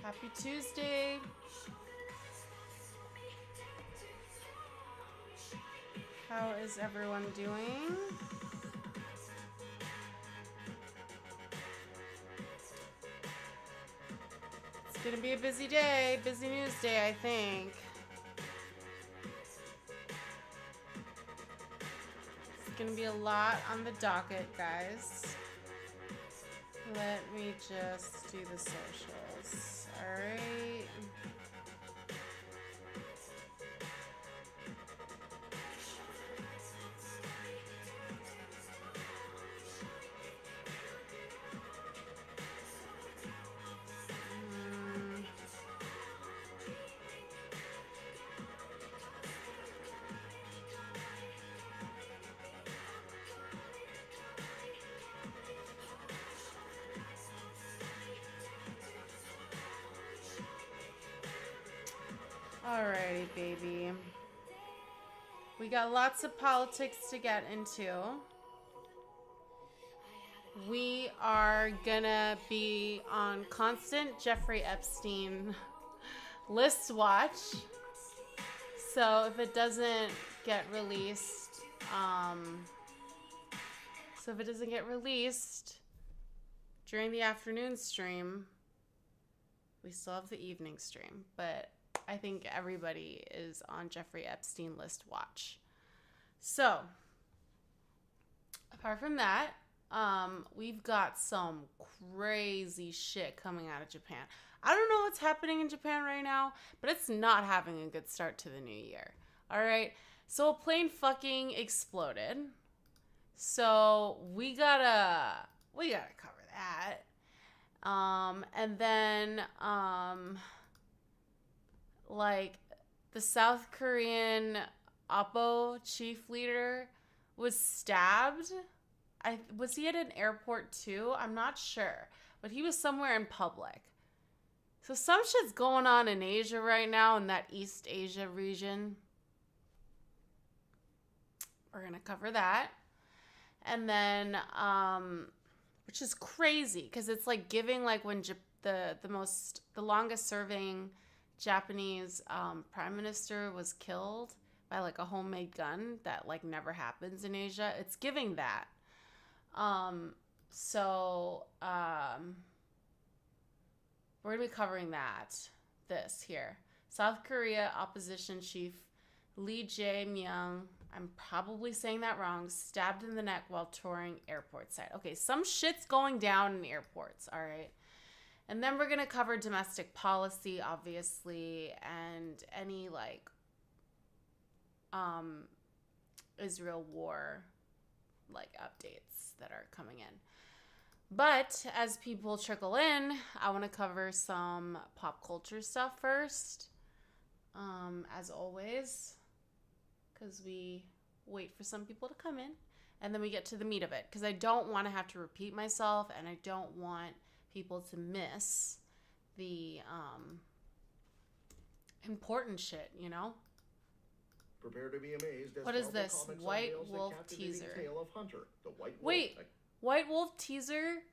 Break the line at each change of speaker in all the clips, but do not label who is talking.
Happy Tuesday. How is everyone doing? It's gonna be a busy day, busy news day, I think. It's gonna be a lot on the docket, guys. Let me just do the socials. All right. Alrighty, baby. We got lots of politics to get into. We are gonna be on constant Jeffrey Epstein list watch. So if it doesn't get released, during the afternoon stream, we still have the evening stream, but I think everybody is on Jeffrey Epstein list watch. So, apart from that, we've got some crazy shit coming out of Japan. I don't know what's happening in Japan right now, but it's not having a good start to the new year. All right. So a plane fucking exploded. So we gotta cover that. And then, like, the South Korean Oppo chief leader was stabbed. Was he at an airport too? I'm not sure, but he was somewhere in public. So some shit's going on in Asia right now, in that East Asia region. We're gonna cover that. And then, which is crazy, because it's like giving, like, when the longest serving Japanese prime minister was killed by, like, a homemade gun that, like, never happens in Asia. It's giving that. We're gonna be covering this here. South Korea opposition chief Lee Jae-myung, I'm probably saying that wrong, stabbed in the neck while touring airport side. Okay, some shit's going down in airports, all right? And then we're going to cover domestic policy, obviously, and any, like, Israel war, like, updates that are coming in. But as people trickle in, I want to cover some pop culture stuff first, as always, because we wait for some people to come in, and then we get to the meat of it, because I don't want to have to repeat myself, and I don't want people to miss the important shit, you know?
Prepare to be amazed as
what is this? White Wolf teaser.
Tale of Hunter, the White Wolf.
Wait, White Wolf teaser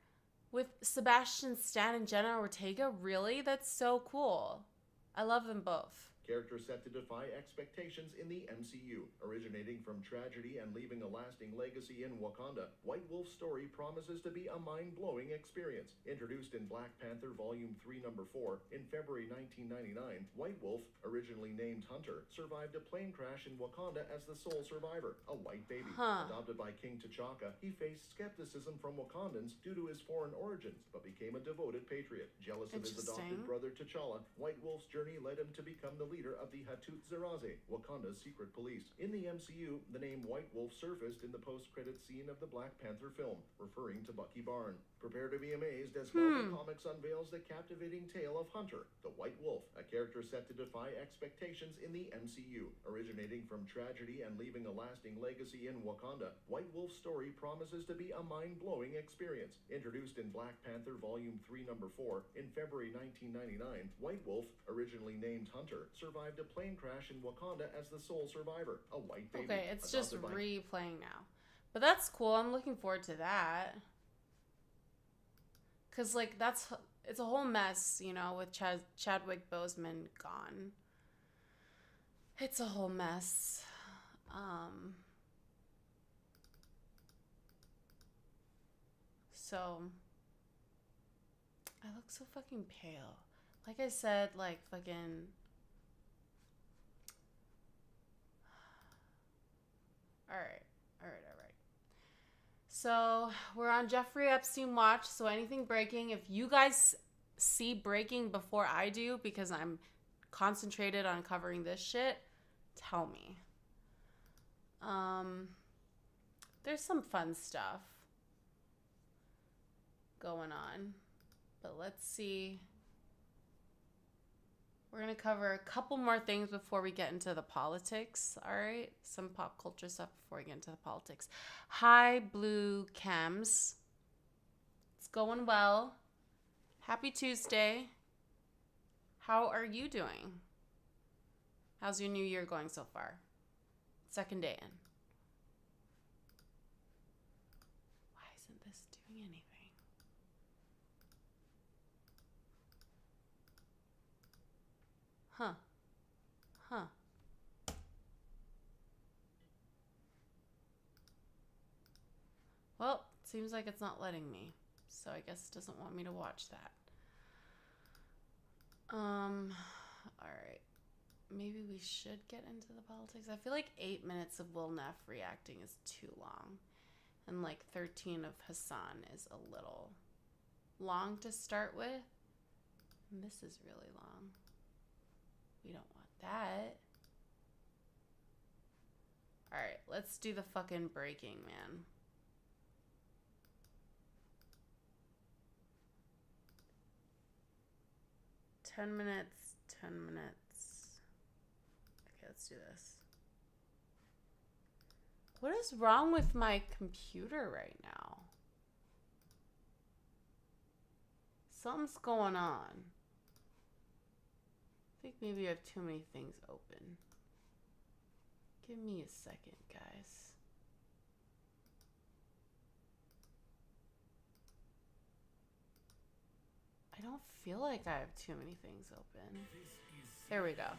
with Sebastian Stan and Jenna Ortega? Really? That's so cool. I love them both.
Character set to defy expectations in the MCU. Originating from tragedy and leaving a lasting legacy in Wakanda, White Wolf's story promises to be a mind-blowing experience. Introduced in Black Panther Volume 3, Number 4 in February 1999, White Wolf, originally named Hunter, survived a plane crash in Wakanda as the sole survivor, a white baby. Adopted by King T'Chaka, he faced skepticism from Wakandans due to his foreign origins, but became a devoted patriot. Jealous of his adopted brother T'Challa, White Wolf's journey led him to become the leader of the Hattusilims, Wakanda's secret police. In the MCU, the name White Wolf surfaced in the post-credits scene of the Black Panther film, referring to Bucky Barnes. Prepare to be amazed as Marvel Comics unveils the captivating tale of Hunter, the White Wolf, a character set to defy expectations in the MCU. Originating from tragedy and leaving a lasting legacy in Wakanda, White Wolf's story promises to be a mind-blowing experience. Introduced in Black Panther Volume 3, Number 4 in February 1999, White Wolf, originally named Hunter, survived a plane crash in Wakanda as the sole survivor, a white baby.
Okay, it's just replaying now. But that's cool. I'm looking forward to that. Because, like, that's it's a whole mess, you know, with Chadwick Boseman gone. It's a whole mess. So I look so fucking pale. Like I said, like fucking. All right, all right, all right. So we're on Jeffrey Epstein watch. So anything breaking, if you guys see breaking before I do, because I'm concentrated on covering this shit, tell me. There's some fun stuff going on, but let's see. We're going to cover a couple more things before we get into the politics, all right? Some pop culture stuff before we get into the politics. Hi, Blue Cams. It's going well. Happy Tuesday. How are you doing? How's your new year going so far? Second day in. Why isn't this doing anything? Huh. Huh. Well, seems like it's not letting me. So I guess it doesn't want me to watch that. Alright. Maybe we should get into the politics. I feel like 8 minutes of Will Neff reacting is too long. And like 13 of Hassan is a little long to start with. And this is really long. We don't want that. Alright, let's do the fucking breaking, man. Ten minutes. Okay, let's do this. What is wrong with my computer right now? Something's going on. I think maybe I have too many things open. Give me a second, guys. I don't feel like I have too many things open. There we go.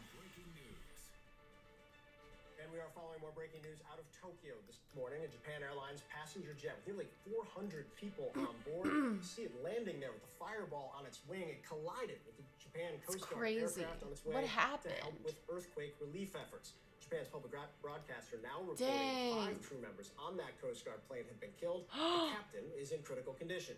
And we are following more breaking news out of Tokyo this morning. A Japan Airlines passenger jet with nearly 400 people on board. You see it landing there with a fireball on its wing. It collided with the Japan Coast Guard aircraft on its way
What happened?
to help with earthquake relief efforts. Japan's public broadcaster now reporting 5 crew members on that Coast Guard plane have been killed. The captain is in critical condition.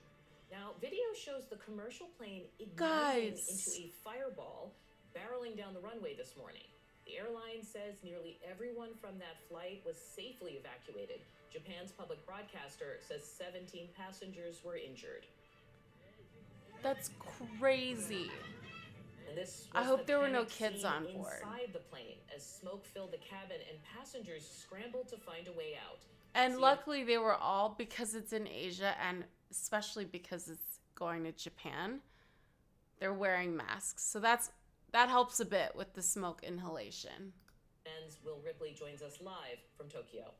Now, video shows the commercial plane igniting into a fireball barreling down the runway this morning. The airline says nearly everyone from that flight was safely evacuated. Japan's public broadcaster says 17 passengers were injured.
That's crazy.
And this
I hope there were no kids on board.
Inside the plane, as smoke filled the cabin and passengers scrambled to find a way out.
And luckily they were all, because it's in Asia and especially because it's going to Japan, they're wearing masks. So that helps a bit with the smoke inhalation.
And Will Ripley joins us live from Tokyo.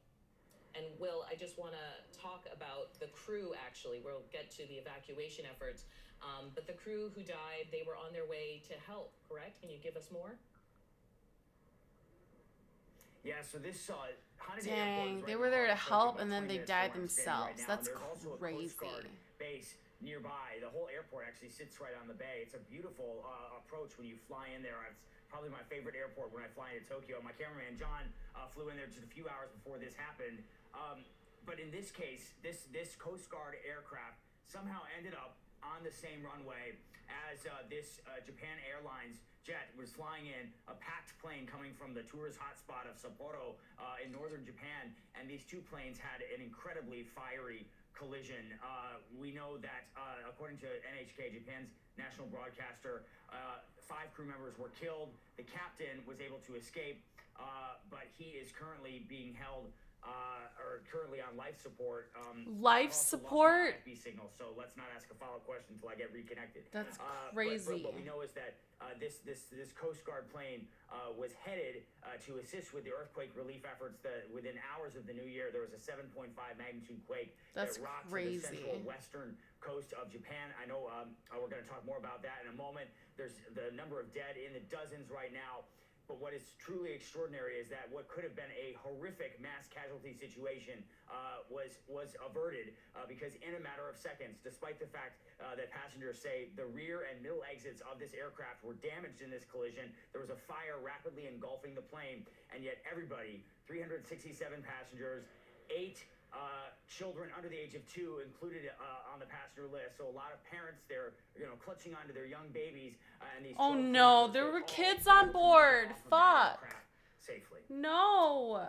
And Will, I just want to talk about the crew, actually. We'll get to the evacuation efforts. But the crew who died, they were on their way to help, correct? Can you give us more?
Yeah, so this
Dang, they were there to help and then they died themselves. That's crazy.
Base nearby. The whole airport actually sits right on the bay. It's a beautiful approach when you fly in there. It's probably my favorite airport when I fly into Tokyo. My cameraman John flew in there just a few hours before this happened. But in this case, this Coast Guard aircraft somehow ended up on the same runway as this Japan Airlines jet was flying in, a packed plane coming from the tourist hotspot of Sapporo in northern Japan, and these two planes had an incredibly fiery collision. We know that, according to NHK, Japan's national broadcaster, 5 crew members were killed. The captain was able to escape, but he is currently being held are currently on life support.
Life
I've also
support?
lost my IFB signal, so let's not ask a follow-up question until I get reconnected.
That's
But
crazy.
what we know is that this Coast Guard plane was headed to assist with the earthquake relief efforts. That within hours of the new year, there was a 7.5 magnitude quake
That's
that rocked
crazy.
the central western coast of Japan. I know we're going to talk more about that in a moment. There's the number of dead in the dozens right now. But what is truly extraordinary is that what could have been a horrific mass casualty situation was averted because in a matter of seconds, despite the fact that passengers say the rear and middle exits of this aircraft were damaged in this collision, there was a fire rapidly engulfing the plane, and yet everybody, 367 passengers, 8 children under the age of 2 included on the passenger list. So a lot of parents, they're clutching onto their young babies, and these.
Oh no, there were kids on board. Fuck.
Safely.
No.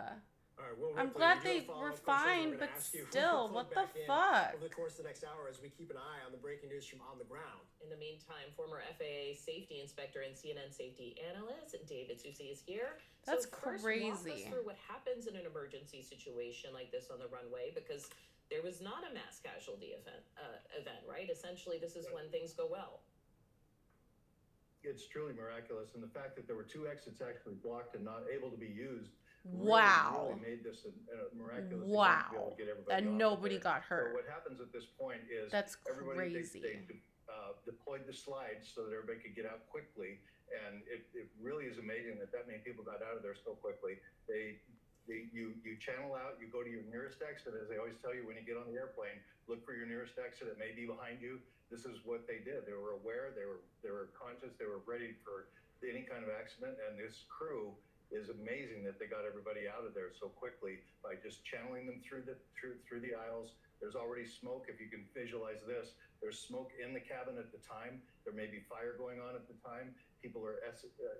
All right, well,
I'm
Ripley,
glad
we do
they
have
were
follow-up questions
fine,
we're gonna
but
ask you.
still,
We'll
what
plug
the
back in
fuck?
Over the course of the next hour as we keep an eye on the breaking news from on the ground.
In the meantime, former FAA safety inspector and CNN safety analyst David Susi is here.
That's
so first,
crazy.
Walk us through what happens in an emergency situation like this on the runway, because there was not a mass casualty event, right? Essentially, this is when things go well.
It's truly miraculous, and the fact that there were 2 exits actually blocked and not able to be used
Wow.
really made this a miraculous event to be
Wow.
able to get everybody
And
off of
nobody
there.
got
So
hurt.
what happens at this point is
That's
everybody
crazy.
they deployed the slides so that everybody could get out quickly, and it really is amazing that many people got out of there so quickly. You channel out, you go to your nearest exit, as they always tell you when you get on the airplane, look for your nearest exit. It may be behind you. This is what they did. They were aware, they were conscious, they were ready for any kind of accident, and this crew is amazing that they got everybody out of there so quickly by just channeling them through the aisles. There's already smoke. If you can visualize this, there's smoke in the cabin at the time. There may be fire going on at the time. People are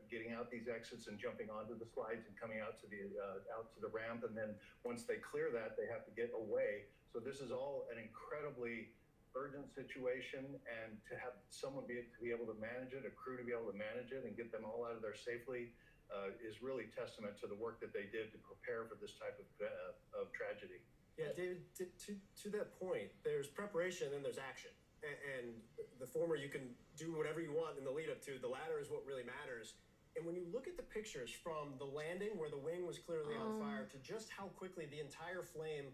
getting out these exits and jumping onto the slides and coming out to the ramp. And then once they clear that, they have to get away. So this is all an incredibly urgent situation, and to have someone to be able to manage it, a crew to be able to manage it and get them all out of there safely, is really testament to the work that they did to prepare for this type of tragedy.
Yeah, David, to that point, there's preparation and there's action. And the former, you can do whatever you want in the lead up to. The latter is what really matters. And when you look at the pictures from the landing where the wing was clearly on fire to just how quickly the entire plane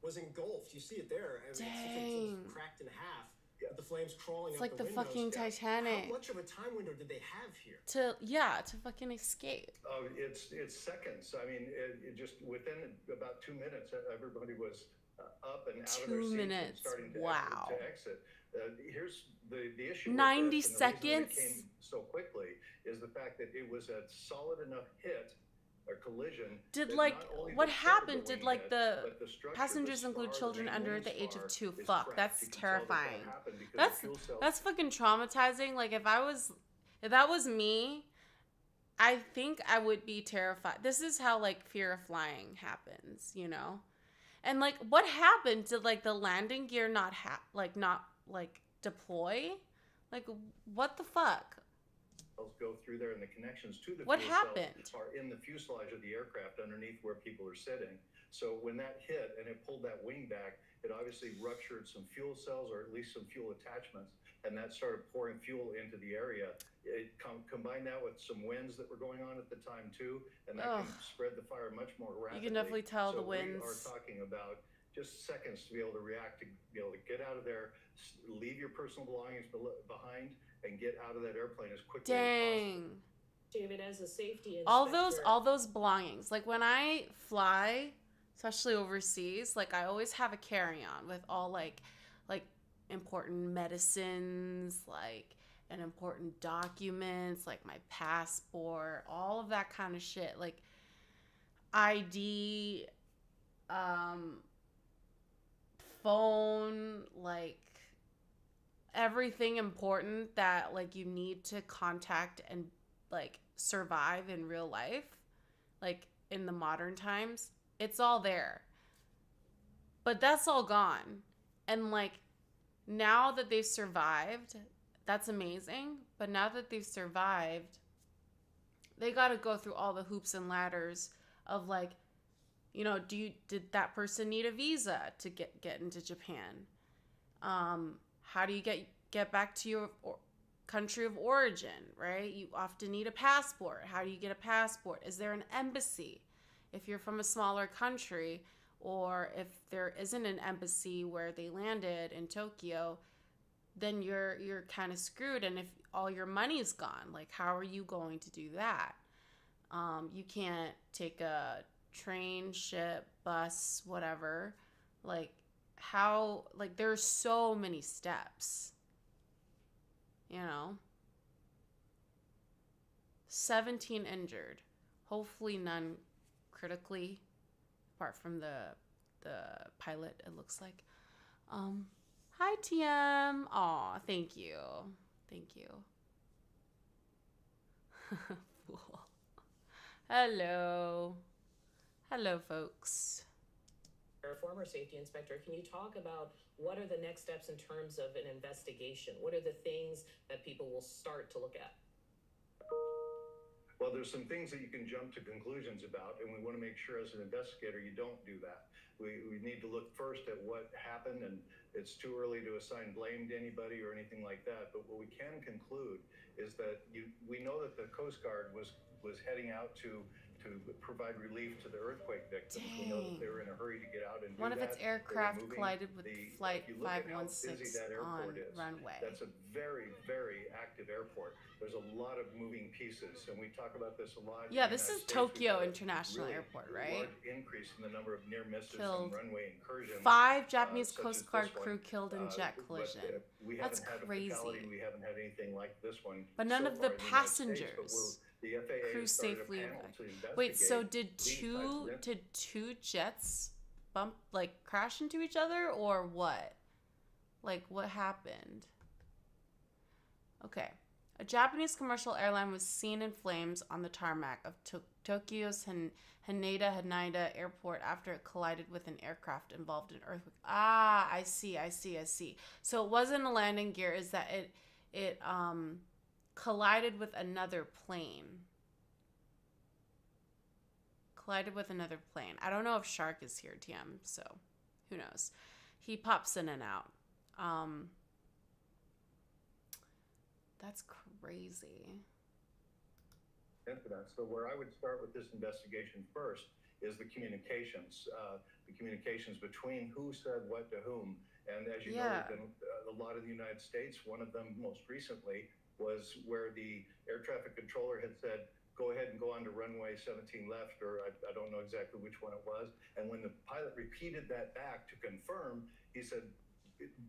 was engulfed, you see it there. I mean, it's sort of cracked in half. The flames crawling
It's
up
like
the
the
windows.
fucking Titanic.
How much of a time window did they have here?
To fucking escape.
It's seconds. I mean, it just within about 2 minutes, everybody was up and out of their
2
seats
minutes.
and starting to
Wow.
exit. Here's the issue.
90
with this, and the reason
seconds?
it came so quickly is the fact that it was a solid enough hit or collision.
Did
that
like
not only
what
the center of
happened?
the
Did
wing
like
hit,
the
but the structure,
passengers
the
include
spar,
children
the main
under
wing
the age of
spar
2?
is
Fuck,
cracked.
that's
You can tell that
terrifying.
happened because the
That's
fuel cells-
that's fucking traumatizing. Like if that was me, I think I would be terrified. This is how like fear of flying happens, you know? And like what happened? Did like the landing gear not deploy? Like what the fuck?
Go through there, and the connections to the
What
fuel
happened?
cells are in the fuselage of the aircraft underneath where people are sitting. So when that hit and it pulled that wing back, it obviously ruptured some fuel cells or at least some fuel attachments, and that started pouring fuel into the area. It combined that with some winds that were going on at the time too, and that can spread the fire much more rapidly.
You can definitely tell
so
the winds.
We are talking about just seconds to be able to react, to be able to get out of there, leave your personal belongings behind, and get out of that airplane as quickly as possible.
Dang.
David, as a safety inspector,
All those belongings. Like when I fly, especially overseas, like I always have a carry-on with all like important medicines, like and important documents, like my passport, all of that kind of shit, like ID, phone, like everything important that like you need to contact and like survive in real life, like in the modern times, it's all there. But that's all gone. And like now that they've survived, that's amazing. But now that they've survived, they got to go through all the hoops and ladders of like Did that person need a visa to get into Japan? How do you get back to your country of origin, right? You often need a passport. How do you get a passport? Is there an embassy if you're from a smaller country, or if there isn't an embassy where they landed in Tokyo, then you're kind of screwed. And if all your money's gone, like, how are you going to do that? You can't take a train, ship, bus, whatever. Like, how, like, there's so many steps, 17 injured, hopefully none critically, apart from the pilot, it looks like. Hi, TM. Aw, thank you. Fool. Hello, folks.
Former safety inspector, can you talk about what are the next steps in terms of an investigation? What are the things that people will start to look at?
Well, there's some things that you can jump to conclusions about, and we want to make sure as an investigator you don't do that. We need to look first at what happened, and it's too early to assign blame to anybody or anything like that. But what we can conclude is that we know that the Coast Guard was heading out to provide relief to the earthquake victims.
Dang.
We know that they were in a hurry to get out and do
One of
that.
its aircraft collided with Flight 516 on runway.
That's a very, very active airport. There's a lot of moving pieces, and we talk about this a lot.
Yeah, this is Tokyo International Airport, right?
Large increase in the number of near misses
Killed
and runway incursions.
5 Japanese
such
Coast
as
Guard
this one.
crew killed in jet collision.
We
That's
haven't had
crazy.
A fatality. We haven't had anything like this one.
But none
so
of the
far in United
passengers
States, the FAA
crew
started a
safely
panel to
Wait, so
investigate
did two jets crash into each other, or what? Like, what happened? Okay. A Japanese commercial airline was seen in flames on the tarmac of Tokyo's Haneda Airport after it collided with an aircraft involved in earthquake. Ah, I see. So it wasn't a landing gear, is that it collided with another plane. I don't know if Shark is here, TM, so who knows. He pops in and out. That's crazy.
So where I would start with this investigation first is the communications between who said what to whom. And as you know, there's been a lot in the United States. One of them most recently was where the air traffic controller had said, go ahead and go on to runway 17 left, or I don't know exactly which one it was. And when the pilot repeated that back to confirm, he said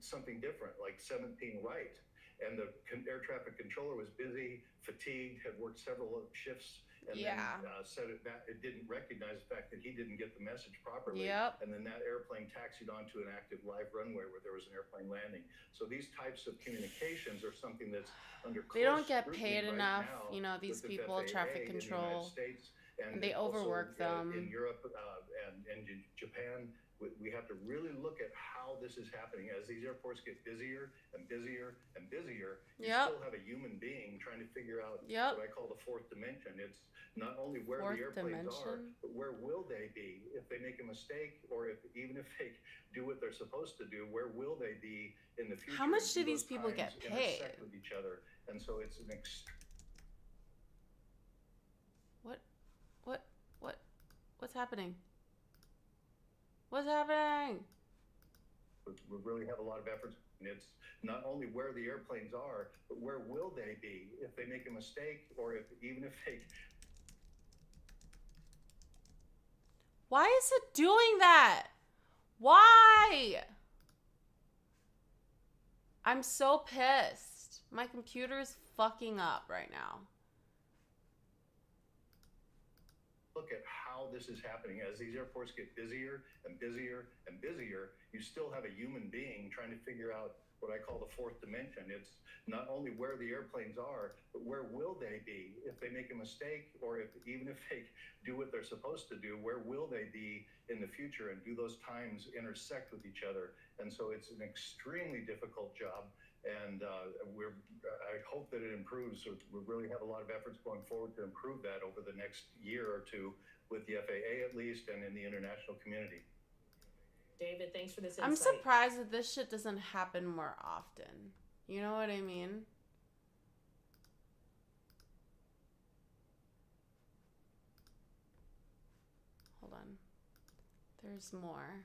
something different, like 17 right. And the air traffic controller was busy, fatigued, had worked several shifts, and then said it didn't recognize the fact that he didn't get the message properly.
Yep.
And then that airplane taxied onto an active live runway where there was an airplane landing. So these types of communications are something that's under close
They don't get
scrutiny
paid
right
enough,
now
these
with the
people,
FAA
traffic
in the
control.
United States, and
They overwork
also,
them.
in Europe and in Japan. We have to really look at how this is happening. As these airports get busier and busier and busier, you still have a human being trying to figure out what I call the fourth dimension. It's not only where the airplanes are, but where will they be if they make a mistake, or even if they do what they're supposed to do, where will they be in the future?
How much do these people get paid?
Intersect with each other, and so it's an
What's happening? What's happening?
We really have a lot of efforts. And it's not only where the airplanes are, but where will they be if they make a mistake, or even if they...
Why is it doing that? Why? I'm so pissed. My computer is fucking up right now.
Look at how this is happening. As these airports get busier and busier and busier, you still have a human being trying to figure out what I call the fourth dimension. It's not only where the airplanes are, but where will they be if they make a mistake, or even if they do what they're supposed to do, where will they be in the future, and do those times intersect with each other? And so it's an extremely difficult job. And I hope that it improves. So we really have a lot of efforts going forward to improve that over the next year or two with the FAA at least and in the international community.
David, thanks for this insight.
I'm surprised that this shit doesn't happen more often. You know what I mean? Hold on. There's more.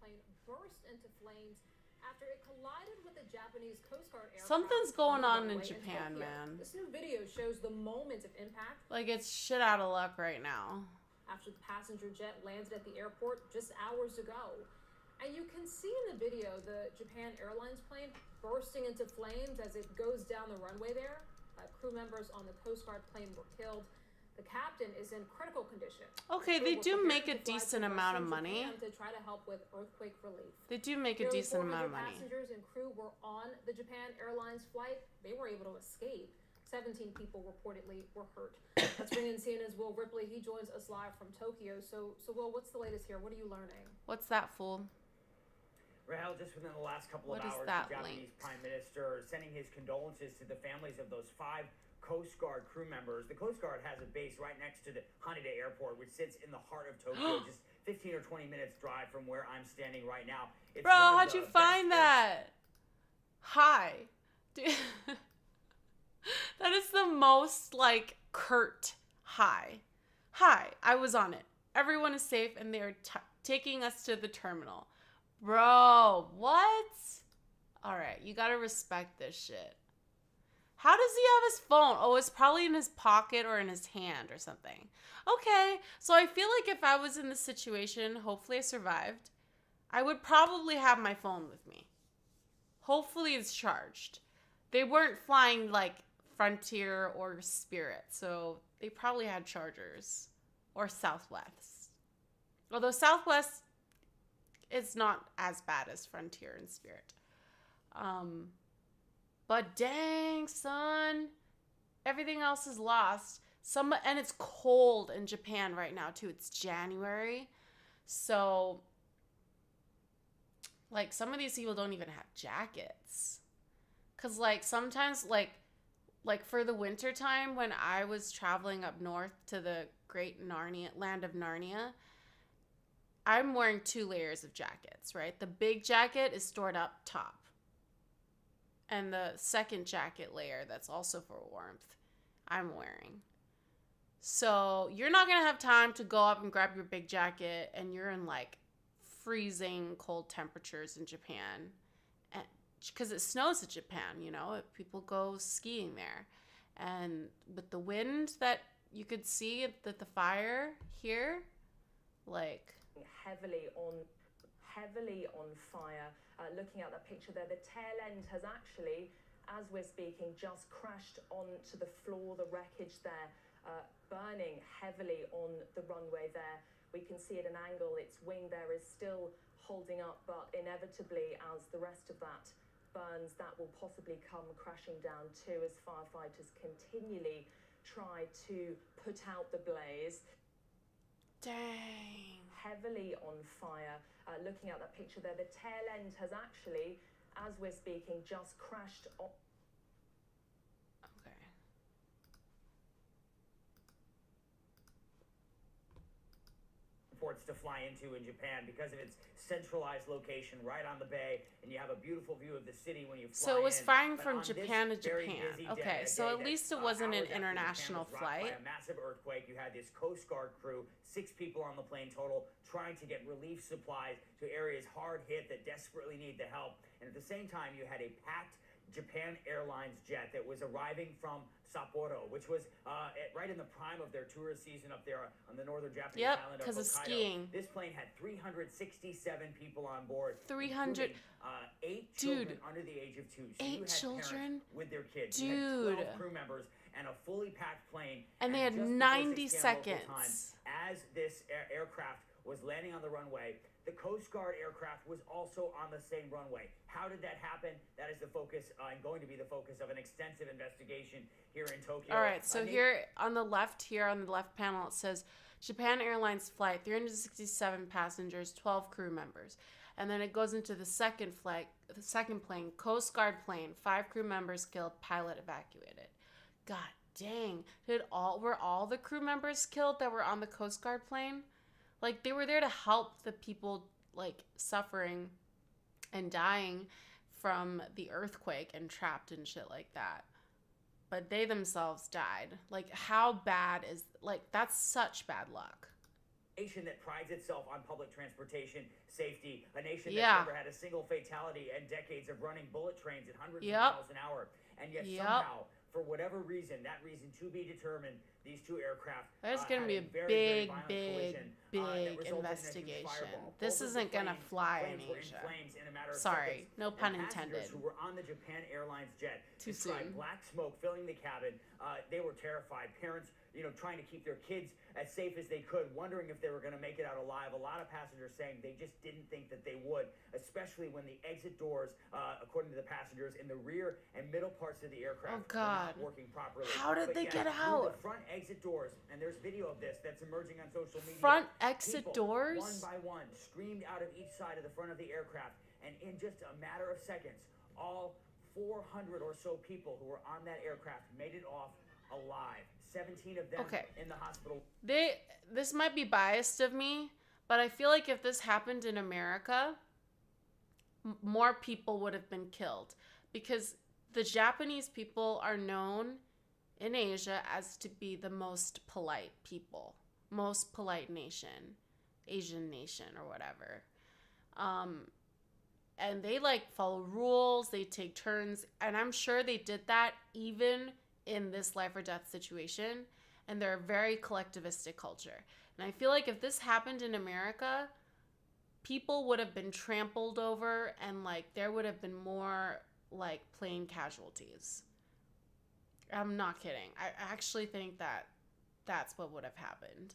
Plane burst into flames after it collided with a Japanese Coast Guard aircraft.
Something's going on in
runway
Japan,
Tokyo.
man.
This new video shows the moment of impact
Like, it's shit out of luck right now.
after the passenger jet landed at the airport just hours ago. And you can see in the video the Japan Airlines plane bursting into flames as it goes down the runway there. Crew members on the Coast Guard plane were killed. The captain is in critical condition.
Okay, they
We're
do
preparing
make a
to fly
decent
to
amount of
Western
money.
Japan to try to help with earthquake relief.
They do make a
Nearly
decent amount of
400
money.
Passengers and crew were on the Japan Airlines flight. They were able to escape. 17 people reportedly were hurt. Let's bring in CNN's Will Ripley. He joins us live from Tokyo. So Will, what's the latest here? What are you learning?
What's that, fool?
Rahel, just within the last couple of
What is
hours,
that
the Japanese
link?
Prime Minister sending his condolences to the families of those 5 Coast Guard crew members. The Coast Guard has a base right next to the Haneda Airport, which sits in the heart of Tokyo, just 15 or 20 minutes drive from where I'm standing right now. It's
Bro,
one of
how'd
the
you
best
find that? Hi. Dude. That is the most, like, curt hi. Hi, I was on it. Everyone is safe, and they are taking us to the terminal. Bro, what? All right, you gotta respect this shit. How does he have his phone? Oh, it's probably in his pocket or in his hand or something. Okay, so I feel like if I was in this situation, hopefully I survived, I would probably have my phone with me. Hopefully it's charged. They weren't flying like Frontier or Spirit, so they probably had chargers. Or Southwest. Although Southwest is not as bad as Frontier and Spirit. But dang, son. Everything else is lost. And it's cold in Japan right now, too. It's January. So, like, some of these people don't even have jackets. Because, like, sometimes, like for the winter time when I was traveling up north to the great land of Narnia, I'm wearing 2 layers of jackets, right? The big jacket is stored up top. And the second jacket layer that's also for warmth, I'm wearing. So you're not going to have time to go up and grab your big jacket and you're in like freezing cold temperatures in Japan. Because it snows in Japan, you know, people go skiing there. And with the wind that you could see at the fire here, like...
Heavily on fire. Looking at that picture there, the tail end has actually, as we're speaking, just crashed onto the floor, the wreckage there, burning heavily on the runway there. We can see at an angle its wing there is still holding up, but inevitably as the rest of that burns, that will possibly come crashing down too as firefighters continually try to put out the blaze.
Dang.
Heavily on fire. Looking at that picture there, the tail end has actually, as we're speaking, just crashed on.
Okay.
Ports to fly into in Japan because of its centralized location right on the bay, and you have a beautiful view of the city when you fly
So it was
in.
flying
But
from
on this
Japan to
very
Japan.
busy
Okay,
day, a
so
day
at
that,
least it wasn't
hours
an
after Japan
international
was rocked by
flight.
a massive earthquake. You had this Coast Guard crew, 6 people on the plane total, trying to get relief supplies to areas hard hit that desperately need the help. And at the same time, you had a packed Japan Airlines jet that was arriving from Sapporo, which was right in the prime of their tourist season up there on the northern Japanese
Yep,
island of
because of
Hokkaido.
skiing.
This plane had 367 people on board.
300
including, 8
Dude,
children under the age of 2. So
8
you had
children?
parents with their kids.
Dude.
You had 12 crew members and a fully packed plane.
And they had
just before
90
6 p.m. local time,
seconds.
as this aircraft was landing on the runway, the Coast Guard aircraft was also on the same runway. How did that happen? That is the focus and going to be the focus of an extensive investigation here in Tokyo.
All right, so here on the left panel, it says Japan Airlines flight, 367 passengers, 12 crew members. And then it goes into the second plane, Coast Guard plane, 5 crew members killed, pilot evacuated. God dang. Were all the crew members killed that were on the Coast Guard plane? Like, they were there to help the people, like, suffering and dying from the earthquake and trapped and shit like that. But they themselves died. Like, how bad is, like, that's such bad luck.
Nation that prides itself on public transportation safety, a nation that's
Yeah.
never had a single fatality and decades of running bullet trains at hundreds
Yep.
of miles an hour, and yet
Yep.
somehow, for whatever reason, that reason to be determined, these 2 aircraft
There's going to
had
be a
very, very
big,
violent
big,
collision, that
big
resulted in a huge
investigation.
fireball.
This
Both of
isn't
the
going to fly in
planes were
Asia.
flames in a matter of
Sorry,
seconds,
no
and
pun
passengers
intended.
who were on the Japan Airlines jet
Too
described
soon.
black smoke filling the cabin. They were terrified. Parents, trying to keep their kids as safe as they could, wondering if they were going to make it out alive. A lot of passengers saying they just didn't think that they would, especially when the exit doors, according to the passengers, in the rear and middle parts of the aircraft were not working properly.
How did they
yet,
get
through
out?
The front exit doors, and there's video of this that's emerging on social media.
Front exit
People,
doors?
one by one, streamed out of each side of the front of the aircraft, and in just a matter of seconds, all 400 or so people who were on that aircraft made it off alive. 17 of them in the hospital.
This might be biased of me, but I feel like if this happened in America, more people would have been killed, because the Japanese people are known in Asia as to be the most polite people, most polite nation, Asian nation or whatever. And they like follow rules, they take turns, and I'm sure they did that even in this life or death situation, and they're a very collectivistic culture. And I feel like if this happened in America, people would have been trampled over, and like there would have been more like plane casualties. I'm not kidding. I actually think that that's what would have happened.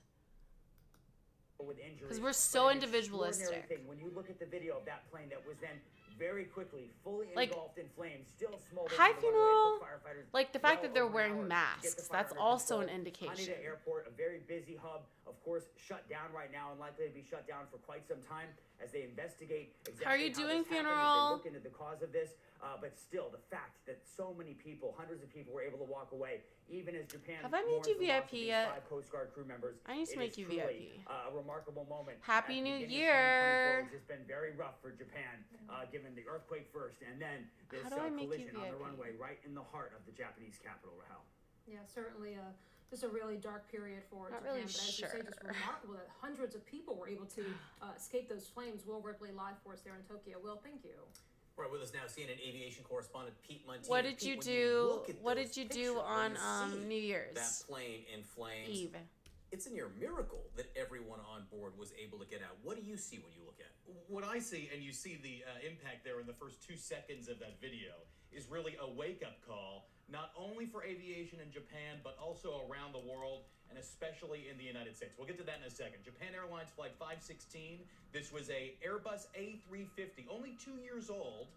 Because we're so individualistic.
When you look at the video of that plane that was then very quickly fully
Like,
engulfed in flames, still smoldering.
Hi,
on the runway,
funeral.
took firefighters
Like the fact
well
that they're
over an hour
wearing
to get the
masks, that's
fire
also an
control.
indication.
Haneda Airport, a very busy hub, of course, shut down right now and likely to be shut down for quite some time as they investigate exactly
How are you doing,
this happened,
funeral?
as they look into the cause of this. But still, the fact that so many people, hundreds of people, were able to walk away, even as Japan
Have I made
mourns
you
the loss of
VIP
these
yet?
5 Coast Guard crew members.
I need to
It
make
is
you
truly,
VIP.
a remarkable moment.
Happy
At the
New
beginning of
Year.
2024, it's just been very rough for Japan, given the earthquake first, and then this
How do I make you
collision on the
VIP?
runway right in the heart of the Japanese capital, Rahel.
Yeah, certainly just a really dark period for
Not
Japan.
really
but as you say, just
sure.
remarkable that hundreds of people were able to escape those flames. Will Ripley live for us there in Tokyo. Will, thank you.
Right, with us now, CNN aviation correspondent Pete Montini.
What did
Pete,
you
when
do?
look at
What
those
did you do
pictures, when
on
you see
New Year's
that plane in flames?
Eve?
It's a near miracle that everyone on board was able to get out. What do you see when you look at it?
What I see, and you see the impact there in the first 2 seconds of that video, is really a wake-up call, not only for aviation in Japan, but also around the world, and especially in the United States. We'll get to that in a second. Japan Airlines Flight 516, this was a Airbus A350, only 2 years old,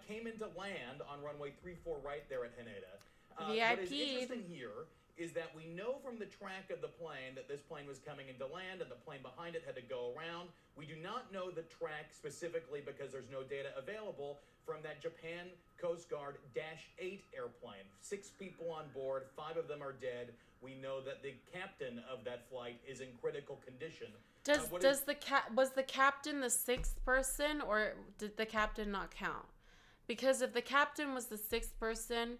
came into land on runway 34 right there at Haneda. What is interesting here is that we know from the track of the plane that this plane was coming into land and the plane behind it had to go around. We do not know the track specifically because there's no data available from that Japan Coast Guard Dash 8 airplane. 6 people on board, 5 of them are dead. We know that the captain of that flight is in critical condition.
Was the captain the 6th person, or did the captain not count? Because if the captain was the 6th person,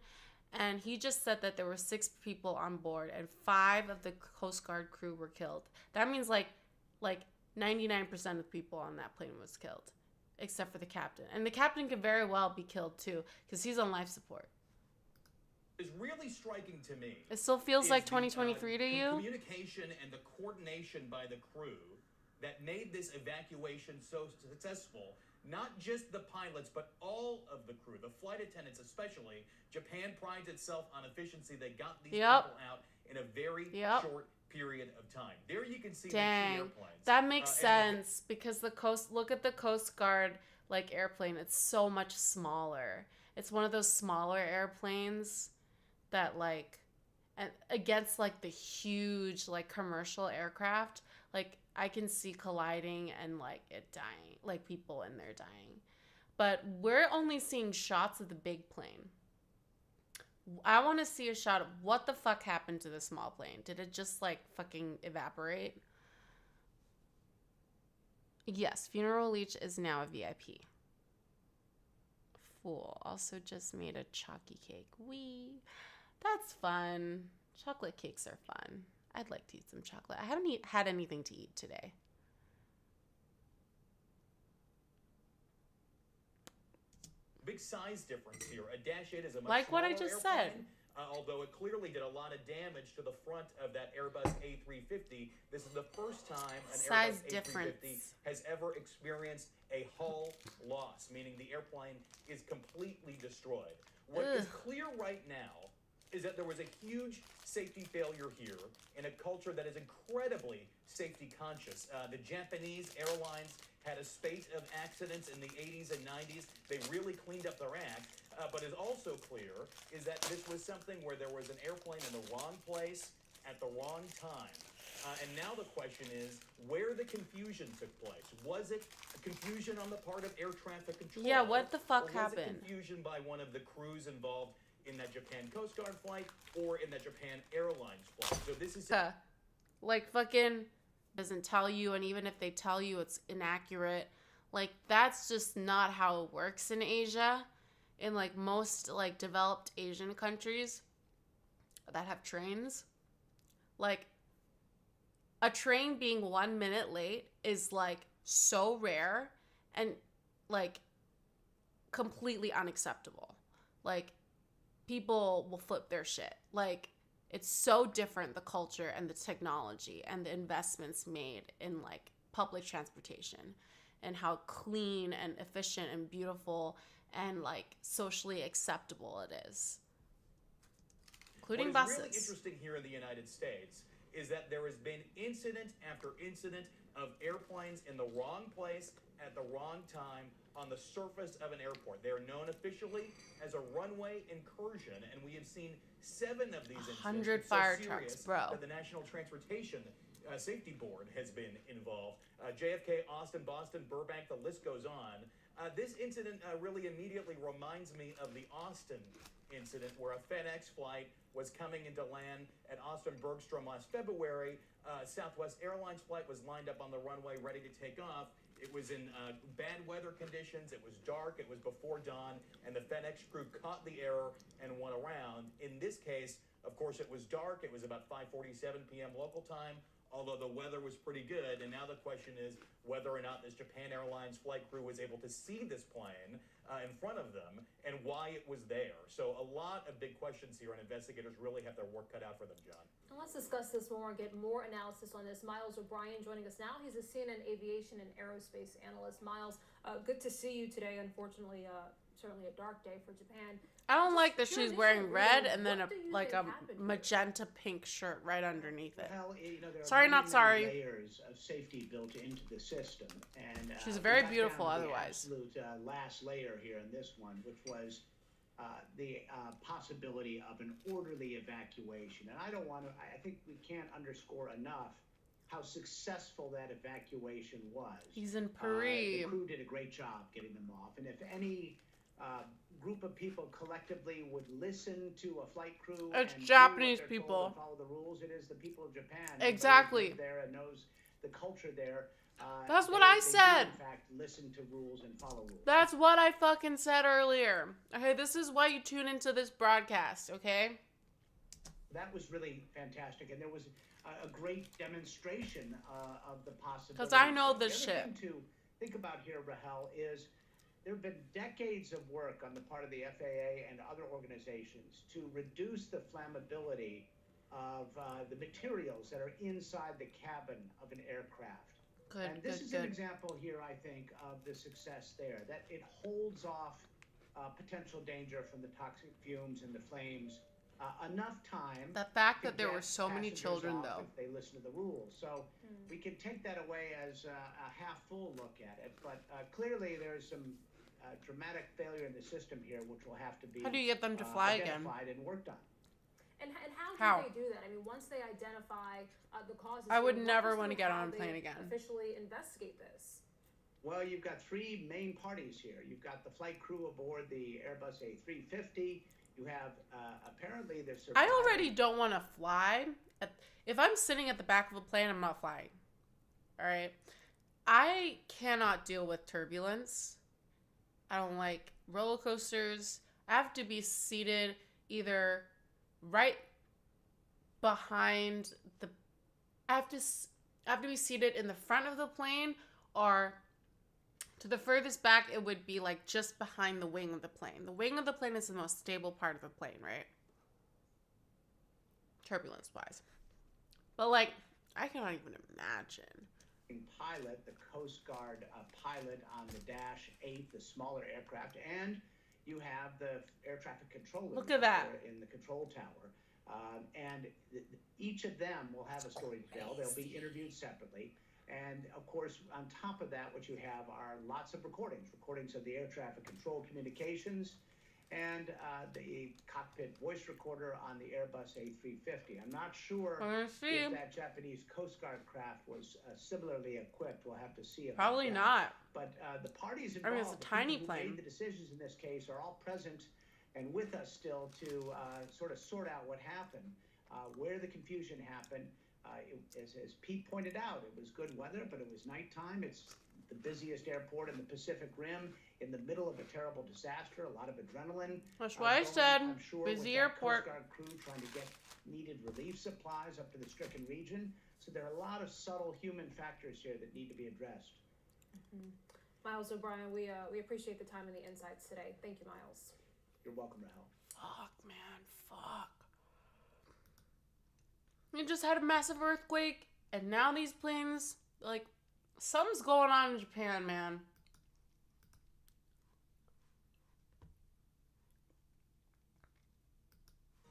and he just said that there were 6 people on board and 5 of the Coast Guard crew were killed, that means like 99% of the people on that plane was killed, except for the captain. And the captain could very well be killed too, because he's on life support.
Is really striking to me.
It still feels
is
like
the,
2023 to you?
Communication and the coordination by the crew that made this evacuation so successful. Not just the pilots, but all of the crew, the flight attendants especially. Japan prides itself on efficiency. They got these people out in a very short period of time. There you can see the 2 airplanes.
That makes sense, because look at the Coast Guard airplane. It's so much smaller. It's one of those smaller airplanes that and against the huge commercial aircraft, Like, I can see colliding and, like, it dying. Like, people in there dying. But we're only seeing shots of the big plane. I want to see a shot of what the fuck happened to the small plane. Did it just, like, fucking evaporate? Yes, Funeral Leech is now a VIP. Fool. Also just made a chalky cake. Wee. That's fun. Chocolate cakes are fun. I'd like to eat some chocolate. I haven't had anything to eat today.
Big size difference here. A Dash 8 is a much
Like what I
smaller
just
airplane,
said.
Although it clearly did a lot of damage to the front of that Airbus A350. This is the first time an
Size
Airbus
difference.
A350 has ever experienced a hull loss, meaning the airplane is completely destroyed. What is clear right now is that there was a huge safety failure here in a culture that is incredibly safety conscious. The Japanese airlines had a spate of accidents in the 80s and 90s. They really cleaned up their act. But is also clear is that this was something where there was an airplane in the wrong place at the wrong time. And now the question is where the confusion took place. Was it confusion on the part of air traffic control?
Yeah, what the fuck
or was
happened?
it confusion by one of the crews involved in that Japan Coast Guard flight or in that Japan Airlines flight? So this is...
Like, fucking doesn't tell you, and even if they tell you, it's inaccurate. Like, that's just not how it works in Asia. In, like, most, like, developed Asian countries that have trains, like, a train being 1 minute late is, like, so rare and, like, completely unacceptable. Like, people will flip their shit. Like, it's so different, the culture and the technology and the investments made in, like, public transportation and how clean and efficient and beautiful and, like, socially acceptable it is, including
buses.
buses.
What's really interesting here in the United States is that there has been incident after incident of airplanes in the wrong place at the wrong time on the surface of an airport. They are known officially as a runway incursion, and we have seen 7 of these incidents.
100
so
fire
serious
trucks, bro.
That the National Transportation Safety Board has been involved. JFK, Austin, Boston, Burbank, the list goes on. This incident really immediately reminds me of the Austin incident where a FedEx flight was coming into land at Austin Bergstrom last February. Southwest Airlines flight was lined up on the runway ready to take off. It was in bad weather conditions. It was dark. It was before dawn. And the FedEx crew caught the error and went around. In this case, of course, it was dark. It was about 5:47 p.m. local time, although the weather was pretty good. And now the question is whether or not this Japan Airlines flight crew was able to see this plane in front of them and why it was there. So a lot of big questions here, and investigators really have their work cut out for them, John.
And let's discuss this more and get more analysis on this. Miles O'Brien joining us now. He's a CNN aviation and aerospace analyst. Miles, good to see you today. Unfortunately, certainly a dark day for Japan.
I don't like that she's wearing red and then
what do you
like
think
a
happened here?
magenta pink shirt right underneath it.
Well, you know, there are
Sorry,
many,
not
many
sorry.
layers of safety built into the system, and
She's
we
very
got
beautiful
down to the
otherwise.
absolute last layer here in this one, which was the possibility of an orderly evacuation. And I don't want to. I think we can't underscore enough how successful that evacuation was.
He's in
The
Paris.
crew did a great job getting them off, and if any group of people collectively would listen to a flight crew
It's
and
Japanese
do what they're
people.
told and follow the rules, it is the people of Japan.
Exactly.
Who lives there and knows the culture there.
That's what
they
I
do,
said.
in fact, listen to rules and follow rules.
That's what I fucking said earlier. Okay, this is why you tune into this broadcast, okay?
That was really fantastic, and there was a great demonstration of the possibility.
'Cause I know
The
this
other
shit.
thing to think about here, Rahel, is there have been decades of work on the part of the FAA and other organizations to reduce the flammability of the materials that are inside the cabin of an aircraft.
Good,
And this
good,
is an
good.
example here, I think, of the success there, that it holds off potential danger from the toxic fumes and the flames enough time.
The fact
to
that there
get
were so many
passengers
children,
off
though.
if they listen to the rules. So we can take that away as a half-full look at it. But clearly there's some dramatic failure in the system here, which will have to be
How do you get them to fly again?
identified and worked on.
And how
How?
do they do that? I mean, once they identify the causes,
I would
walk
never
us
want to
through
get
how
on a plane
they
again.
Officially investigate this.
Well, you've got three main parties here. You've got the flight crew aboard the Airbus A350. You have apparently there's.
I already don't want to fly. If I'm sitting at the back of a plane, I'm not flying. All right. I cannot deal with turbulence. I don't like roller coasters. I have to be seated either right behind the. I have to be seated in the front of the plane, or to the furthest back. It would be like just behind the wing of the plane. The wing of the plane is the most stable part of the plane, right? Turbulence wise, but like I cannot even imagine.
Pilot, the Coast Guard pilot on the Dash 8, the smaller aircraft, and you have the air traffic controller.
Look at that.
In the control tower. And each of them will have a story to tell. They'll be interviewed separately. And of course, on top of that, what you have are lots of recordings of the air traffic control communications, and the cockpit voice recorder on the Airbus A350. I'm not sure if that Japanese Coast Guard craft was similarly equipped. We'll have to see.
Probably not.
But the parties involved,
it's a tiny plane.
who made the decisions in this case, are all present and with us still to sort of sort out what happened, where the confusion happened. As Pete pointed out, it was good weather, but it was nighttime. It's the busiest airport in the Pacific Rim, in the middle of a terrible disaster, a lot of adrenaline.
That's what I said.
I'm sure
Busy
with
airport.
That Coast Guard crew trying to get needed relief supplies up to the stricken region. So there are a lot of subtle human factors here that need to be addressed.
Mm-hmm. Miles O'Brien, we appreciate the time and the insights today. Thank you, Miles.
You're welcome, Rahel.
Fuck, man. Fuck. We just had a massive earthquake, and now these planes, like, something's going on in Japan, man.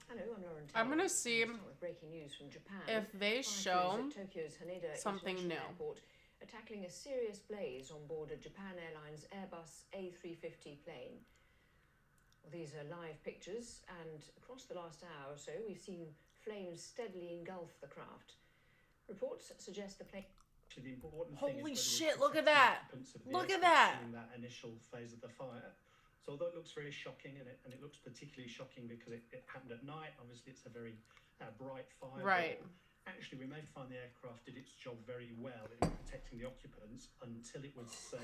Hello, I'm Lauren Taylor.
I'm gonna see
with breaking news from Japan.
if they show
at Tokyo's Haneda
something
International
new.
Airport are tackling a serious blaze on board a Japan Airlines Airbus A350 plane. Well, these are live pictures, and across the last hour or so, we've seen flames steadily engulf the craft. Reports suggest the plane.
The important
Holy
thing is
shit, look at that. Look at that.
In that initial phase of the fire. So although it looks very shocking, and it looks particularly shocking because it happened at night, obviously it's a very bright fire.
Right.
Actually, we may find the aircraft did its job very well in protecting the occupants until it was safe.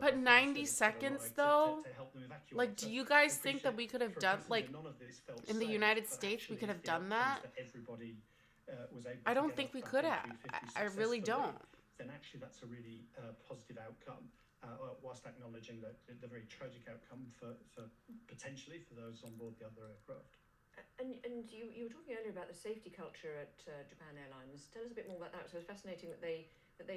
But 90 seconds though?
To help them evacuate.
Like, do you guys think that we could have done, like, in the United States, we could have done that?
Everybody was able
I
to
don't
get
think
off
we
that
could have.
A350
I really
successfully.
don't.
Then actually that's a really positive outcome, whilst acknowledging that the very tragic outcome for potentially for those on board the other aircraft.
And you were talking earlier about the safety culture at Japan Airlines. Tell us a bit more about that. So it's fascinating that they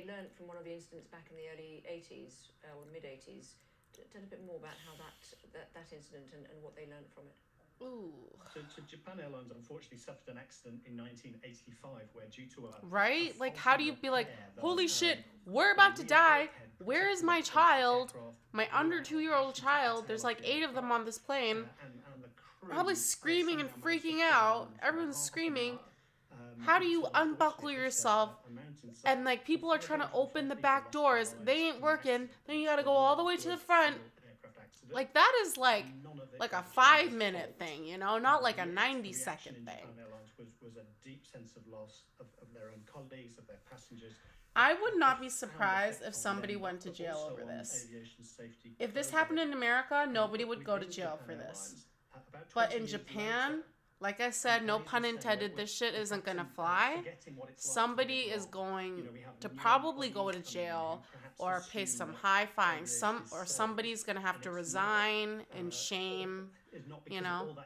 learned from one of the incidents back in the early 80s or mid 80s. Tell a bit more about how that incident and what they learned from it.
Ooh.
So Japan Airlines unfortunately suffered an accident in 1985 where due to a
Right? Like, how do you be like,
repair,
holy shit, we're about to die. Where is my child? My under 2-year-old child. There's like 8 of them on this plane.
and the crew
Probably screaming and freaking out. Everyone's screaming. How do you unbuckle yourself? And like people are trying to open the back doors. They ain't working. Then you gotta go all the way to the front. Like that is like a 5-minute thing, you know, not like a 90-second thing.
Was a deep sense of loss of their own colleagues, of their passengers.
I would not be surprised if somebody went to jail over this. If this happened in America, nobody would go to jail for this. But in Japan, like I said, no pun intended, this shit isn't gonna fly. Somebody is going to probably go to jail or pay some high fines. Somebody's gonna have to resign in shame, you know,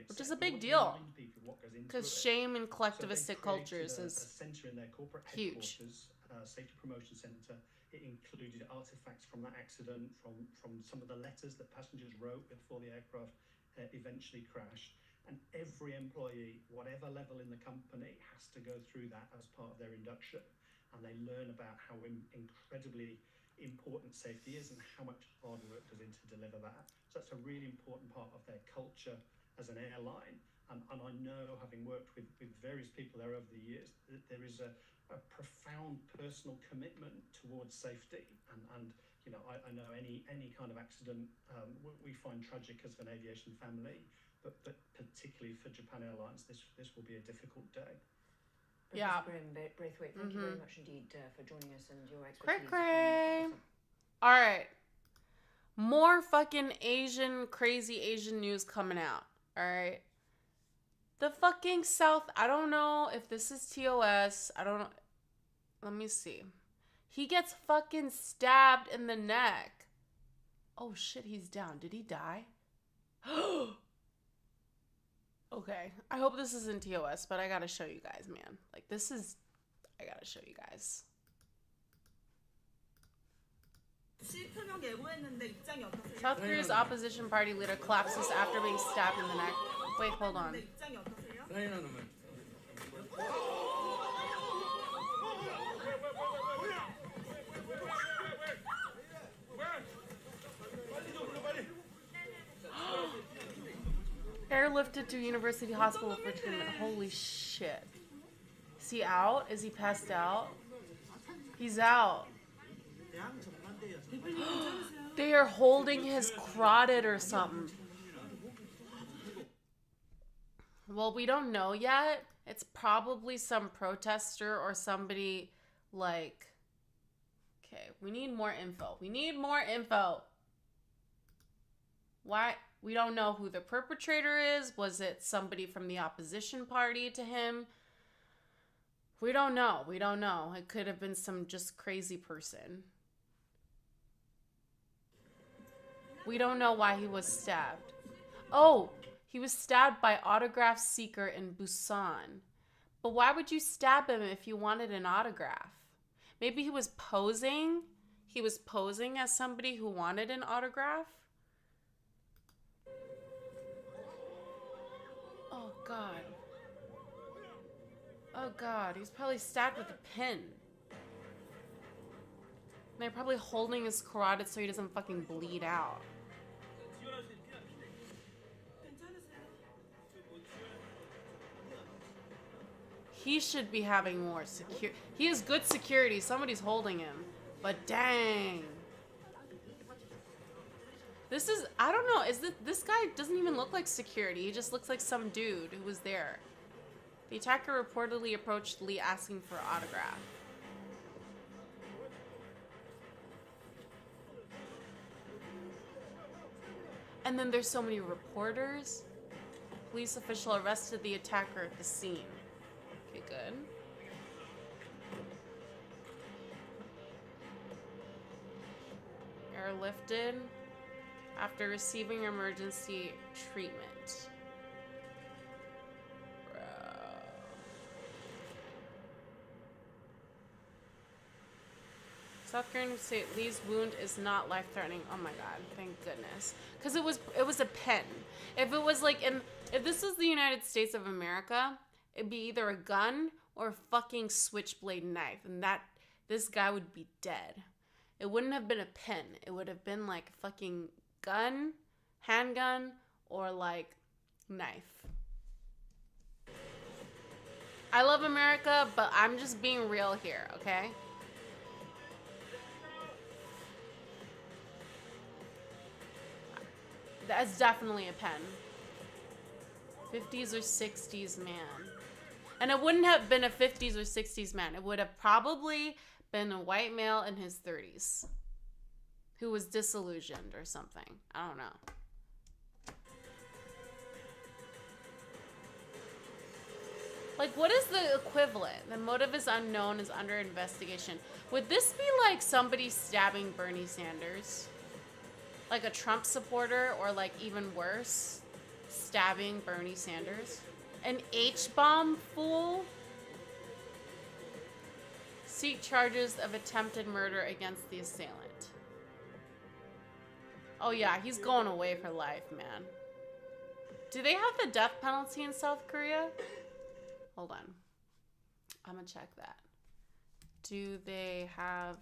which is a big deal. Because shame in collectivistic cultures is huge.
Safety Promotion Center. It included artifacts from that accident, from some of the letters that passengers wrote before the aircraft eventually crashed. And every employee, whatever level in the company, has to go through that as part of their induction. And they learn about how incredibly important safety is and how much hard work goes into deliver that. So that's a really important part of their culture as an airline. And I know, having worked with various people there over the years, that there is a profound personal commitment towards safety. And you know, I know any kind of accident we find tragic as an aviation family, but particularly for Japan Airlines, this will be a difficult day.
Yeah.
Braithwaite, thank you very much indeed for joining us and your
Cray
expertise.
cray. All right. More fucking crazy Asian news coming out. All right. The fucking South, I don't know if this is TOS. I don't know. Let me see. He gets fucking stabbed in the neck. Oh shit, he's down. Did he die? Okay. I hope this isn't TOS, but I gotta show you guys, man. Like, I gotta show you guys. South Korea's opposition party leader collapses after being stabbed in the neck. Wait, hold on. Airlifted to University Hospital for treatment. Holy shit. Is he out? Is he passed out? He's out. They are holding his carotid or something. Well, we don't know yet. It's probably some protester or somebody like... Okay, we need more info. We need more info. Why? We don't know who the perpetrator is. Was it somebody from the opposition party to him? We don't know. We don't know. It could have been some just crazy person. We don't know why he was stabbed. Oh, he was stabbed by autograph seeker in Busan. But why would you stab him if you wanted an autograph? Maybe he was posing. He was posing as somebody who wanted an autograph. Oh, God. Oh, God. He's probably stabbed with a pin. They're probably holding his carotid so he doesn't fucking bleed out. He should be having more security. He has good security. Somebody's holding him. But dang. This is, I don't know. Is this guy doesn't even look like security. He just looks like some dude who was there. The attacker reportedly approached Lee asking for an autograph. And then there's so many reporters. Police official arrested the attacker at the scene. Okay, good. Airlifted after receiving emergency treatment. Bro. South Korean state Lee's wound is not life-threatening. Oh my god, thank goodness. Because it was a pen. If it was like if this was the United States of America, it'd be either a gun or a fucking switchblade knife, and this guy would be dead. It wouldn't have been a pen. It would have been like a fucking gun, handgun, or like knife. I love America, but I'm just being real here, okay? That's definitely a pen. 50s or 60s man. And it wouldn't have been a 50s or 60s man. It would have probably been a white male in his 30s who was disillusioned or something. I don't know. Like, what is the equivalent? The motive is unknown, is under investigation. Would this be like somebody stabbing Bernie Sanders? Like a Trump supporter, or like even worse, stabbing Bernie Sanders? An H-bomb fool? Seek charges of attempted murder against the assailant. Oh yeah, he's going away for life, man. Do they have the death penalty in South Korea? Hold on. I'm gonna check that. Do they have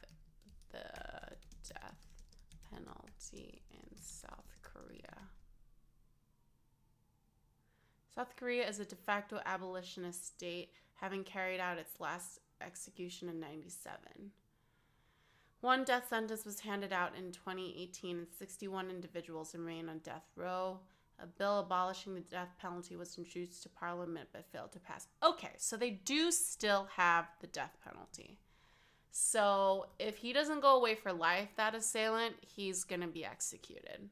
the penalty in South Korea. South Korea is a de facto abolitionist state, having carried out its last execution in 1997. One death sentence was handed out in 2018, and 61 individuals remain on death row. A bill abolishing the death penalty was introduced to Parliament but failed to pass. Okay, so they do still have the death penalty. So if he doesn't go away for life, that assailant, he's going to be executed.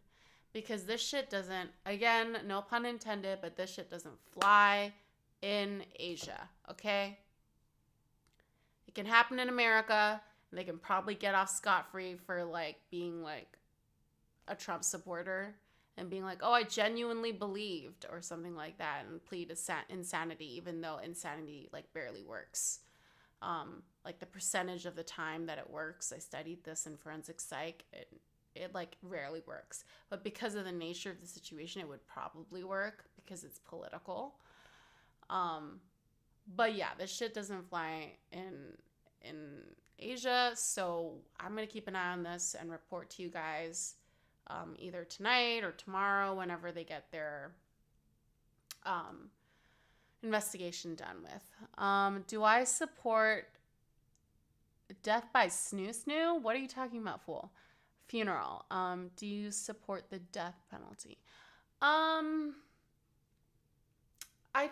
Because this shit doesn't, again, no pun intended, but this shit doesn't fly in Asia, okay? It can happen in America, and they can probably get off scot-free for, like, being, like, a Trump supporter and being like, oh, I genuinely believed, or something like that, and plead insanity, even though insanity, like, barely works. Like, the percentage of the time that it works, I studied this in forensic psych, it like rarely works, but because of the nature of the situation, it would probably work because it's political. But yeah, this shit doesn't fly in Asia, so I'm gonna keep an eye on this and report to you guys either tonight or tomorrow, whenever they get their investigation done with. Do I support death by snoo? What are you talking about, fool? Funeral. Do you support the death penalty? I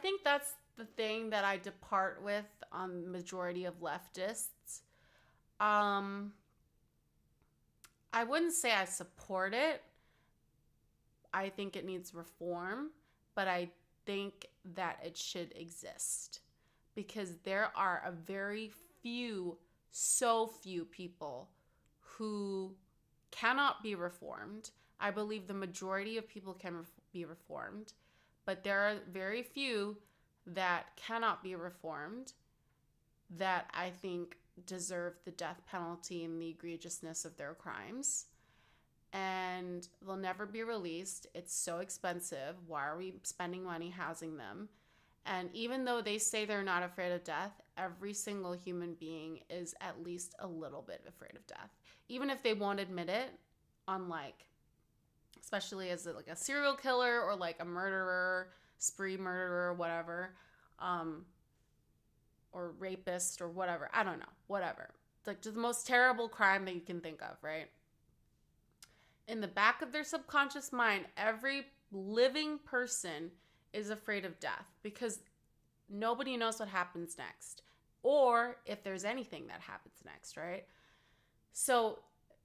think that's the thing that I depart with on the majority of leftists. I wouldn't say I support it. I think it needs reform, but I think that it should exist because there are a very few, so few people who cannot be reformed. I believe the majority of people can be reformed, but there are very few that cannot be reformed that I think deserve the death penalty and the egregiousness of their crimes. And they'll never be released. It's so expensive. Why are we spending money housing them? And even though they say they're not afraid of death, every single human being is at least a little bit afraid of death. Even if they won't admit it, unlike, especially as like a serial killer or like a murderer, spree murderer, whatever, or rapist or whatever. I don't know, whatever. It's like just the most terrible crime that you can think of, right? In the back of their subconscious mind, every living person is afraid of death because nobody knows what happens next or if there's anything that happens next, right? So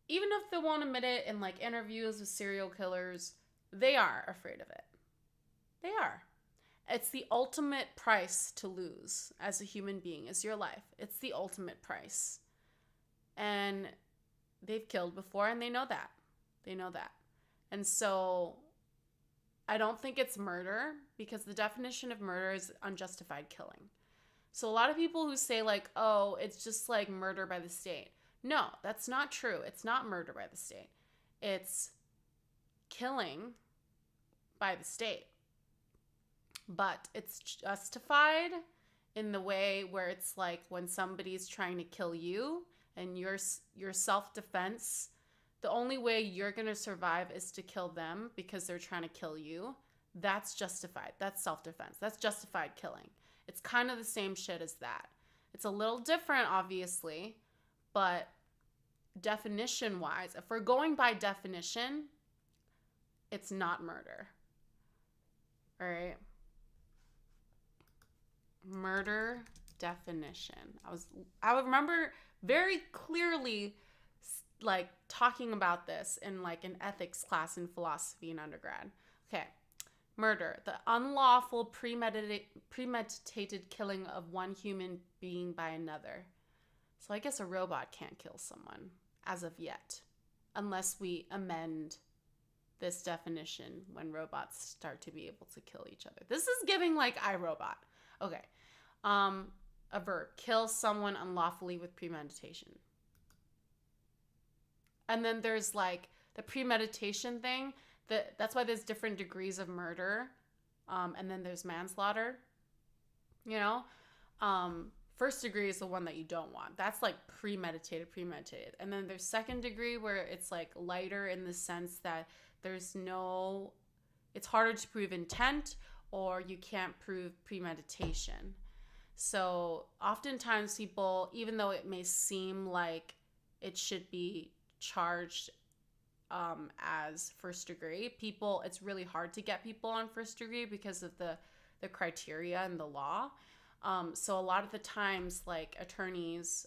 even if they won't admit it in like interviews with serial killers, they are afraid of it. They are. It's the ultimate price to lose as a human being is your life. It's the ultimate price. And they've killed before and they know that. They know that. And so I don't think it's murder because the definition of murder is unjustified killing. So a lot of people who say like, oh, it's just like murder by the state. No, that's not true. It's not murder by the state. It's killing by the state. But it's justified in the way where it's like when somebody's trying to kill you and your self-defense, the only way you're going to survive is to kill them because they're trying to kill you. That's justified. That's self-defense. That's justified killing. It's kind of the same shit as that. It's a little different, obviously, but definition-wise, if we're going by definition, it's not murder. All right? Murder definition. I would remember very clearly like talking about this in like an ethics class in philosophy in undergrad. Okay. Murder, the unlawful premeditated killing of one human being by another. So I guess a robot can't kill someone as of yet, unless we amend this definition when robots start to be able to kill each other. This is giving like iRobot. Okay. A verb, kill someone unlawfully with premeditation. And then there's like the premeditation thing. That's why there's different degrees of murder. And then there's manslaughter. You know? first degree is the one that you don't want. That's like premeditated. And then there's second degree where it's like lighter in the sense that it's harder to prove intent, or you can't prove premeditation. So oftentimes people, even though it may seem like it should be charged as first degree, it's really hard to get people on first degree because of the criteria and the law. So a lot of the times, like attorneys,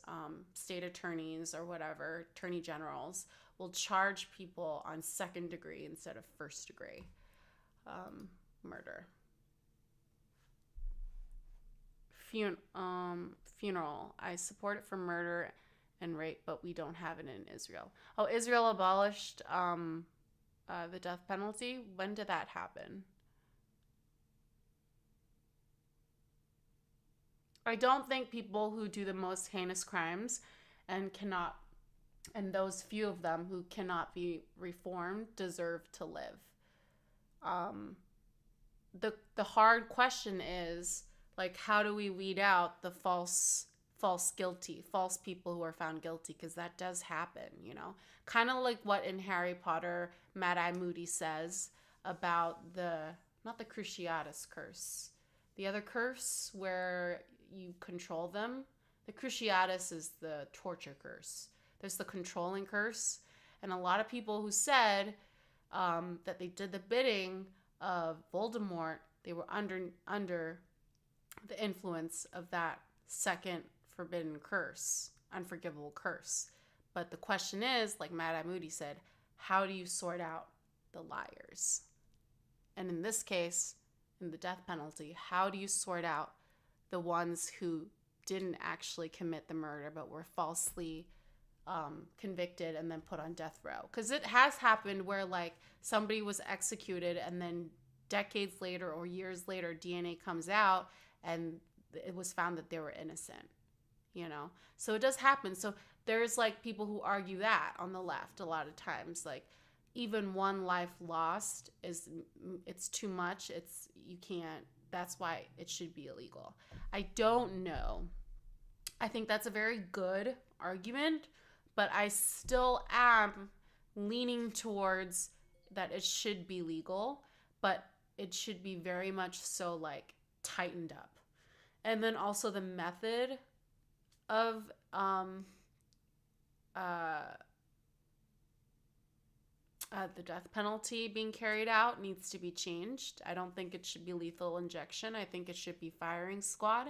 state attorneys or whatever, attorney generals will charge people on second degree instead of first degree murder. Funeral. I support it for murder and rape, but we don't have it in Israel. Oh, Israel abolished the death penalty. When did that happen? I don't think people who do the most heinous crimes and those few of them who cannot be reformed deserve to live. The hard question is, like, how do we weed out the false people who are found guilty? Because that does happen, you know? Kind of like what in Harry Potter, Mad-Eye Moody says about not the Cruciatus curse, the other curse where you control them. The Cruciatus is the torture curse. There's the controlling curse. And a lot of people who said that they did the bidding of Voldemort, they were under the influence of that second forbidden curse, unforgivable curse. But the question is, like Mad-Eye Moody said, how do you sort out the liars? And in this case, in the death penalty, how do you sort out the ones who didn't actually commit the murder but were falsely convicted and then put on death row? Because it has happened where like somebody was executed and then decades later or years later DNA comes out and it was found that they were innocent, you know? So it does happen. So there's like people who argue that on the left a lot of times, like even one life lost it's too much. You can't, that's why it should be illegal. I don't know. I think that's a very good argument, but I still am leaning towards that it should be legal, but it should be very much so like tightened up. And then also the method of the death penalty being carried out needs to be changed. I don't think it should be lethal injection. I think it should be firing squad.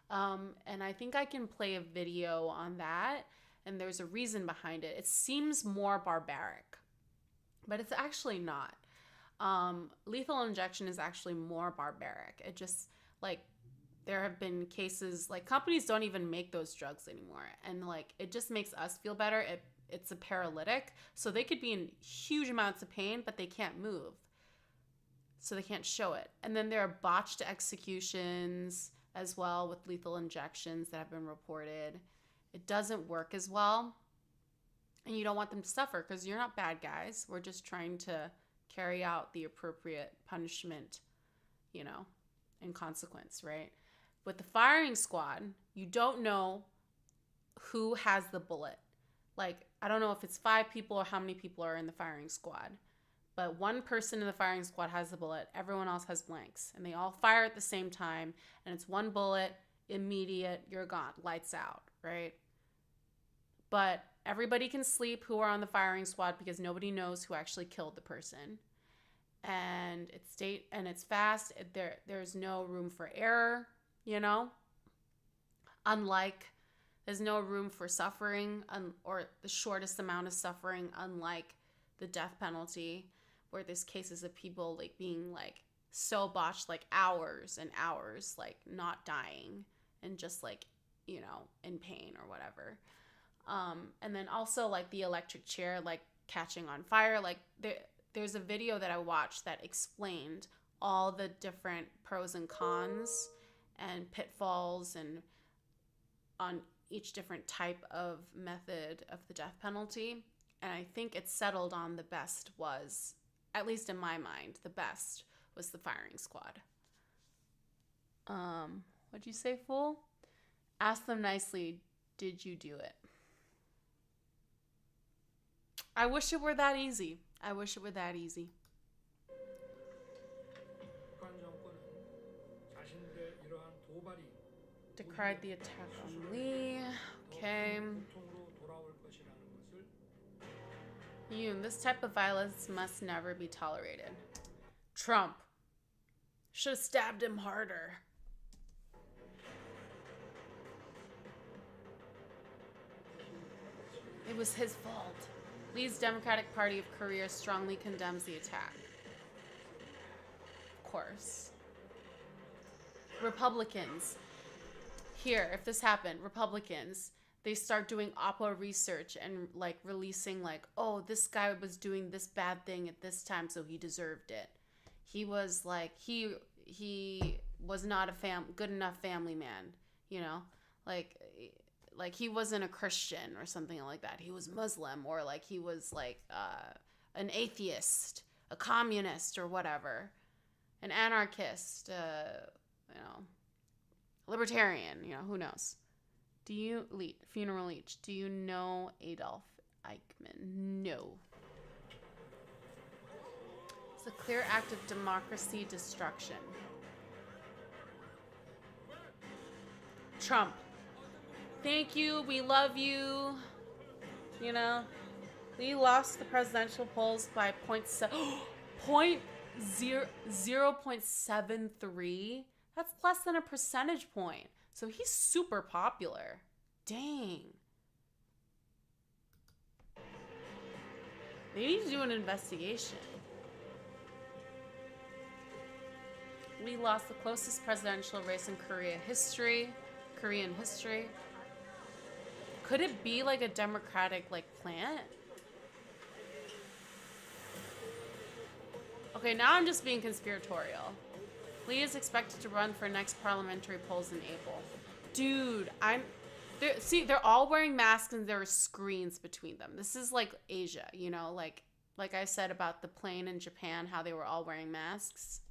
And I think I can play a video on that, and there's a reason behind it. It seems more barbaric, but it's actually not. Lethal injection is actually more barbaric. It just, like, there have been cases, like, companies don't even make those drugs anymore, and, like, it just makes us feel better. It's a paralytic, so they could be in huge amounts of pain, but they can't move, so they can't show it. And then there are botched executions as well with lethal injections that have been reported. It doesn't work as well, and you don't want them to suffer because you're not bad guys. We're just trying to carry out the appropriate punishment, you know, and consequence, right? With the firing squad, you don't know who has the bullet. Like, I don't know if it's 5 people or how many people are in the firing squad, but one person in the firing squad has the bullet. Everyone else has blanks, and they all fire at the same time, and it's one bullet, immediate, you're gone, lights out, right? But everybody can sleep who are on the firing squad because nobody knows who actually killed the person. And it's fast. There's no room for error, you know? There's no room for suffering, or the shortest amount of suffering, unlike the death penalty, where there's cases of people like being like so botched, like hours and hours, like not dying and just like, you know, in pain or whatever. And then also like the electric chair, like catching on fire. Like there's a video that I watched that explained all the different pros and cons and pitfalls and on each different type of method of the death penalty. And I think it settled on the best was, at least in my mind, the best was the firing squad. What'd you say, fool? Ask them nicely, did you do it? I wish it were that easy. I wish it were that easy. Decried the attack on Lee. Okay. This type of violence must never be tolerated. Trump. Should have stabbed him harder. It was his fault. Lee's Democratic Party of Korea strongly condemns the attack. Of course. Republicans. Here, if this happened, Republicans, they start doing Oppo research and like releasing like, oh, this guy was doing this bad thing at this time, so he deserved it. He was like, he was not a good enough family man, you know? Like he wasn't a Christian or something like that. He was Muslim, or like he was like an atheist, a communist or whatever, an anarchist, you know, libertarian, you know, who knows? Funeral Leech, do you know Adolf Eichmann? No. It's a clear act of democracy destruction. Trump. Thank you. We love you. You know, we lost the presidential polls by 0.73. That's less than a percentage point. So he's super popular. Dang. They need to do an investigation. We lost the closest presidential race in Korean history. Could it be like a Democratic like plant? Okay, now I'm just being conspiratorial. Lee is expected to run for next parliamentary polls in April. Dude, they're all wearing masks and there are screens between them. This is like Asia, you know, like I said about the plane in Japan, how they were all wearing masks.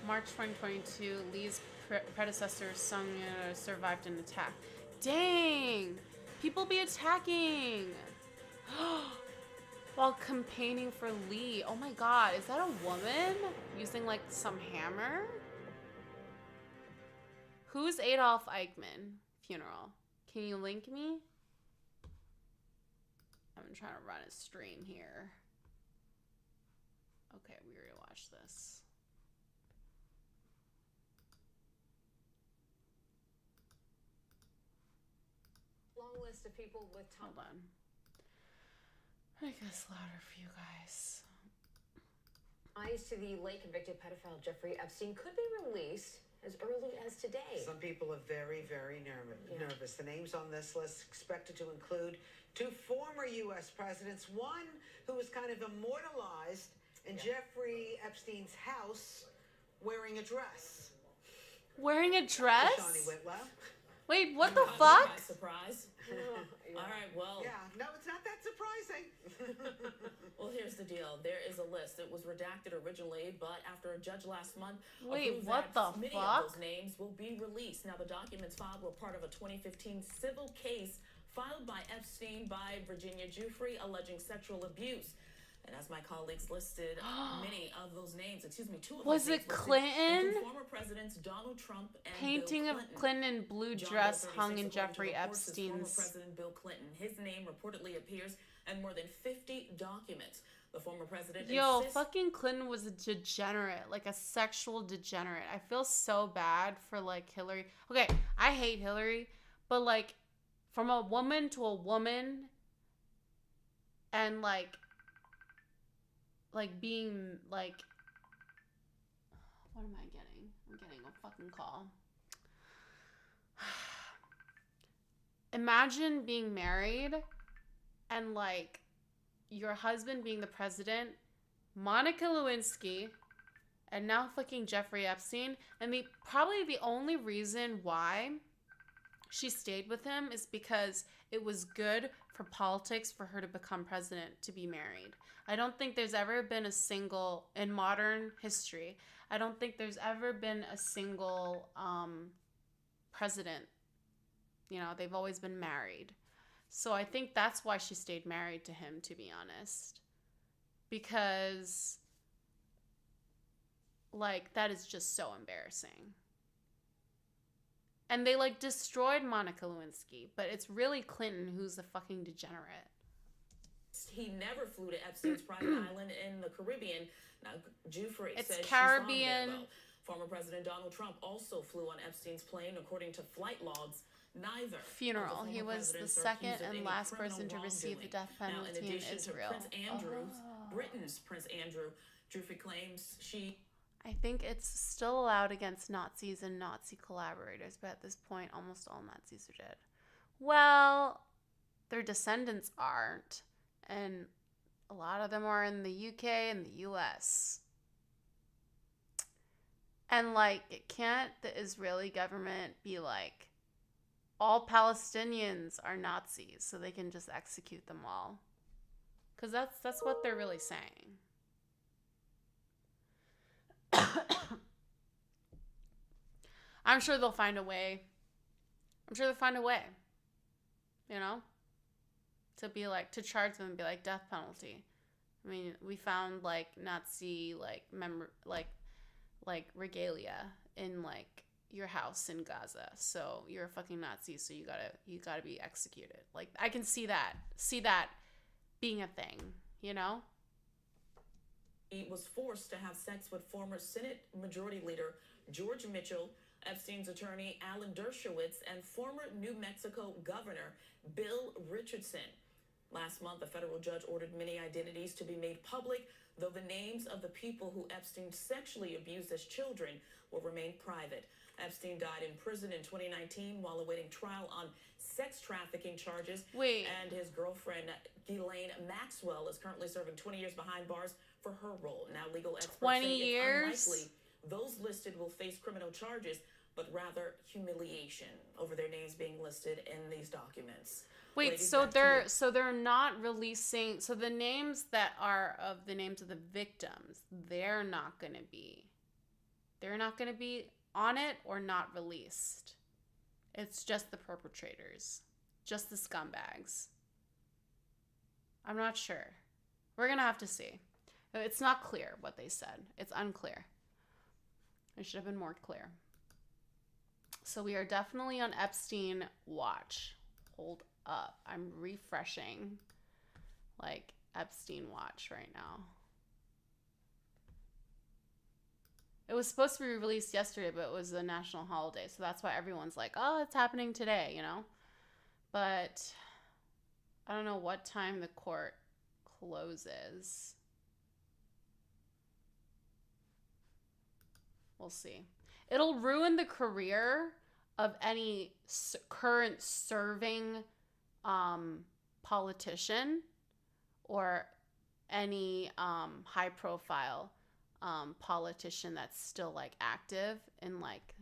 March 2022, Lee's predecessor, Sung survived an attack. Dang! People be attacking! While campaigning for Lee. Oh my god, is that a woman? Using like some hammer? Who's Adolf Eichmann? Funeral. Can you link me? I'm trying to run a stream here. Okay, we're gonna watch this.
Long list of people with
Hold on. Make this louder for you guys.
ties to the late convicted pedophile Jeffrey Epstein could be released as early as today.
Some people are very, very nervous. The names on this list expected to include 2 former U.S. presidents, one who was kind of immortalized in Jeffrey Epstein's house wearing a dress.
Wearing a dress?
Shawnee Whitlow.
Wait, what the fuck?
Surprise. All right, well.
Yeah, no, it's not that surprising.
Well, here's the deal. There is a list. It was redacted originally, but after a judge last month
approved that
many of those names will be released. Now, the documents filed were part of a 2015 civil case filed by Epstein by Virginia Giuffre alleging sexual abuse. And as my colleagues listed, many of those names, 2 of
was
those
it
names
Clinton?
former presidents Donald Trump and
Painting
Bill
of
Clinton.
Clinton in blue dress hung in Jeffrey Epstein's.
Former President Bill Clinton. His name reportedly appears in more than 50 documents. The former president
fucking Clinton was a degenerate, like a sexual degenerate. I feel so bad for like Hillary. Okay, I hate Hillary, but like from a woman to a woman and like being like, what am I getting? I'm getting a fucking call. Imagine being married and like your husband being the president, Monica Lewinsky, and now fucking Jeffrey Epstein. And probably the only reason why she stayed with him is because it was good for politics for her to become president, to be married. I don't think there's ever been a single, in modern history, I don't think there's ever been a single president. You know, they've always been married. So I think that's why she stayed married to him, to be honest. Because, like, that is just so embarrassing. And they, like, destroyed Monica Lewinsky, but it's really Clinton who's the fucking degenerate.
He never flew to Epstein's private island in the Caribbean. Now, Jufrey
It's
says
Caribbean.
she saw him there, though. Former President Donald Trump also flew on Epstein's plane, according to flight logs. Neither
Funeral. He was the second and last person to receive the death penalty
in addition
in Israel.
To Prince Andrew, Britain's Prince Andrew, Jufrey claims she...
I think it's still allowed against Nazis and Nazi collaborators, but at this point, almost all Nazis are dead. Well, their descendants aren't, and a lot of them are in the UK and the US. And, like, can't the Israeli government be like, all Palestinians are Nazis, so they can just execute them all? Because that's what they're really saying. I'm sure they'll find a way. You know? To be like, to charge them and be like, death penalty. I mean, we found, like, Nazi, like, like regalia in, like, your house in Gaza. So you're a fucking Nazi, so you gotta be executed. Like, I can see that being a thing, you know?
He was forced to have sex with former Senate Majority Leader George Mitchell, Epstein's attorney Alan Dershowitz, and former New Mexico Governor Bill Richardson. Last month, a federal judge ordered many identities to be made public, though the names of the people who Epstein sexually abused as children will remain private. Epstein died in prison in 2019 while awaiting trial on sex trafficking charges.
Wait.
And his girlfriend, Ghislaine Maxwell, is currently serving 20 years behind bars for her role. Now, legal experts
20
say
years?
it's unlikely those listed will face criminal charges, but rather humiliation over their names being listed in these documents.
Wait,
Ladies,
so
back to you.
they're not releasing, so the names that are of the names of the victims, they're not going to be on it or not released. It's just the perpetrators, just the scumbags. I'm not sure. We're going to have to see. It's not clear what they said. It's unclear. It should have been more clear. So we are definitely on Epstein watch. Hold up. I'm refreshing, like, Epstein watch right now. It was supposed to be released yesterday, but it was a national holiday, so that's why everyone's like, oh, it's happening today, you know? But I don't know what time the court closes. We'll see. It'll ruin the career of any current serving politician or any high profile politician that's still, like, active in, like,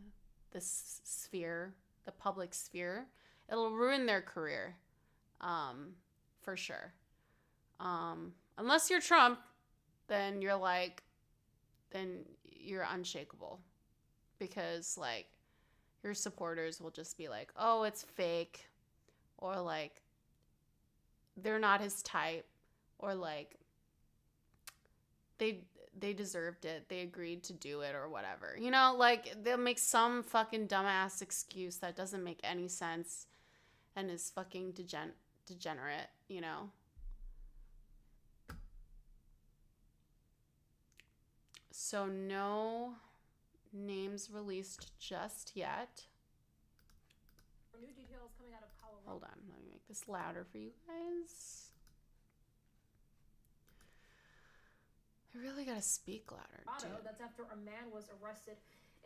this sphere, the public sphere. It'll ruin their career, for sure. Unless you're Trump, then you're unshakable, because, like, your supporters will just be like, oh, it's fake, or, like, they're not his type, or, like, they deserved it, they agreed to do it, or whatever. You know, like, they'll make some fucking dumbass excuse that doesn't make any sense and is fucking degenerate, you know? So no names released just yet.
New details coming out of Colorado.
Hold on, let me make this louder for you guys. I really gotta speak louder, dude.
That's after a man was arrested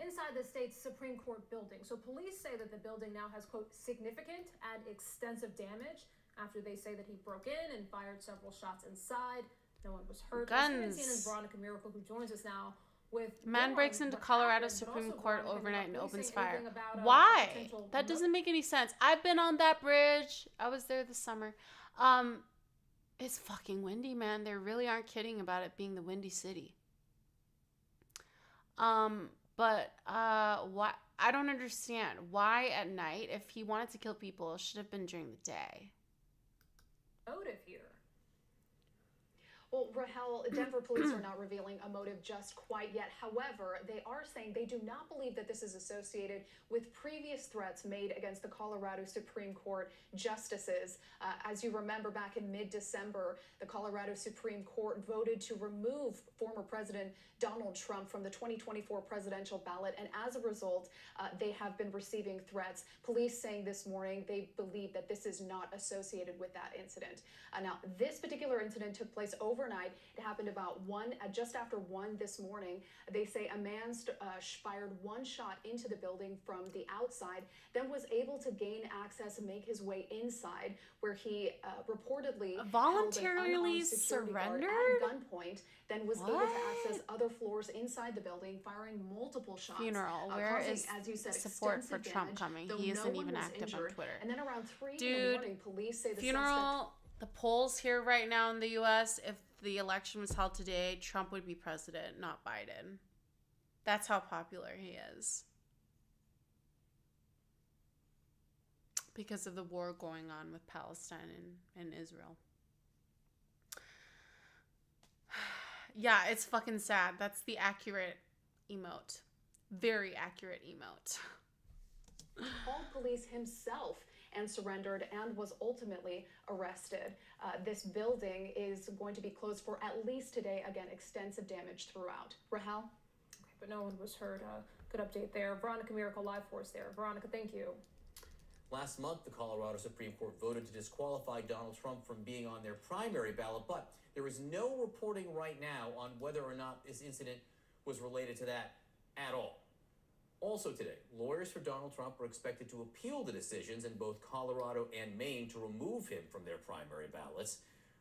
inside the state's Supreme Court building. So police say that the building now has, quote, significant and extensive damage after they say that he broke in and fired several shots inside. No one was hurt.
Guns.
CNN's Veronica Miracle, who joins us now, with
Man breaks into
what
Colorado
happened, but
Supreme
also,
Court
Veronica,
overnight and
not
opens
policing
fire.
anything about a
Why?
potential
That doesn't make any sense. I've been on that bridge. I was there this summer. It's fucking windy, man. They really aren't kidding about it being the windy city. But why? I don't understand why at night. If he wanted to kill people, it should have been during the day.
motive here.
Well, Rahel, Denver police are not revealing a motive just quite yet. However, they are saying they do not believe that this is associated with previous threats made against the Colorado Supreme Court justices. As you remember, back in mid-December, the Colorado Supreme Court voted to remove former President Donald Trump from the 2024 presidential ballot. And as a result, they have been receiving threats. Police saying this morning they believe that this is not associated with that incident. Now, this particular incident took place overnight. It happened about just after 1 this morning. They say a man fired one shot into the building from the outside, then was able to gain access and make his way inside, where he reportedly
voluntarily surrendered
at gunpoint, then was able to access other floors inside the building, firing multiple shots.
Funeral. Where
causing,
is
as you said,
the support for
extensive
Trump
damage,
coming?
though
He isn't
no one
even
was
active
injured.
on Twitter.
And then around 3 in the
Dude,
morning, police say the
funeral. The polls here right now in the U.S., if the election was held today, Trump would be president, not Biden. That's how popular he is. Because of the war going on with Palestine and Israel. Yeah, it's fucking sad. That's the accurate emote. Very accurate emote.
Called police himself and surrendered and was ultimately arrested. This building is going to be closed for at least today. Again, extensive damage throughout. Rahel?
Okay, but no one was hurt. Good update there. Veronica Miracle live for us there. Veronica, thank you.
Last month, the Colorado Supreme Court voted to disqualify Donald Trump from being on their primary ballot, but there is no reporting right now on whether or not this incident was related to that at all. Also today, lawyers for Donald Trump are expected to appeal the decisions in both Colorado and Maine to remove him from their primary ballots.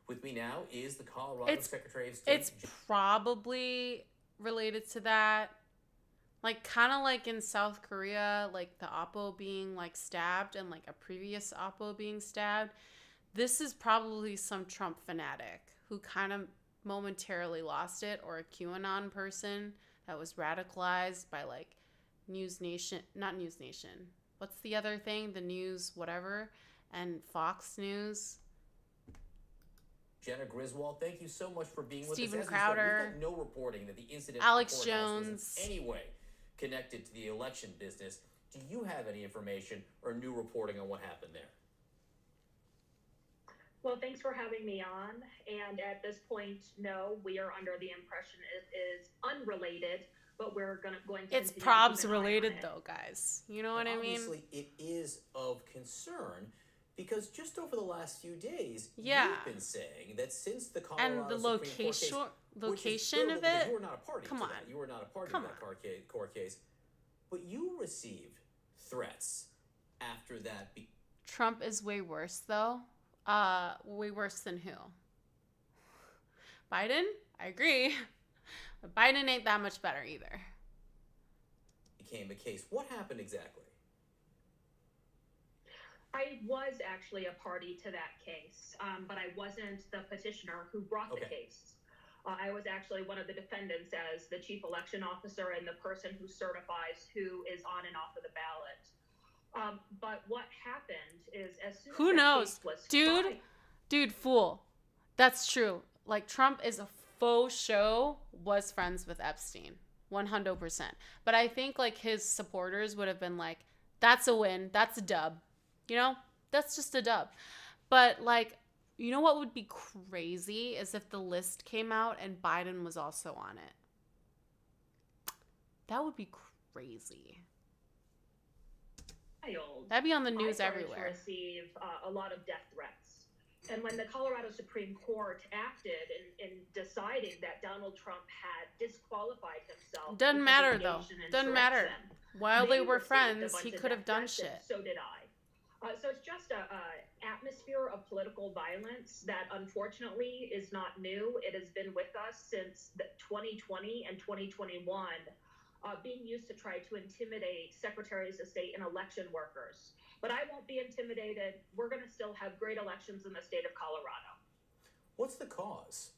With me now is the Colorado Secretary of State.
It's probably related to that. Like, kind of like in South Korea, like the Oppo being like stabbed and like a previous Oppo being stabbed. This is probably some Trump fanatic who kind of momentarily lost it, or a QAnon person that was radicalized by like News Nation, not News Nation. What's the other thing? The News, whatever, and Fox News.
Jenna Griswold, thank you so much for being with us.
Steven Crowder.
We've got no reporting that the incident
Alex Jones
was in any way connected to the election business. Do you have any information or new reporting on what happened there?
Well, thanks for having me on. And at this point, no, we are under the impression it is unrelated, but we're going to.
It's probs related, though, guys. You know what I mean?
Obviously, it is of concern because just over the last few days,
yeah,
you've been saying that since the Colorado
and the
location
of it.
You were not a party.
Come
to
on,
that. You were not a party to that court case, but you received threats after that.
Trump is way worse, though. Way worse than who? Biden? I agree. But Biden ain't that much better either.
Became a case. What happened exactly?
I was actually a party to that case, but I wasn't the petitioner who brought the case. I was actually one of the defendants as the chief election officer and the person who certifies who is on and off of the ballot. But what happened is as soon as
who knows,
was
dude, fool. That's true. Like, Trump is a faux show, was friends with Epstein, 100%. But I think like his supporters would have been like, "That's a win. That's a dub. You know, that's just a dub." But like, you know what would be crazy is if the list came out and Biden was also on it. That would be crazy. That'd be on the news everywhere.
To receive a lot of death threats. And when the Colorado Supreme Court acted in deciding that Donald Trump had disqualified himself.
Doesn't matter though. Doesn't matter. While they were friends, he could have done shit.
So did I. So it's just a atmosphere of political violence that unfortunately is not new. It has been with us since 2020 and 2021, being used to try to intimidate secretaries of state and election workers. But I won't be intimidated. We're going to still have great elections in the state of Colorado.
What's the cause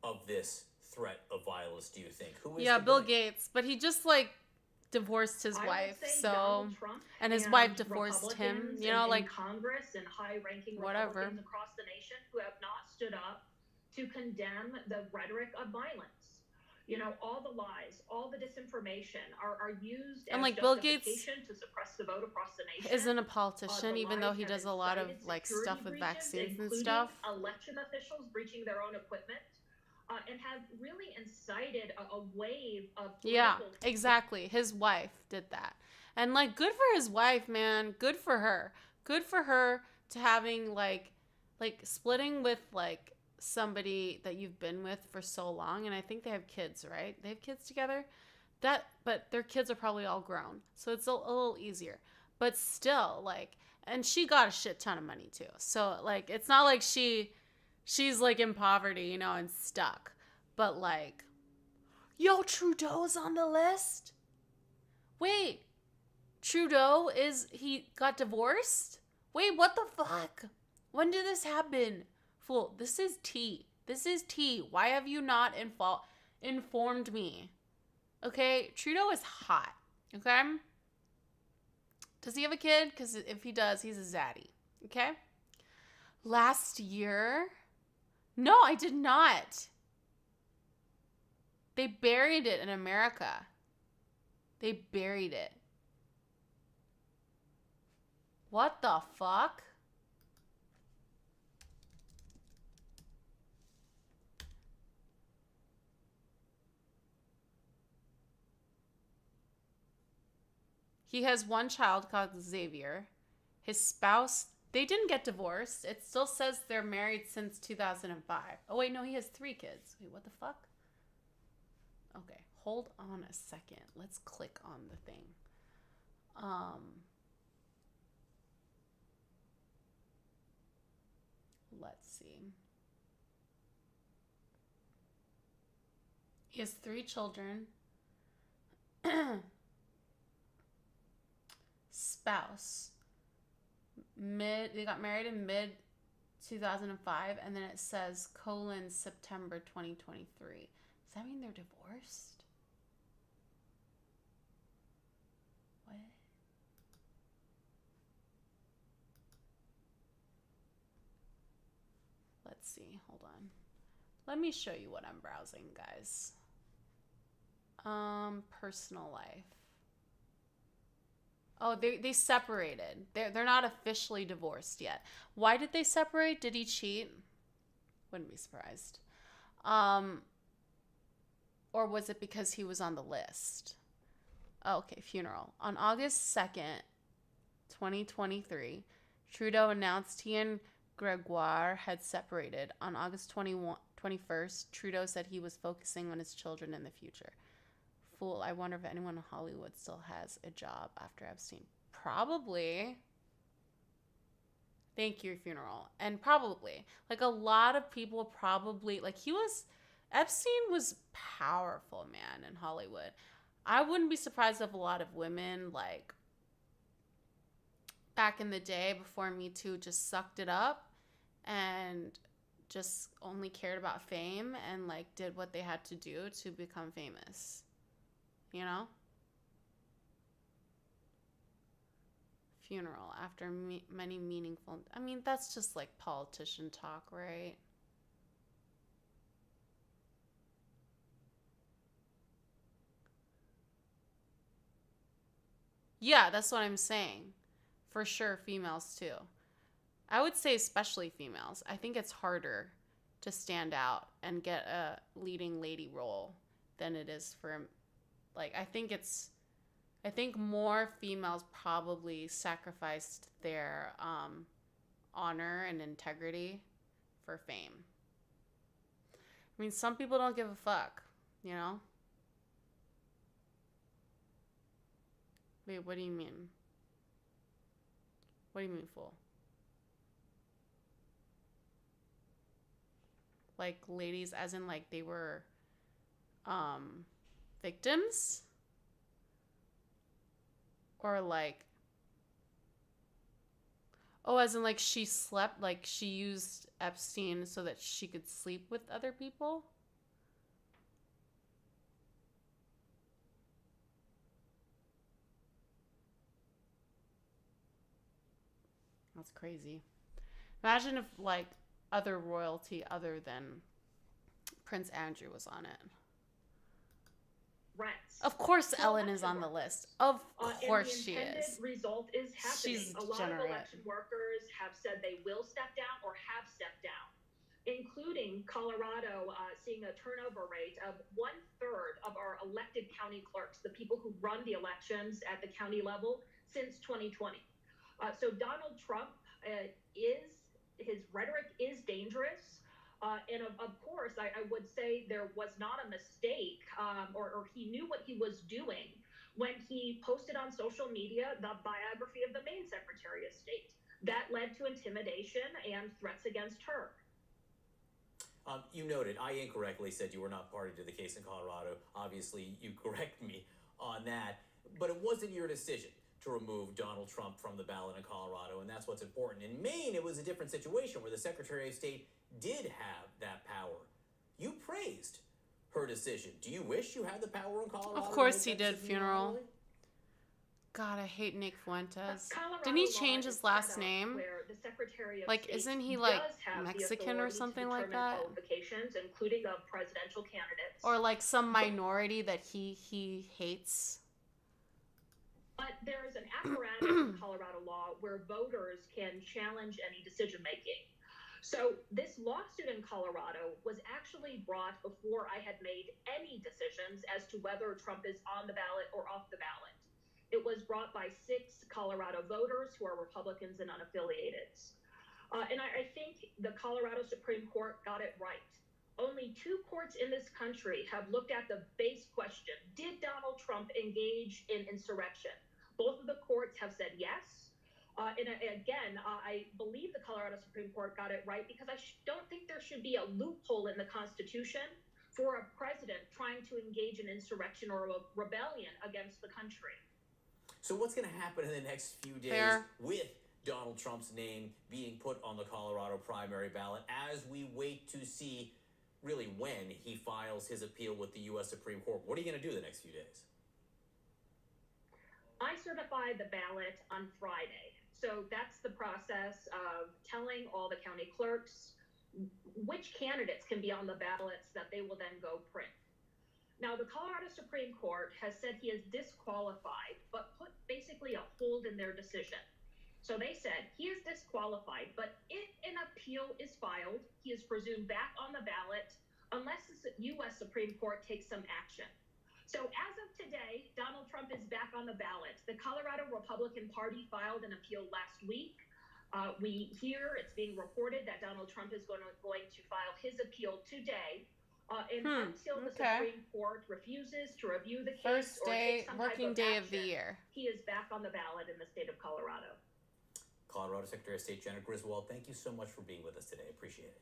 of this threat of violence, do you think? Who is
Bill Gates, but he just like divorced his wife, so and his wife divorced him, you know, like
Congress and high-ranking
whatever
Republicans across the nation who have not stood up to condemn the rhetoric of violence. You know, all the lies, all the disinformation are used
and
as
like Bill Gates
to suppress the vote across the nation.
isn't a politician, even though he does a lot of like stuff with vaccines and stuff.
Election officials breaching their own equipment. And have really incited a wave of
exactly. His wife did that, and like good for his wife, man. Good for her. Good for her to having like splitting with like somebody that you've been with for so long. And I think they have kids, right? They have kids together. But their kids are probably all grown, so it's a little easier. But still, like, and she got a shit ton of money too. So like, it's not like she's like in poverty, you know, and stuck. But like, yo, Trudeau's on the list? Wait, Trudeau he got divorced? Wait, what the fuck? When did this happen? Fool, this is tea. This is tea. Why have you not informed me? Okay, Trudeau is hot. Okay? Does he have a kid? Because if he does, he's a zaddy. Okay? Last year... No, I did not. They buried it in America. They buried it. What the fuck? He has one child called Xavier. His spouse... They didn't get divorced. It still says they're married since 2005. Oh, wait, no, he has 3 kids. Wait, what the fuck? Okay, hold on a second. Let's click on the thing. Let's see. He has 3 children. Spouse. They got married in mid 2005, and then it says September 2023. Does that mean they're divorced? What? Let's see. Hold on. Let me show you what I'm browsing, guys. Personal life. Oh, they separated. They're not officially divorced yet. Why did they separate? Did he cheat? Wouldn't be surprised. Or was it because he was on the list? Oh, okay, funeral. On August 2nd, 2023, Trudeau announced he and Gregoire had separated. On August 21st, Trudeau said he was focusing on his children in the future. Fool, I wonder if anyone in Hollywood still has a job after Epstein. Probably. Thank you, funeral. And probably. Like, a lot of people probably... Like, Epstein was powerful, man, in Hollywood. I wouldn't be surprised if a lot of women, like, back in the day before Me Too, just sucked it up and just only cared about fame and, like, did what they had to do to become famous. You know? Funeral after many meaningful... I mean, that's just like politician talk, right? Yeah, that's what I'm saying. For sure, females too. I would say especially females. I think it's harder to stand out and get a leading lady role than it is for... Like, I think more females probably sacrificed their honor and integrity for fame. I mean, some people don't give a fuck, you know? Wait, what do you mean? What do you mean full? Like ladies as in like they were victims? Or like oh, as in like she slept, like she used Epstein so that she could sleep with other people? That's crazy. Imagine if like other royalty other than Prince Andrew was on it.
Rats.
Of course,
So
Ellen is
election
on the
workers.
list. Of
And
course
the
she
intended
is.
result is happening.
She's
A lot of
degenerate.
election workers have said they will step down or have stepped down, including Colorado seeing a turnover rate of 1/3 of our elected county clerks, the people who run the elections at the county level, since 2020. So Donald Trump his rhetoric is dangerous. And of course, I would say there was not a mistake, or he knew what he was doing when he posted on social media the biography of the Maine Secretary of State. That led to intimidation and threats against her.
You noted I incorrectly said you were not party to the case in Colorado. Obviously, you correct me on that. But it wasn't your decision to remove Donald Trump from the ballot in Colorado, and that's what's important. In Maine, it was a different situation where the Secretary of State did have that power. You praised her decision. Do you wish you had the power in Colorado?
Of course he did, funeral. God, I hate Nick Fuentes. Didn't he change his last name? Like, isn't he like Mexican or something like that?
Qualifications, including of presidential candidates.
Or like some minority that he hates?
But there is an apparatus in Colorado law where voters can challenge any decision making. So this lawsuit in Colorado was actually brought before I had made any decisions as to whether Trump is on the ballot or off the ballot. It was brought by 6 Colorado voters who are Republicans and unaffiliated. And I think the Colorado Supreme Court got it right. Only 2 courts in this country have looked at the base question: did Donald Trump engage in insurrection? Both of the courts have said yes. And again, I believe the Colorado Supreme Court got it right because I don't think there should be a loophole in the Constitution for a president trying to engage in insurrection or a rebellion against the country.
So what's going to happen in the next few days with Donald Trump's name being put on the Colorado primary ballot as we wait to see really when he files his appeal with the U.S. Supreme Court? What are you going to do the next few days?
I certify the ballot on Friday. So that's the process of telling all the county clerks which candidates can be on the ballots that they will then go print. Now, the Colorado Supreme Court has said he is disqualified, but put basically a hold in their decision. So they said he is disqualified, but if an appeal is filed, he is presumed back on the ballot unless the U.S. Supreme Court takes some action. So as of today, Donald Trump is back on the ballot. The Colorado Republican Party filed an appeal last week. We hear it's being reported that Donald Trump is going to file his appeal today. And until the Supreme Court refuses to review the case
First
or
day,
take some
working
type of
day
action,
of the year.
he is back on the ballot in the state of Colorado.
Colorado Secretary of State Janet Griswold, thank you so much for being with us today. Appreciate it.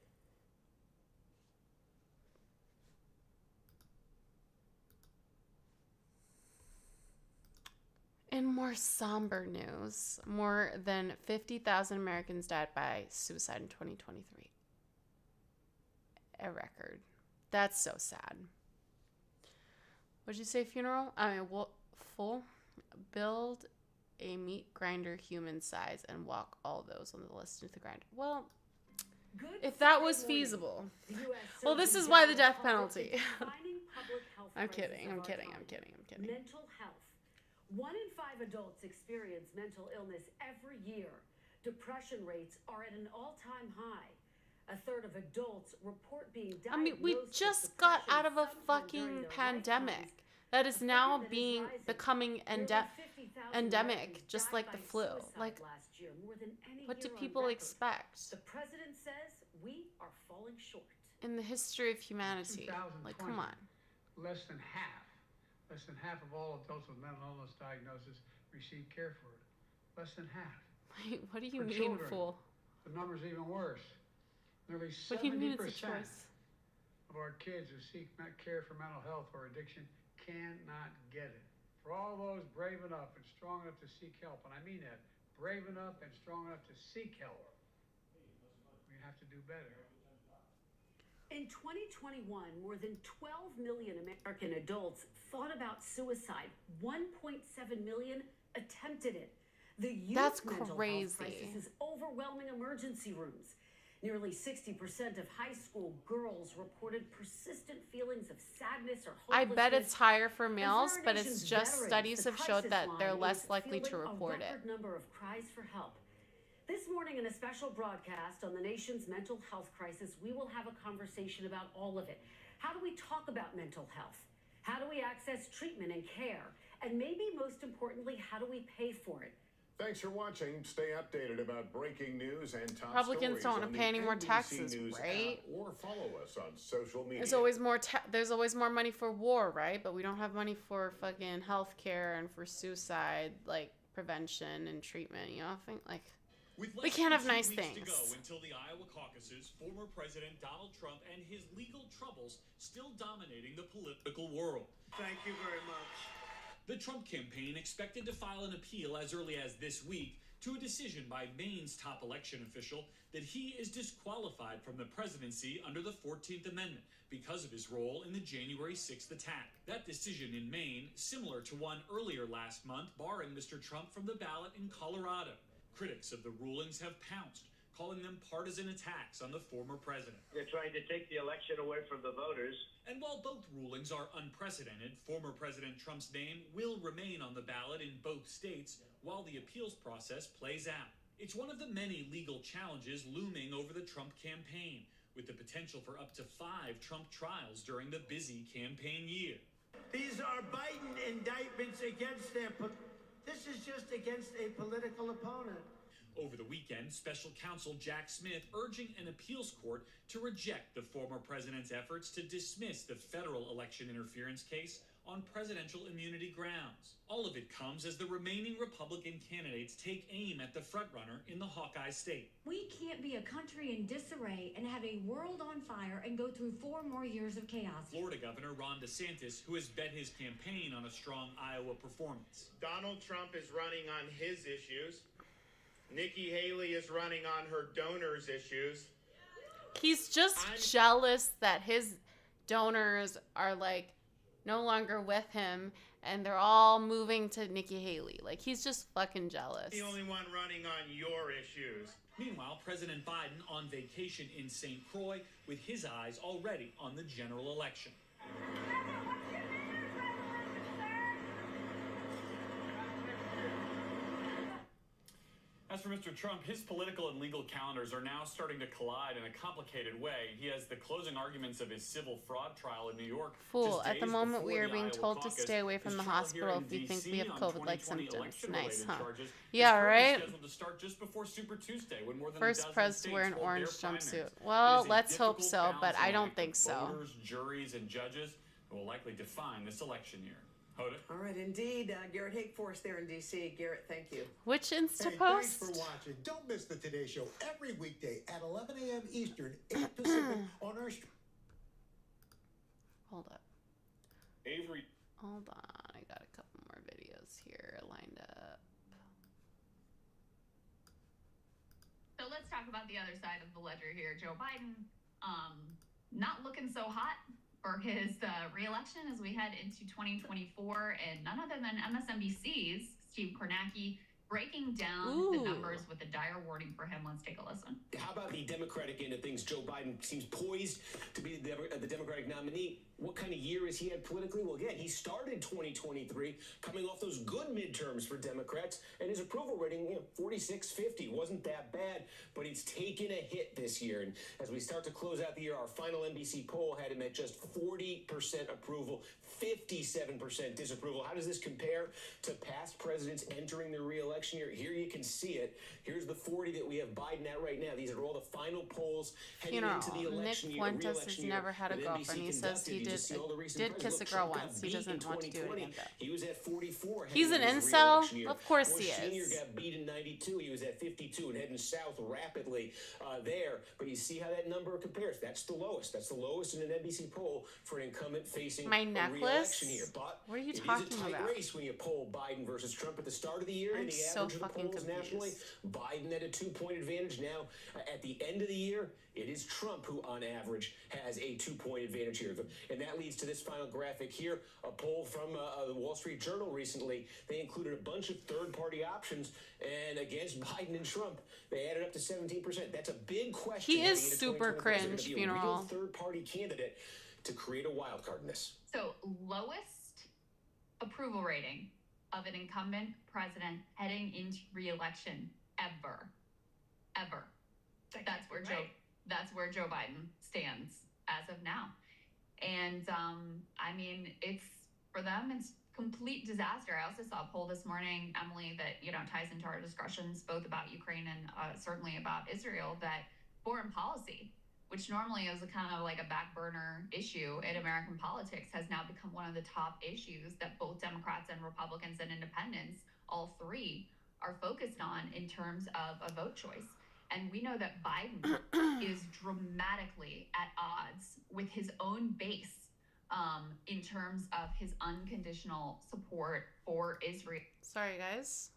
In more somber news, more than 50,000 Americans died by suicide in 2023. A record. That's so sad. What'd you say, funeral? Full. Build a meat grinder human size and walk all those on the list into the grinder. Well, if that was feasible. Well, this is why the death penalty. I'm kidding.
Mental health. 1 in 5 adults experience mental illness every year. Depression rates are at an all-time high. 1/3 of adults report being diagnosed.
I mean, we just got out of a fucking pandemic that is now becoming endemic, just like the flu. Like, what do people expect?
The president says we are falling short.
In the history of humanity, like, come on.
Less than half of all adults with mental illness diagnosis receive care for it. Less than half.
Wait, what do you
For
mean,
children,
fool?
the number's even worse. Nearly
What do you mean it's a
70%
choice?
of our kids who seek care for mental health or addiction cannot get it. For all those brave enough and strong enough to seek help, and I mean that, brave enough and strong enough to seek help, we have to do better.
In 2021, more than 12 million American adults thought about suicide. 1.7 million attempted it. The youth
That's
mental
crazy.
health crisis is overwhelming emergency rooms. Nearly 60% of high school girls reported persistent feelings of sadness or
I
hopelessness.
bet it's higher for
And
males,
our
but it's
nation's
just
veterans,
studies
the
have showed that
crisis
they're
line
less
is
likely to
fielding
report
a
it.
record number of cries for help. This morning, in a special broadcast on the nation's mental health crisis, we will have a conversation about all of it. How do we talk about mental health? How do we access treatment and care? And maybe most importantly, how do we pay for it?
Thanks for watching. Stay updated about breaking news and top
Republicans
stories
don't want
on
to pay
the
any more
NBC
taxes,
News
right?
app, or follow us on social media.
There's always more. There's always more money for war, right? But we don't have money for fucking healthcare and for suicide, like prevention and treatment. You know, I think like
With
we
less
can't
than
have
2
nice
weeks
things.
to go until the Iowa caucuses, former President Donald Trump and his legal troubles still dominating the political world.
Thank you very much.
The Trump campaign expected to file an appeal as early as this week to a decision by Maine's top election official that he is disqualified from the presidency under the 14th Amendment because of his role in the January 6th attack. That decision in Maine, similar to one earlier last month barring Mr. Trump from the ballot in Colorado. Critics of the rulings have pounced, calling them partisan attacks on the former president.
They're trying to take the election away from the voters.
And while both rulings are unprecedented, former President Trump's name will remain on the ballot in both states while the appeals process plays out. It's one of the many legal challenges looming over the Trump campaign, with the potential for up to 5 Trump trials during the busy campaign year.
These are Biden indictments against this is just against a political opponent.
Over the weekend, special counsel Jack Smith urging an appeals court to reject the former president's efforts to dismiss the federal election interference case on presidential immunity grounds. All of it comes as the remaining Republican candidates take aim at the frontrunner in the Hawkeye state.
We can't be a country in disarray and have a world on fire and go through 4 more years of chaos.
Florida Governor Ron DeSantis, who has bet his campaign on a strong Iowa performance.
Donald Trump is running on his issues. Nikki Haley is running on her donors' issues.
He's just jealous that his donors are like no longer with him and they're all moving to Nikki Haley. Like he's just fucking jealous.
The only one running on your issues.
Meanwhile, President Biden on vacation in St. Croix with his eyes already on the general election.
As for Mr. Trump, his political and legal calendars are now starting to collide in a complicated way. He has the closing arguments of his civil fraud trial in New York.
Fool, at the
days
moment
before
we are
the
being
Iowa
told to
caucus.
stay away from
His
the
trial
hospital
here
if we
in
think we have
DC on
COVID-like
2020
symptoms.
election-related
Nice, huh?
charges is
Yeah,
currently
right?
scheduled to start just before Super Tuesday, when more than
First
a dozen
prez to
states
wear an
hold
orange
their primaries.
jumpsuit.
It
Well,
is a
let's hope
difficult
so, but I
balancing
don't
act
think
with
so.
Voters, juries, and judges who will likely define this election year. Hoda?
All right, indeed. Garrett Hakeforth there in D.C. Garrett, thank you.
Which Insta
Hey, thanks for watching. Don't miss the Today Show every weekday at 11 a.m. Eastern, 8 Pacific on our stream.
Hold up.
Avery.
Hold on. I got a couple more videos here lined up.
So let's talk about the other side of the ledger here. Joe Biden, not looking so hot for his re-election as we head into 2024, and none other than MSNBC's Steve Kornacki breaking down the numbers with a dire warning for him. Let's take a listen.
How about the Democratic end of things? Joe Biden seems poised to be the Democratic nominee. What kind of year has he had politically? Well, again, he started 2023 coming off those good midterms for Democrats, and his approval rating, 46-50, wasn't that bad, but he's taken a hit this year. And as we start to close out the year, our final NBC poll had him at just 40% approval, 57% disapproval. How does this compare to past presidents entering the re-election year? Here you can see it. Here's the 40 that we have Biden at right now. These are all the final polls heading into the election
Nick
year.
Fuentes has never had a girlfriend. He says he did kiss a girl once. He doesn't want to do it again, though.
He was at 44.
He's an incel? Of course he is.
Sr. got beat in 92. He was at 52 and heading south rapidly there. But you see how that number compares. That's the lowest. That's the lowest in an NBC poll for an incumbent facing
my
a
necklace?
re-election here. But
what are you
it
talking
is a tight
about?
race when you poll Biden versus Trump at the start of the year.
I'm
and the
so
average of the polls
confused.
nationally, Biden at a 2-point advantage. Now, at the end of the year, it is Trump who, on average, has a 2-point advantage here. And that leads to this final graphic here, a poll from the Wall Street Journal recently. They included a bunch of third-party options, and against Biden and Trump, they added up to 17%. That's a big question.
He is super cringe,
be
funeral.
a real third-party candidate to create a wild card in this.
So, lowest approval rating of an incumbent president heading into re-election ever. That's where Joe Biden stands as of now. And I mean, it's for them, it's complete disaster. I also saw a poll this morning, Emily, that ties into our discussions both about Ukraine and certainly about Israel, that foreign policy, which normally is a kind of like a back burner issue in American politics, has now become one of the top issues that both Democrats and Republicans and independents, all three, are focused on in terms of a vote choice. And we know that Biden is dramatically at odds with his own base in terms of his unconditional support for Israel.
Sorry, guys.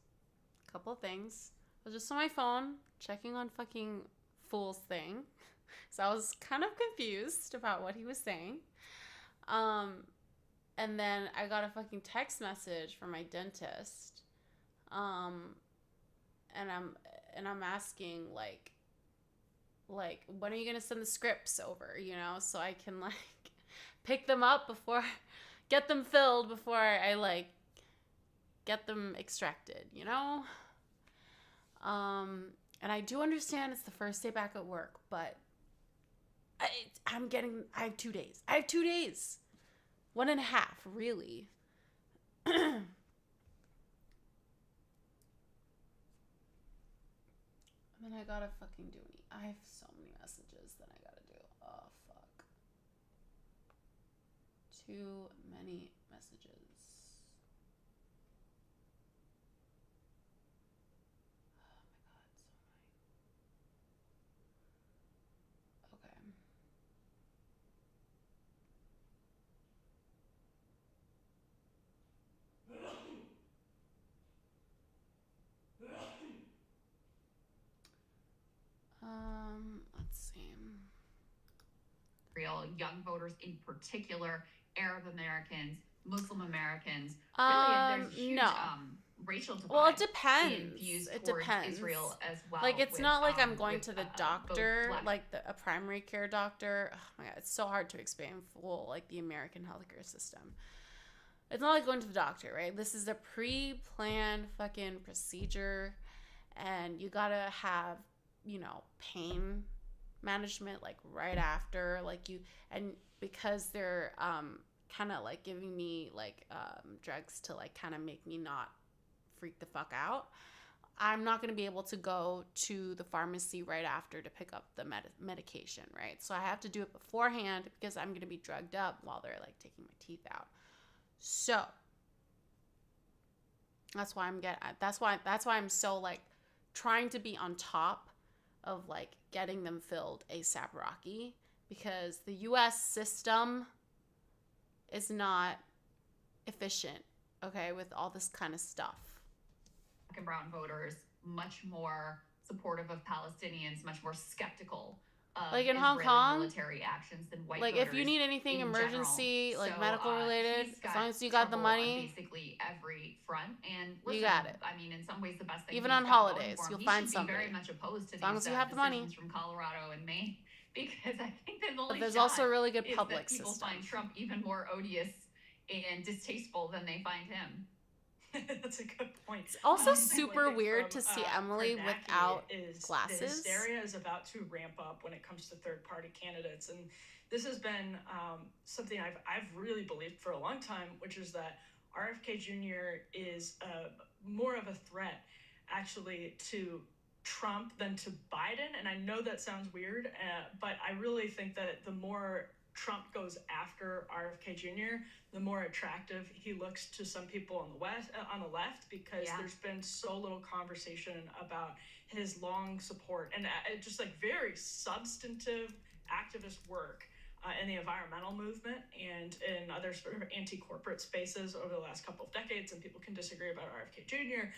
Couple of things. I was just on my phone checking on fucking Fool's thing. So I was kind of confused about what he was saying. And then I got a fucking text message from my dentist. And I'm asking like when are you gonna send the scripts over, so I can like pick them up get them filled before I get them extracted, and I do understand it's the first day back at work, but I have 2 days. 1.5, really. And then I gotta fucking do me. I have so many messages that I gotta do. Oh, fuck. Too many messages. Oh my god, so annoying. Let's see.
Real young voters in particular, Arab Americans, Muslim Americans. Really, there's huge racial divide.
Well, it depends. It depends.
Israel as well.
Like, it's not like I'm going to the doctor, like a primary care doctor. Oh my god, it's so hard to explain full, like the American healthcare system. It's not like going to the doctor, right? This is a pre-planned fucking procedure, and you gotta have, pain management like right after, and because they're kind of like giving me like drugs to like kind of make me not freak the fuck out, I'm not going to be able to go to the pharmacy right after to pick up the medication, right? So I have to do it beforehand because I'm going to be drugged up while they're like taking my teeth out. So that's why I'm so like trying to be on top of like getting them filled ASAP Rocky, because the US system is not efficient, okay, with all this kind of stuff.
Black and brown voters much more supportive of Palestinians, much more skeptical of
like in
Israeli
Hong Kong
military actions than white
like
voters.
If you need anything emergency
general.
like medical related, as long as you got the money,
on basically every front, and listen,
you got it.
I mean, in some ways, the best thing.
Even on holidays, you'll
he
find
should
somebody.
Be very much opposed to
as long
these
as you have the money
from Colorado and Maine, because I think that the only
but there's
shot
also a really good
is
public
that people
system.
find Trump even more odious and distasteful than they find him.
That's a good point.
It's also super weird to see Emily without glasses.
The hysteria is about to ramp up when it comes to third-party candidates, and this has been something I've really believed for a long time, which is that RFK Jr. is more of a threat, actually, to Trump than to Biden. And I know that sounds weird, but I really think that the more Trump goes after RFK Jr., the more attractive he looks to some people on the left, because there's been so little conversation about his long support and just like very substantive activist work in the environmental movement and in other sort of anti-corporate spaces over the last couple of decades. And people can disagree about RFK Jr.,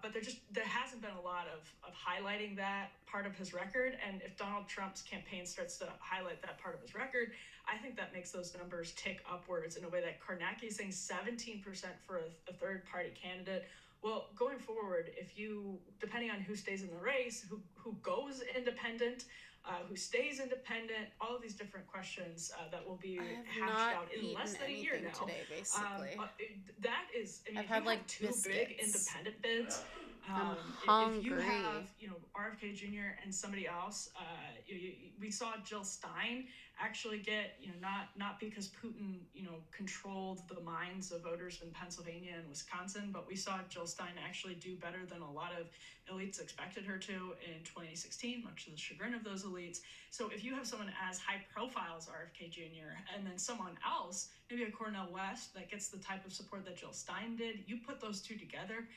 but there hasn't been a lot of highlighting that part of his record. And if Donald Trump's campaign starts to highlight that part of his record, I think that makes those numbers tick upwards in a way that Kornacki is saying 17% for a third-party candidate. Well, going forward, depending on who stays in the race, who goes independent, who stays independent, all of these different questions that will be hashed out in less than a year now.
Today, basically.
That is, I mean,
I've had like
two
biscuits.
Big independent bids.
I'm hungry.
If you have, RFK Jr. and somebody else, we saw Jill Stein actually get, not because Putin, controlled the minds of voters in Pennsylvania and Wisconsin, but we saw Jill Stein actually do better than a lot of elites expected her to in 2016, much to the chagrin of those elites. So if you have someone as high profile as RFK Jr. and then someone else, maybe a Cornel West, that gets the type of support that Jill Stein did, you put those two together,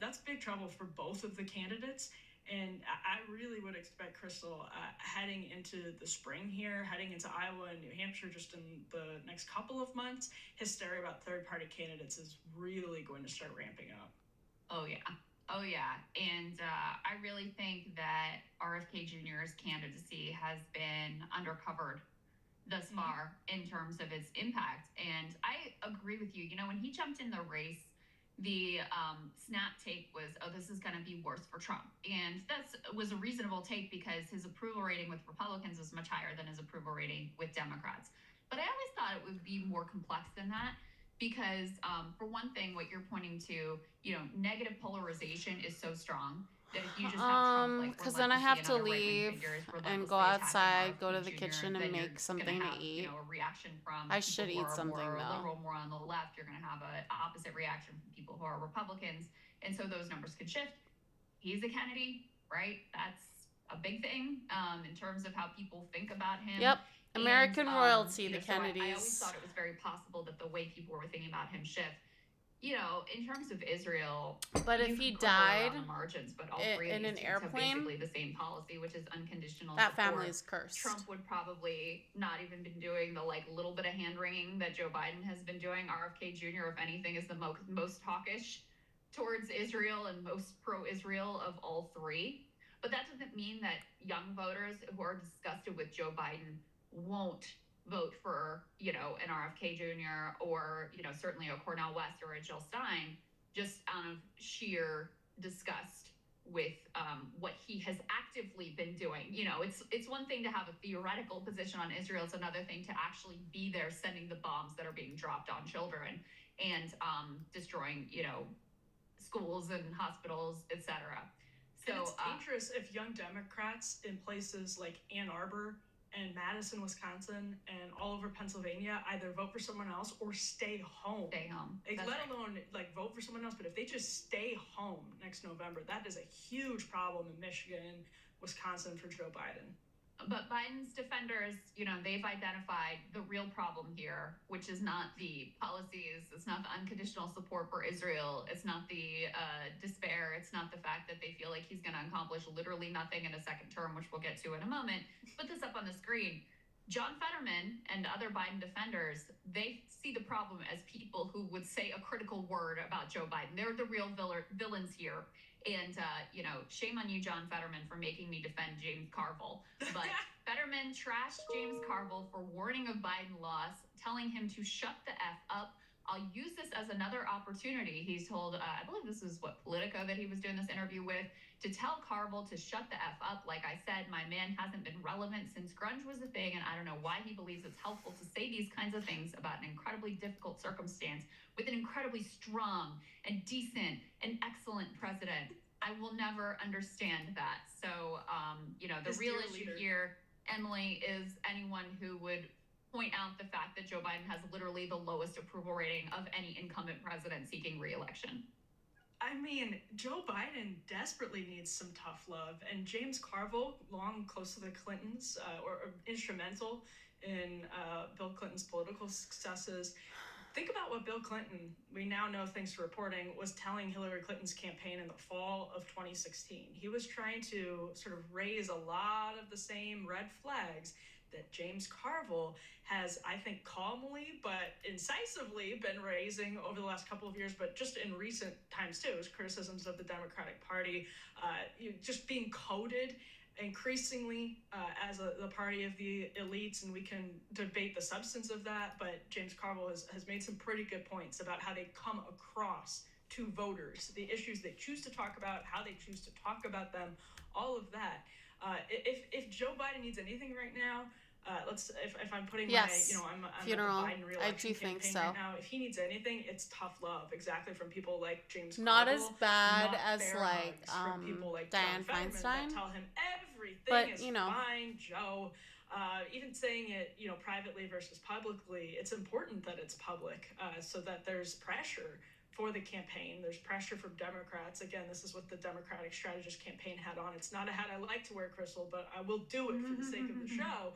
that's big trouble for both of the candidates. And I really would expect, Crystal, heading into the spring here, heading into Iowa and New Hampshire just in the next couple of months, hysteria about third-party candidates is really going to start ramping up.
Oh, yeah. And I really think that RFK Jr.'s candidacy has been undercovered thus far in terms of its impact. And I agree with you. When he jumped in the race, the snap take was, this is going to be worse for Trump. And that was a reasonable take because his approval rating with Republicans was much higher than his approval rating with Democrats. But I always thought it would be more complex than that because, for one thing, what you're pointing to, negative polarization is so strong that if you just have Trump,
because then I have to leave and go outside, go to the kitchen and make something to eat.
A reaction from
I should eat something
more
though.
Liberal, more on the left. You're going to have an opposite reaction from people who are Republicans, and so those numbers could shift. He's a Kennedy, right? That's a big thing in terms of how people think about him.
Yep. American royalty, the Kennedys.
I always thought it was very possible that the way people were thinking about him shift. In terms of Israel,
but if he died
on the margins, but all three
in
of
an
these
airplane,
have basically the same policy, which is unconditional
that
support.
family is cursed.
Trump would probably not even been doing the little bit of hand wringing that Joe Biden has been doing. RFK Jr., if anything, is the most hawkish towards Israel and most pro-Israel of all three. But that doesn't mean that young voters who are disgusted with Joe Biden won't vote for, an RFK Jr. or, certainly a Cornel West or a Jill Stein, just out of sheer disgust with what he has actively been doing. It's one thing to have a theoretical position on Israel. It's another thing to actually be there sending the bombs that are being dropped on children and destroying, schools and hospitals, etc. So
and it's dangerous if young Democrats in places like Ann Arbor and Madison, Wisconsin, and all over Pennsylvania either vote for someone else or stay home. Let alone vote for someone else, but if they just stay home next November, that is a huge problem in Michigan, Wisconsin for Joe Biden.
But Biden's defenders, they've identified the real problem here, which is not the policies, it's not the unconditional support for Israel, it's not the despair, it's not the fact that they feel like he's going to accomplish literally nothing in a second term, which we'll get to in a moment. Put this up on the screen. John Fetterman and other Biden defenders, they see the problem as people who would say a critical word about Joe Biden. They're the real villains here. And, shame on you, John Fetterman, for making me defend James Carville. But Fetterman trashed James Carville for warning of Biden loss, telling him to shut the F up. I'll use this as another opportunity, he's told, I believe this is Politico that he was doing this interview with, to tell Carville to shut the F up. Like I said, my man hasn't been relevant since grunge was a thing, and I don't know why he believes it's helpful to say these kinds of things about an incredibly difficult circumstance with an incredibly strong and decent and excellent president. I will never understand that. So, the real issue here, Emily, is anyone who would point out the fact that Joe Biden has literally the lowest approval rating of any incumbent president seeking re-election.
I mean, Joe Biden desperately needs some tough love, and James Carville, long close to the Clintons, or instrumental in Bill Clinton's political successes. Think about what Bill Clinton, we now know thanks to reporting, was telling Hillary Clinton's campaign in the fall of 2016. He was trying to sort of raise a lot of the same red flags that James Carville has, I think, calmly but incisively been raising over the last couple of years, but just in recent times too, as criticisms of the Democratic Party, just being coded increasingly as the party of the elites, and we can debate the substance of that, but James Carville has made some pretty good points about how they come across to voters, the issues they choose to talk about, how they choose to talk about them, all of that. If Joe Biden needs anything right now, if I'm putting my, I'm
funeral.
the Biden re-election
I do
campaign
think so.
right now, if he needs anything, it's tough love, exactly from people like James
Not
Carville,
as bad
not
as
fair
like
hugs from people like
Dianne
John Fetterman
Feinstein.
that tell him everything
But,
is
you know.
fine, Joe. Even saying it, privately versus publicly, it's important that it's public, so that there's pressure for the campaign. There's pressure from Democrats. Again, this is what the Democratic Strategist campaign had on. It's not a hat I like to wear, Crystal, but I will do it for the sake of the show.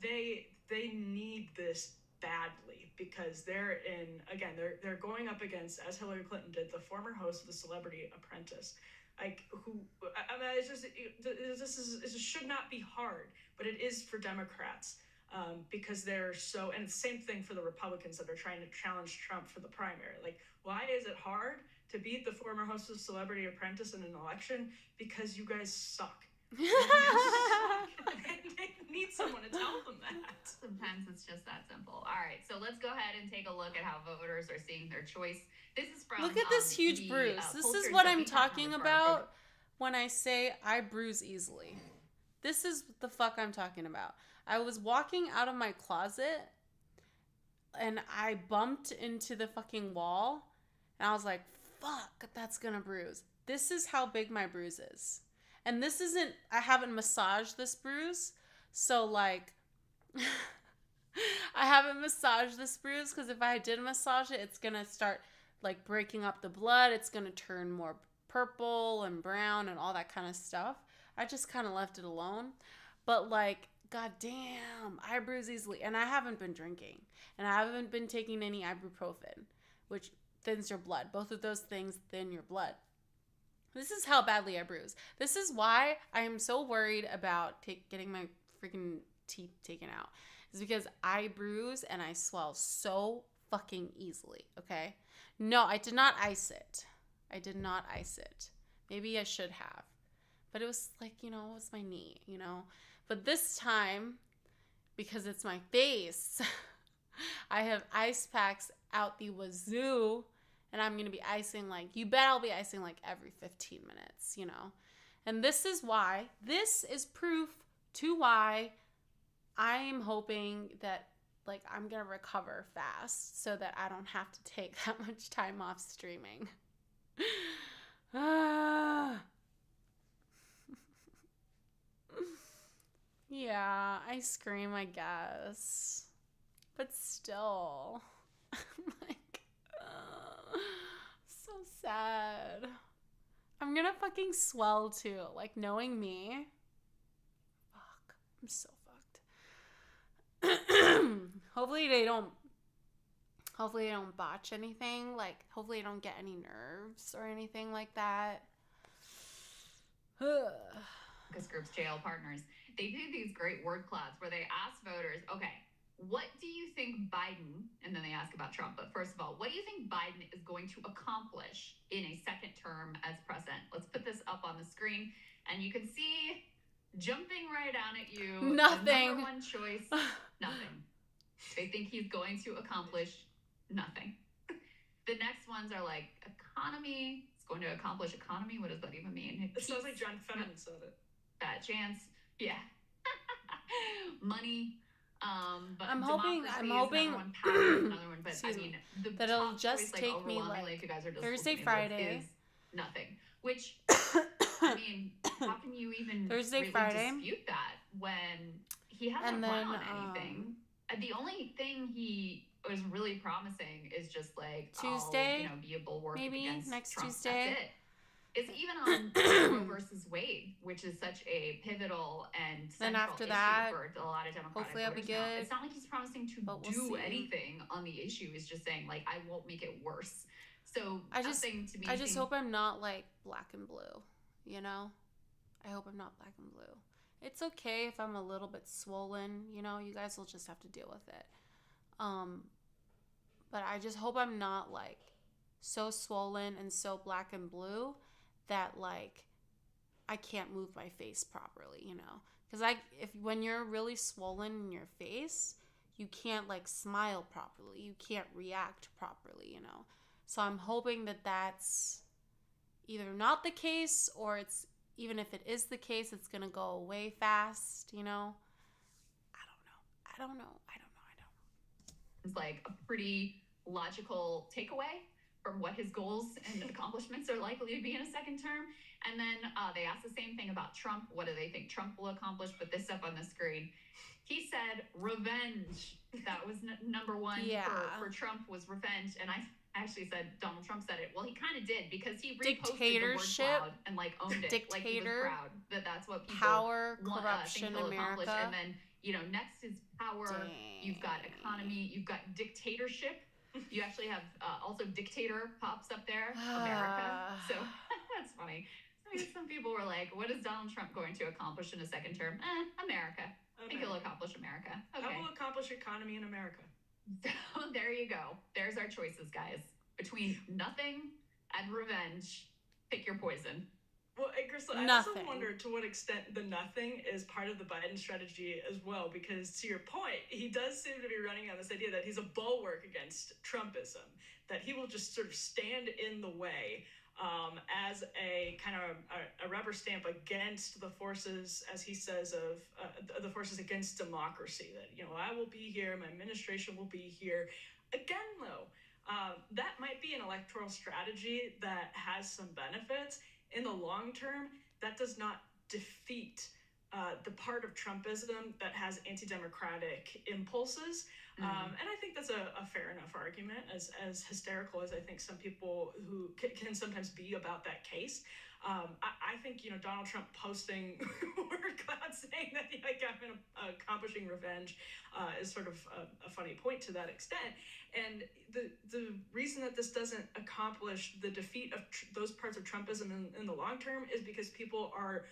They need this badly because they're going up against, as Hillary Clinton did, the former host of the Celebrity Apprentice. This should not be hard, but it is for Democrats because they're so, and same thing for the Republicans that are trying to challenge Trump for the primary. Like, why is it hard to beat the former host of Celebrity Apprentice in an election? Because you guys suck. They need someone to tell them that.
Sometimes it's just that simple. All right, so let's go ahead and take a look at how voters are seeing their choice. This is from
Look at this huge bruise. This is what I'm talking about when I say I bruise easily. This is the fuck I'm talking about. I was walking out of my closet and I bumped into the fucking wall and I was like, fuck, that's gonna bruise. This is how big my bruise is. And this isn't, I haven't massaged this bruise. So like, I haven't massaged this bruise because if I did massage it, it's gonna start like breaking up the blood. It's gonna turn more purple and brown and all that kind of stuff. I just kind of left it alone. But like, goddamn, I bruise easily. And I haven't been drinking. And I haven't been taking any ibuprofen, which thins your blood. Both of those things thin your blood. This is how badly I bruise. This is why I am so worried about getting my freaking teeth taken out. It's because I bruise and I swell so fucking easily, okay? No, I did not ice it. I did not ice it. Maybe I should have. But it was like, it was my knee, But this time, because it's my face, I have ice packs out the wazoo. And I'm going to be icing you bet I'll be icing every 15 minutes, And this is proof to why I am hoping that, I'm going to recover fast so that I don't have to take that much time off streaming. Yeah, I scream, I guess. But still. So sad. I'm gonna fucking swell too. Knowing me. Fuck. I'm so fucked. Hopefully they don't botch anything. Hopefully I don't get any nerves or anything like that.
Focus groups, jail partners. They do these great word clouds where they ask voters, okay, what do you think Biden, and then they ask about Trump, but first of all, what do you think Biden is going to accomplish in a second term as president? Let's put this up on the screen, and you can see jumping right down at you.
Nothing.
The number one choice, nothing. They think he's going to accomplish nothing. The next ones are economy. It's going to accomplish economy. What does that even mean?
It sounds like John Fetterman said it.
Bad chance. Yeah. Money. But
I'm hoping
another one, power is another one, but
excuse me,
the
that it'll
top
just
choice,
take me
if you guys are just
Thursday,
looking at this,
Friday
is nothing. Which how can you even
Thursday,
really
Friday
dispute that when he hasn't run on anything? The only thing he was really promising is just
Tuesday,
be a bulwark
maybe
against
next
Trump.
Tuesday.
That's it. is even on Roe versus Wade, which is such a pivotal and
Then
central
after
issue
that,
for a lot of Democratic
hopefully I'll be
voters now.
good.
It's not like he's promising to
But we'll
do
see.
anything on the issue. He's just saying, like, I won't make it worse. So
I just
to me
hope I'm not like black and blue, you know? I hope I'm not black and blue. It's okay if I'm a little bit swollen, you know, you guys will just have to deal with it. But I just hope I'm not like so swollen and so black and blue that like I can't move my face properly, you know? Because when you're really swollen in your face, you can't like smile properly. You can't react properly, you know? So I'm hoping that that's either not the case, or it's, even if it is the case, it's going to go away fast, you know? I don't know.
It's like a pretty logical takeaway from what his goals and accomplishments are likely to be in a second term. And then they asked the same thing about Trump. What do they think Trump will accomplish? Put this up on the screen. He said revenge. That was number one for Trump, was revenge. And I actually said Donald Trump said it. Well, he kind of did, because he reposted the word cloud and like owned it. Like he was proud that that's what people
power,
want,
corruption,
think he'll accomplish.
America.
And then, you know, next is power.
Dang.
You've got economy. You've got dictatorship. You actually have also dictator pops up there, America. So that's funny. Some people were like, what is Donald Trump going to accomplish in a second term? America. I think he'll accomplish America. Okay.
I will accomplish economy in America.
So there you go. There's our choices, guys. Between nothing and revenge, pick your poison.
Well, Crystal, I also wonder to what extent the nothing is part of the Biden strategy as well, because to your point, he does seem to be running on this idea that he's a bulwark against Trumpism, that he will just sort of stand in the way as a kind of a rubber stamp against the forces, as he says, of the forces against democracy. That, you know, I will be here, my administration will be here. Again, though, that might be an electoral strategy that has some benefits. In the long term, that does not defeat the part of Trumpism that has anti-democratic impulses. And I think that's a fair enough argument, as hysterical as I think some people who can sometimes be about that case. I think, you know, Donald Trump posting word cloud saying that like, I'm accomplishing revenge is sort of a funny point to that extent. And the reason that this doesn't accomplish the defeat of those parts of Trumpism in the long term is because people are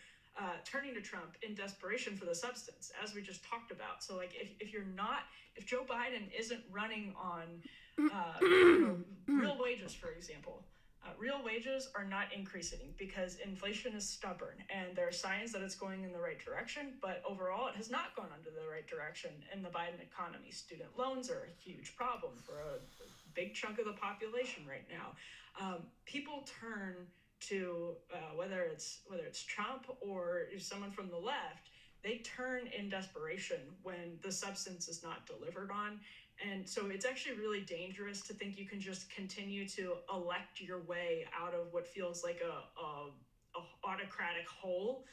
turning to Trump in desperation for the substance, as we just talked about. So like if Joe Biden isn't running on real wages, for example, real wages are not increasing because inflation is stubborn, and there are signs that it's going in the right direction, but overall it has not gone under the right direction in the Biden economy. Student loans are a huge problem for a big chunk of the population right now. People turn to whether it's Trump or someone from the left, they turn in desperation when the substance is not delivered on. And so it's actually really dangerous to think you can just continue to elect your way out of what feels like a autocratic hole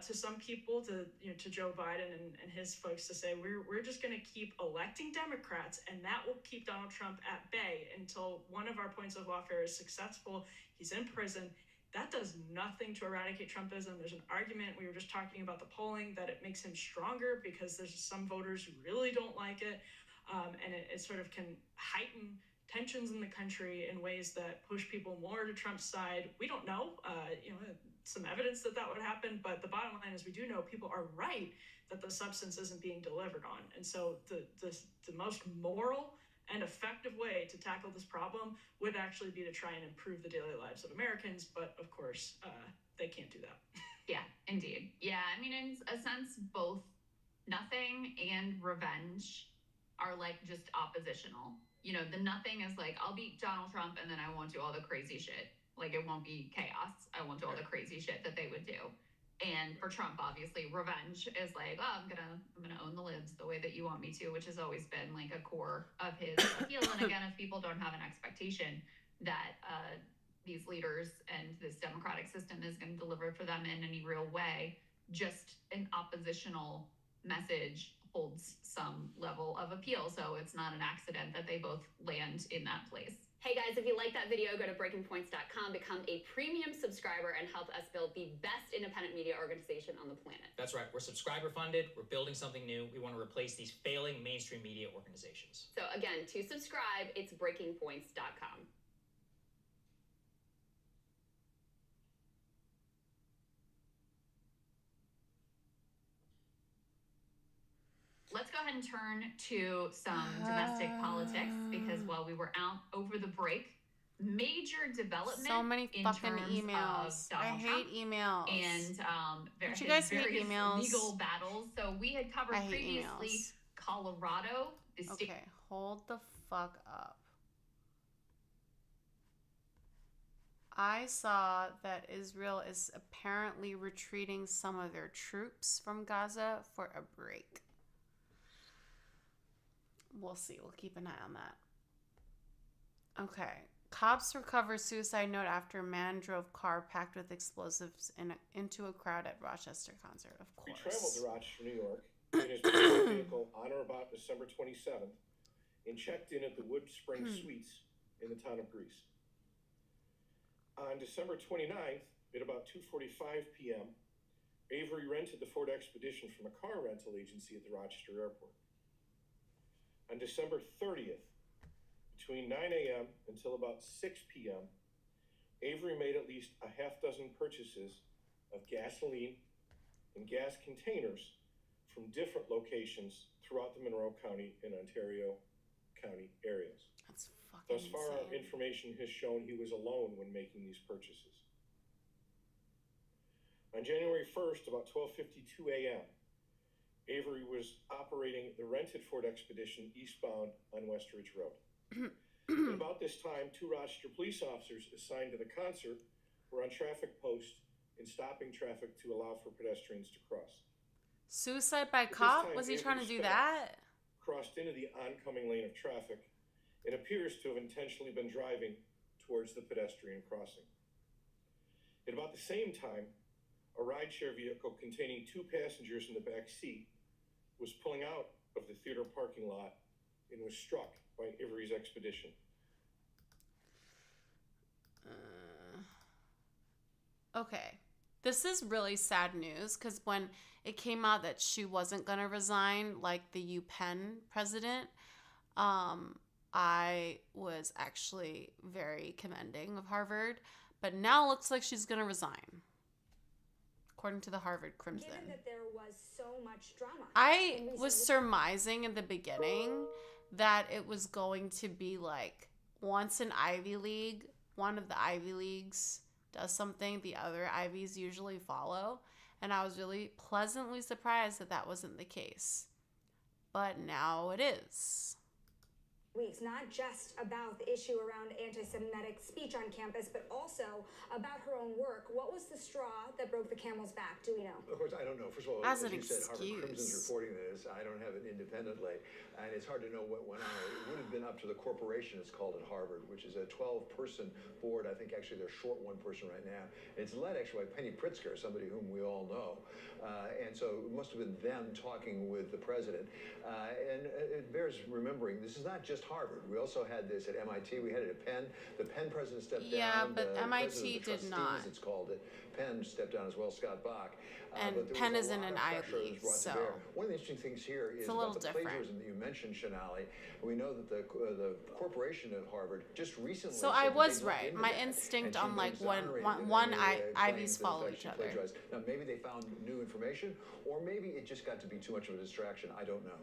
to some people, to Joe Biden and his folks, to say we're just going to keep electing Democrats, and that will keep Donald Trump at bay until one of our points of lawfare is successful. He's in prison. That does nothing to eradicate Trumpism. There's an argument, we were just talking about the polling, that it makes him stronger because there's some voters who really don't like it. And it sort of can heighten tensions in the country in ways that push people more to Trump's side. We don't know, some evidence that would happen, but the bottom line is we do know people are right that the substance isn't being delivered on. And so the most moral and effective way to tackle this problem would actually be to try and improve the daily lives of Americans. But of course, they can't do that.
Yeah, indeed. Yeah, I mean, in a sense, both nothing and revenge are like just oppositional. You know, the nothing is like, I'll beat Donald Trump and then I won't do all the crazy shit. Like, it won't be chaos. I won't do all the crazy shit that they would do. And for Trump, obviously, revenge is like, oh, I'm gonna own the libs the way that you want me to, which has always been like a core of his appeal. And again, if people don't have an expectation that these leaders and this democratic system is going to deliver for them in any real way, just an oppositional message holds some level of appeal. So it's not an accident that they both land in that place.
Hey guys, if you like that video, go to breakingpoints.com, become a premium subscriber, and help us build the best independent media organization on the planet.
That's right. We're subscriber funded. We're building something new. We want to replace these failing mainstream media organizations.
So again, to subscribe, it's breakingpoints.com.
Let's go ahead and turn to some domestic politics, because while we were out over the break, major development.
So many
in
fucking
terms
emails.
Of Donald
I hate
Trump
emails.
And
Don't you guys hate
various
emails?
legal battles. So we had covered
I hate
previously
emails.
Colorado. The state.
Okay, hold the fuck up. I saw that Israel is apparently retreating some of their troops from Gaza for a break. We'll see. We'll keep an eye on that. Okay. Cops recover suicide note after man drove car packed with explosives into a crowd at Rochester concert. Of
He
course.
traveled to Rochester, New York, in his personal vehicle on or about December 27th and checked in at the Wood Spring Suites in the town of Greece. On December 29th, at about 2:45 p.m., Avery rented the Ford Expedition from a car rental agency at the Rochester airport. On December 30th, between 9 a.m. until about 6 p.m., Avery made at least a half dozen purchases of gasoline and gas containers from different locations throughout the Monroe County and Ontario County areas.
That's fucking
Thus far,
insane.
information has shown he was alone when making these purchases. On January 1st, about 12:52 a.m., Avery was operating the rented Ford Expedition eastbound on West Ridge Road. At about this time, 2 Rochester police officers assigned to the concert were on traffic posts and stopping traffic to allow for pedestrians to cross.
Suicide by
At this
cop?
time,
Was he
Avery
trying to do
sped up,
that?
crossed into the oncoming lane of traffic, and appears to have intentionally been driving towards the pedestrian crossing. At about the same time, a rideshare vehicle containing 2 passengers in the back seat was pulling out of the theater parking lot and was struck by Avery's Expedition.
Okay. This is really sad news because when it came out that she wasn't going to resign, like the UPenn president, I was actually very commending of Harvard. But now it looks like she's going to resign, according to the Harvard Crimson.
Given that there was so much drama.
I was surmising in the beginning that it was going to be like once an Ivy League, one of the Ivy Leagues does something, the other Ivies usually follow. And I was really pleasantly surprised that that wasn't the case. But now it is.
Weeks, not just about the issue around anti-Semitic speech on campus, but also about her own work. What was the straw that broke the camel's back? Do we know?
Of course, I don't know. First of all,
As
as
an
you said, Harvard
excuse.
Crimson's reporting this. I don't have it independently, and it's hard to know what went on. It would have been up to the corporation, it's called at Harvard, which is a 12-person board. I think actually they're short one person right now. It's led actually by Penny Pritzker, somebody whom we all know, and so it must have been them talking with the president. And it bears remembering, this is not just Harvard. We also had this at MIT. We had it at Penn. The Penn president stepped
Yeah,
down.
but
the
MIT
president of the
did
trustees,
not.
It's called it. Penn stepped down as well, Scott Bach.
And
but there
Penn
was a
isn't
lot
an
of
Ivy
pressure that was
League,
brought to
so
bear. One of the interesting things here is
a little
about the
different.
plagiarism that you mentioned, Shanali. We know that the corporation at Harvard just recently.
So
said
I
that
was
they looked
right.
into
My
that,
instinct
and she's
on
been
like
exonerated of
one
any,
Ivies
claims that
follow
in fact
each
she
other.
plagiarized. Now maybe they found new information, or maybe it just got to be too much of a distraction. I don't know.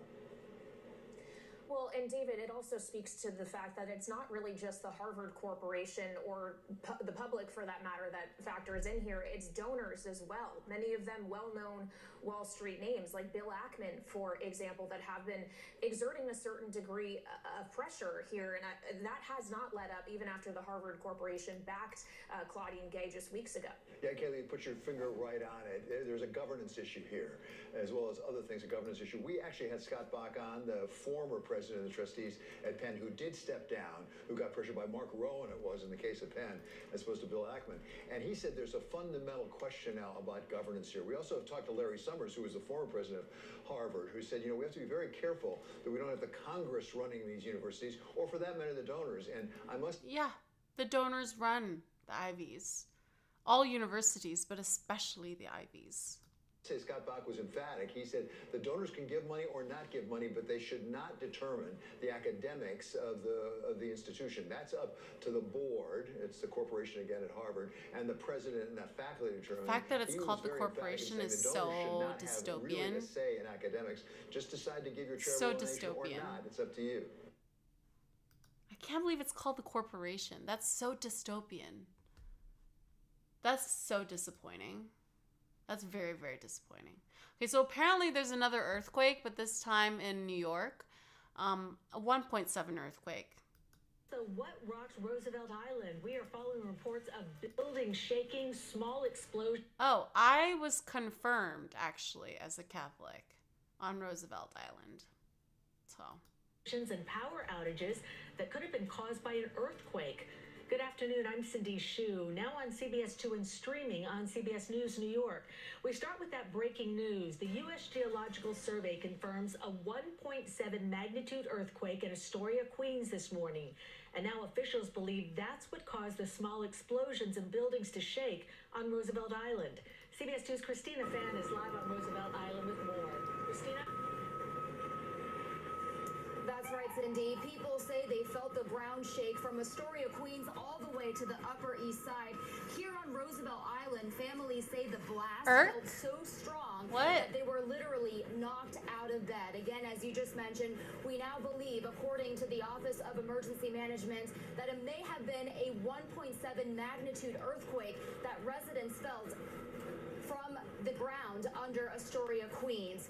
Well, and David, it also speaks to the fact that it's not really just the Harvard Corporation or the public, for that matter, that factors in here. It's donors as well. Many of them well-known Wall Street names, like Bill Ackman, for example, that have been exerting a certain degree of pressure here. And that has not let up, even after the Harvard Corporation backed Claudine Gay just weeks ago.
Yeah, Kaylee, put your finger right on it. There's a governance issue here, as well as other things, a governance issue. We actually had Scott Bach on, the former president president of the trustees at Penn, who did step down, who got pressured by Mark Rowan, it was in the case of Penn, as opposed to Bill Ackman. And he said there's a fundamental question now about governance here. We also have talked to Larry Summers, who was the former president of Harvard, who said, we have to be very careful that we don't have the Congress running these universities, or for that matter, the donors. And I must...
Yeah, the donors run the Ivies. All universities, but especially the Ivies.
Scott Bach was emphatic. He said the donors can give money or not give money, but they should not determine the academics of the institution. That's up to the board. It's the corporation again at Harvard, and the president and the faculty determine.
The fact that it's called the corporation is so dystopian.
Really a say in academics. Just decide to give your charitable donation or not. It's up to you.
I can't believe it's called the corporation. That's so dystopian. That's so disappointing. That's very, very disappointing. Okay, so apparently there's another earthquake, but this time in New York. A 1.7 earthquake.
So what rocks Roosevelt Island? We are following reports of buildings shaking, small explosions.
Oh, I was confirmed, actually, as a Catholic on Roosevelt Island. So.
And power outages that could have been caused by an earthquake. Good afternoon, I'm Cindy Hsu, now on CBS 2 and streaming on CBS News New York. We start with that breaking news. The U.S. Geological Survey confirms a 1.7 magnitude earthquake in Astoria, Queens this morning. And now officials believe that's what caused the small explosions and buildings to shake on Roosevelt Island. CBS 2's Christina Fan is live on Roosevelt Island with more. Christina?
That's right, Cindy. People say they felt the ground shake from Astoria, Queens, all the way to the Upper East Side. Here on Roosevelt Island, families say the blast felt so strong that they were literally knocked out of bed. Again, as you just mentioned, we now believe, according to the Office of Emergency Management, that it may have been a 1.7 magnitude earthquake that residents felt from the ground under Astoria, Queens.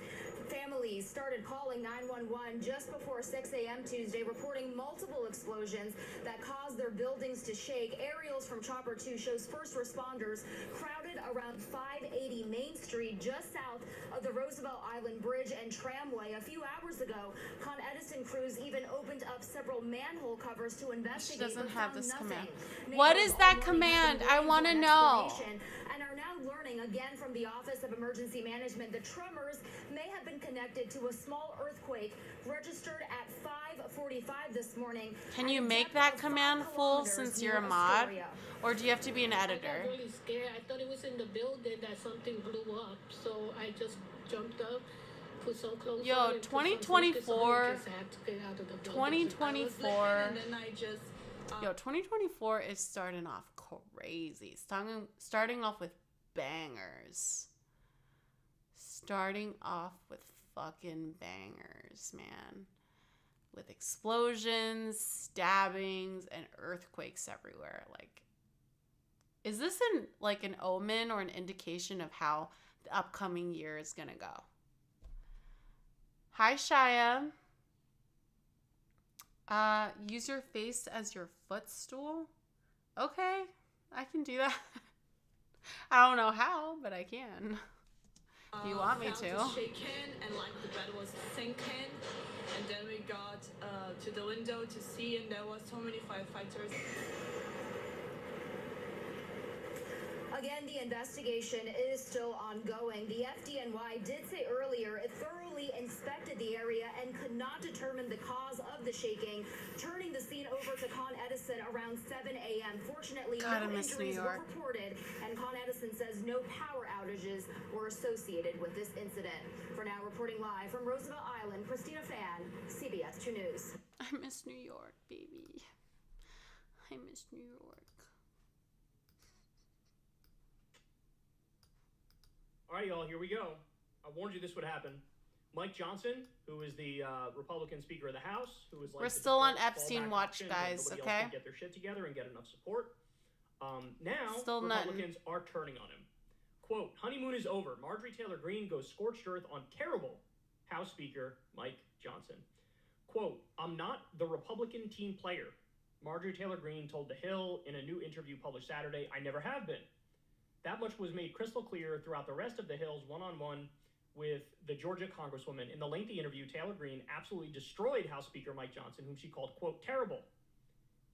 Families started calling 911 just before 6 a.m. Tuesday, reporting multiple explosions that caused their buildings to shake. Aerials from Chopper 2 shows first responders crowded around 580 Main Street, just south of the Roosevelt Island Bridge and Tramway. A few hours ago, Con Edison crews even opened up several manhole covers to investigate.
She doesn't have this
nothing.
command. What is that command? I want to know.
And are now learning again from the Office of Emergency Management the tremors may have been connected to a small earthquake registered at 5:45 this morning.
Can you make that command full since you're a mod? Or do you have to be an editor?
I got really scared. I thought it was in the building that something blew up. So I just jumped up, put some clothes on.
Yo, 2024. 2024.
And then I just...
Yo, 2024 is starting off crazy. Starting off with bangers. Starting off with fucking bangers, man. With explosions, stabbings, and earthquakes everywhere. Like, is this an omen or an indication of how the upcoming year is gonna go? Hi, Shia. Use your face as your footstool? Okay, I can do that. I don't know how, but I can. If you want me to.
Shaking and like the bed was sinking, and then we got to the window to see, and there was so many firefighters.
Again, the investigation is still ongoing. The FDNY did say earlier it thoroughly inspected the area and could not determine the cause of the shaking, turning the scene over to Con Edison around 7 a.m. Fortunately, no injuries were reported, and Con Edison says no power outages were associated with this incident. For now, reporting live from Roosevelt Island, Christina Fan, CBS 2 News.
I miss New York, baby. I miss New York.
All right, y'all, here we go. I warned you this would happen. Mike Johnson, who is the Republican Speaker of the House, who is like...
We're still on Epstein watch, guys, okay?
Else can get their shit together and get enough support. Now,
still
Republicans are turning on him. Quote, honeymoon is over. Marjorie Taylor Greene goes scorched earth on terrible House Speaker Mike Johnson. Quote, I'm not the Republican team player. Marjorie Taylor Greene told The Hill in a new interview published Saturday, I never have been. That much was made crystal clear throughout the rest of The Hill's one-on-one with the Georgia Congresswoman. In the lengthy interview, Taylor Greene absolutely destroyed House Speaker Mike Johnson, whom she called, quote, terrible.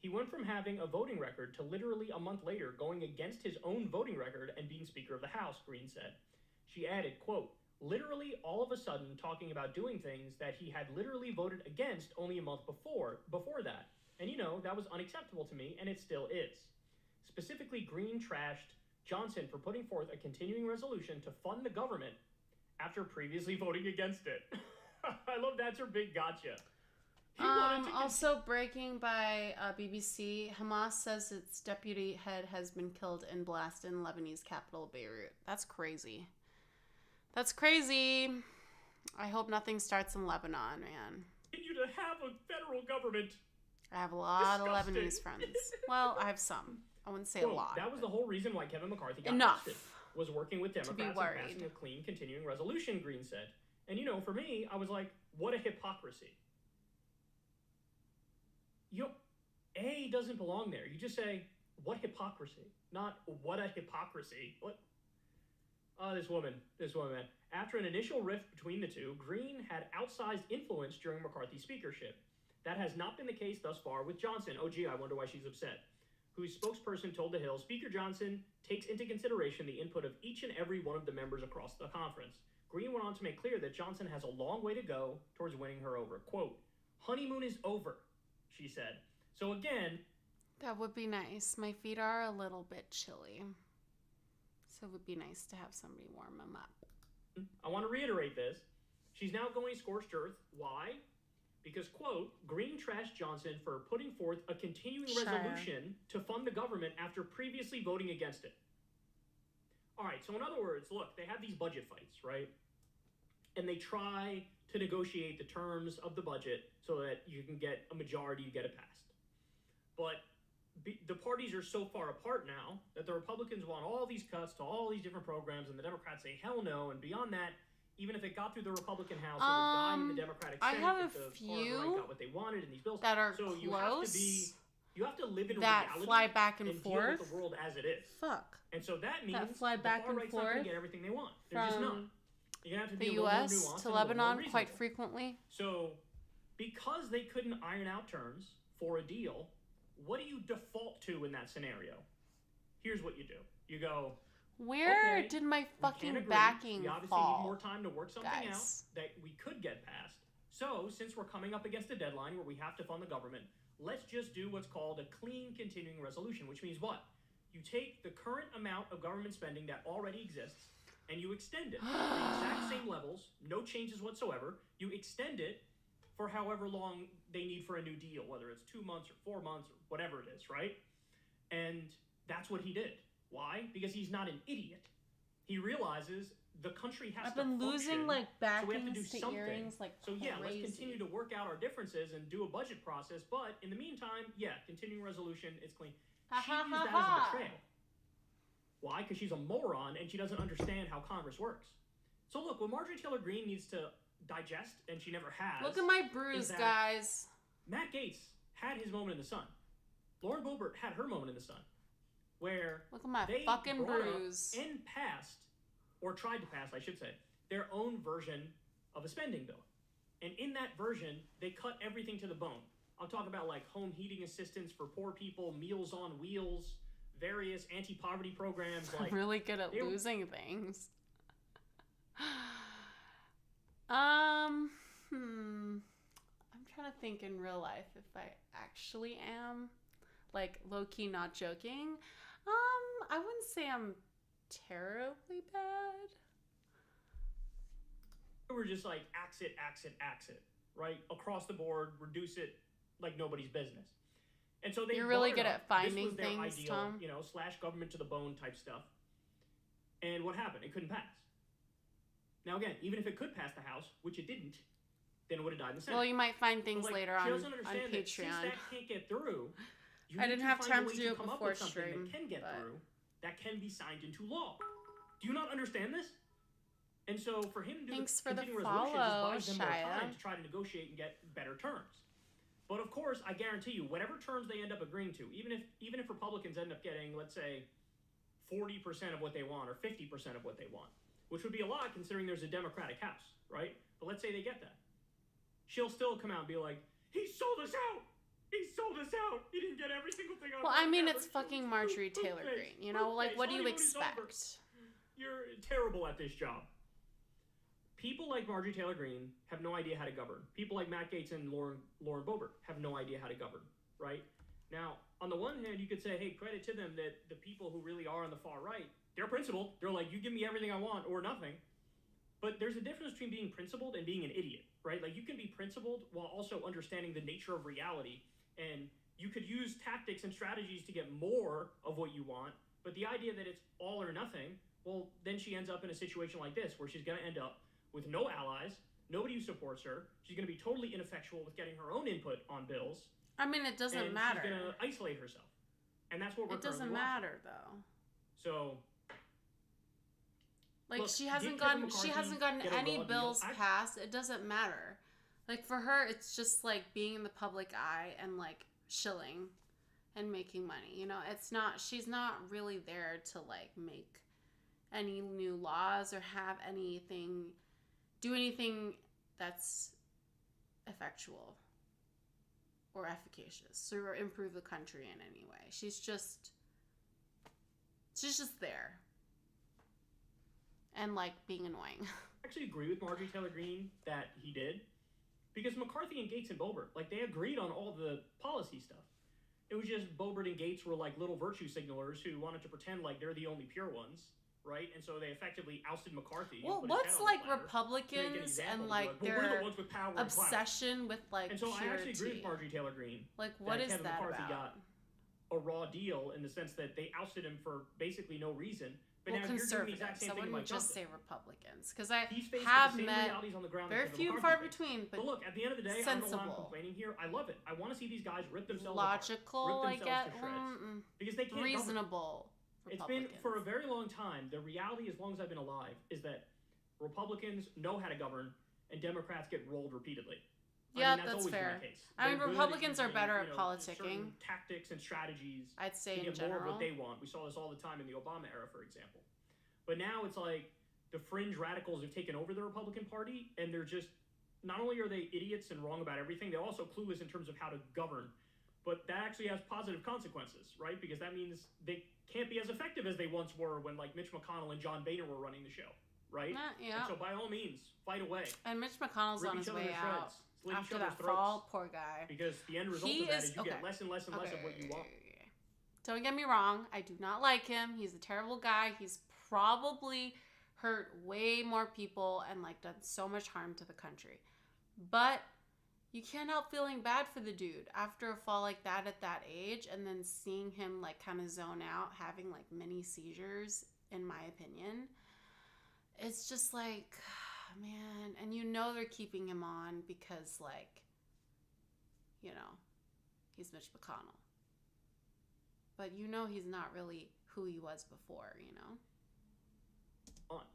He went from having a voting record to literally a month later going against his own voting record and being Speaker of the House, Greene said. She added, quote, literally all of a sudden talking about doing things that he had literally voted against only a month before that. And you know, that was unacceptable to me, and it still is. Specifically, Greene trashed Johnson for putting forth a continuing resolution to fund the government after previously voting against it. I love that's her big gotcha.
Also breaking by BBC, Hamas says its deputy head has been killed in blast in Lebanese capital Beirut. That's crazy. That's crazy. I hope nothing starts in Lebanon, man.
Continue to have a federal government.
I have a lot
Disgusting.
of Lebanese friends. Well, I have some. I wouldn't say a lot.
That was the whole reason why Kevin McCarthy got
Enough
arrested, was working with Democrats and
worried.
passing a clean continuing resolution, Greene said. And you know, for me, I was like, what a hypocrisy. A doesn't belong there. You just say, what hypocrisy? Not what a hypocrisy. What? Oh, this woman. After an initial rift between the two, Greene had outsized influence during McCarthy's speakership. That has not been the case thus far with Johnson. Oh, gee, I wonder why she's upset. Whose spokesperson told The Hill, Speaker Johnson takes into consideration the input of each and every one of the members across the conference. Greene went on to make clear that Johnson has a long way to go towards winning her over. Quote, honeymoon is over, she said. So again...
That would be nice. My feet are a little bit chilly. So it would be nice to have somebody warm them up.
I want to reiterate this. She's now going scorched earth. Why? Because, quote, Greene trashed Johnson for putting forth a continuing resolution to fund the government after previously voting against it. All right, so in other words, look, they have these budget fights, right? And they try to negotiate the terms of the budget so that you can get a majority to get it passed. But the parties are so far apart now that the Republicans want all these cuts to all these different programs, and the Democrats say, hell no. And beyond that, even if it got through the Republican House, it would die in the Democratic Senate.
I have
if the
few
far right got what they wanted in these bills.
that are
so
close.
You have to live in
that
reality
fly back and forth.
Deal with the world as it is.
Fuck.
And so that means
that fly back
the far
and
right's not
forth
going to get everything they want. They're just not. You're gonna have to be
the
a little more
U.S.
nuanced
to
and a little more
Lebanon quite
reasonable.
frequently.
So, because they couldn't iron out terms for a deal, what do you default to in that scenario? Here's what you do. You go,
where
okay,
did my
we
fucking
can't agree.
backing
We obviously
fall?
need more time to work something out
guys?
that we could get passed. So, since we're coming up against a deadline where we have to fund the government, let's just do what's called a clean continuing resolution, which means what? You take the current amount of government spending that already exists and you extend it to the exact same levels, no changes whatsoever. You extend it for however long they need for a new deal, whether it's 2 months or 4 months or whatever it is, right? And that's what he did. Why? Because he's not an idiot. He realizes the country has
I've
to
been losing
function,
like
so we have to do
backings to
something.
earrings like
So yeah, let's
crazy.
continue to work out our differences and do a budget process. But in the meantime, yeah, continuing resolution, it's clean. She used that as a betrayal. Why? Because she's a moron and she doesn't understand how Congress works. So look, what Marjorie Taylor Greene needs to digest, and she never has.
Look at my
is
bruise,
that
guys.
Matt Gaetz had his moment in the sun. Lauren Boebert had her moment in the sun, where
Look at my
they
fucking
brought
bruise.
up and passed, or tried to pass, I should say, their own version of a spending bill. And in that version, they cut everything to the bone. I'm talking about like home heating assistance for poor people, Meals on Wheels, various anti-poverty programs. Like
I'm really good at losing things. I'm trying to think in real life if I actually am, like, low-key not joking. I wouldn't say I'm terribly bad.
We're just like axe it, right? Across the board, reduce it like nobody's business. And so they
You're really
brought it
good
up.
at finding
this was their
things,
ideal,
Tom.
you know, slash government to the bone type stuff. And what happened? It couldn't pass. Now again, even if it could pass the House, which it didn't, then it would have died in the Senate.
Well, you might find things
But, like,
later
she
on
doesn't understand that since
Patreon.
that can't get through, you
I
need
didn't
to
have
find
time
a way
to do it
come up
before
with something
stream,
that can get
but-
through, that can be signed into law. Do you not understand this? And so for him to do
Thanks
the
for the
continuing resolution just
follow,
buys them more
Shia.
time to try to negotiate and get better terms. But of course, I guarantee you, whatever terms they end up agreeing to, even if Republicans end up getting, let's say, 40% of what they want or 50% of what they want, which would be a lot considering there's a Democratic House, right? But let's say they get that. She'll still come out and be like, he sold us out! He sold us out! He didn't get every single thing on
Well, I mean, it's fucking Marjorie Taylor Greene. You know, like, what do you expect?
You're terrible at this job. People like Marjorie Taylor Greene have no idea how to govern. People like Matt Gaetz and Lauren Boebert have no idea how to govern, right? Now, on the one hand, you could say, hey, credit to them that the people who really are on the far right, they're principled. They're like, you give me everything I want or nothing. But there's a difference between being principled and being an idiot, right? Like, you can be principled while also understanding the nature of reality. And you could use tactics and strategies to get more of what you want. But the idea that it's all or nothing, well, then she ends up in a situation like this where she's going to end up with no allies, nobody who supports her. She's going to be totally ineffectual with getting her own input on bills.
I mean, it doesn't matter.
She's going to isolate herself. And that's what we're
It doesn't matter, though.
So,
like,
look,
she hasn't gotten any bills passed. It doesn't matter. Like, for her, it's just like being in the public eye and like shilling and making money. You know, she's not really there to like make any new laws or have do anything that's effectual or efficacious or improve the country in any way. She's just there. And like being annoying.
I actually agree with Marjorie Taylor Greene that he did. Because McCarthy and Gaetz and Boebert, like, they agreed on all the policy stuff. It was just Boebert and Gaetz were like little virtue signalers who wanted to pretend like they're the only pure ones, right? And so they effectively ousted McCarthy.
Well, what's like Republicans and like their obsession with like
and so
purity?
I actually agree with Marjorie Taylor Greene.
Like, what is
Kevin
that
McCarthy
about?
got a raw deal in the sense that they ousted him for basically no reason. But
Well,
now you're doing the
conservatives.
exact same
I
thing
wouldn't
to Mike
just
Johnson.
say Republicans, because I
He's faced
have
with the same
met
realities on the ground
very
that
few,
Kevin
far
McCarthy faced.
between, but
look, at the end of the day, I don't know why I'm
sensible.
complaining here. I love it. I want to see these guys rip themselves
Logical,
apart,
I
rip
get.
themselves to shreds. Because they can't govern.
Reasonable.
It's been, for a very long time, the reality as long as I've been alive is that Republicans know how to govern and Democrats get rolled repeatedly.
Yeah,
I mean,
that's
always
fair.
been the case.
I mean,
They're good
Republicans are
using,
better at
certain
politicking.
tactics and strategies
I'd say
to
in
get more of
general.
what they want. We saw this all the time in the Obama era, for example. But now it's like the fringe radicals have taken over the Republican Party, and they're just, not only are they idiots and wrong about everything, they're also clueless in terms of how to govern. But that actually has positive consequences, right? Because that means they can't be as effective as they once were when, like, Mitch McConnell and John Boehner were running the show, right?
Yeah.
And so by all means, fight away.
And Mitch McConnell's
Rip
on
each
his
other
way
to
out
shreds. Slit each
after
other's
that
throats.
fall. Poor guy.
Because the end result of that is you get less and less and less of what you want.
Don't get me wrong. I do not like him. He's a terrible guy. He's probably hurt way more people and like done so much harm to the country. But you can't help feeling bad for the dude after a fall like that at that age, and then seeing him like kind of zone out, having like mini seizures, in my opinion. It's just like, man, and you know they're keeping him on because, like, you know, he's Mitch McConnell. But you know he's not really who he was before, you know?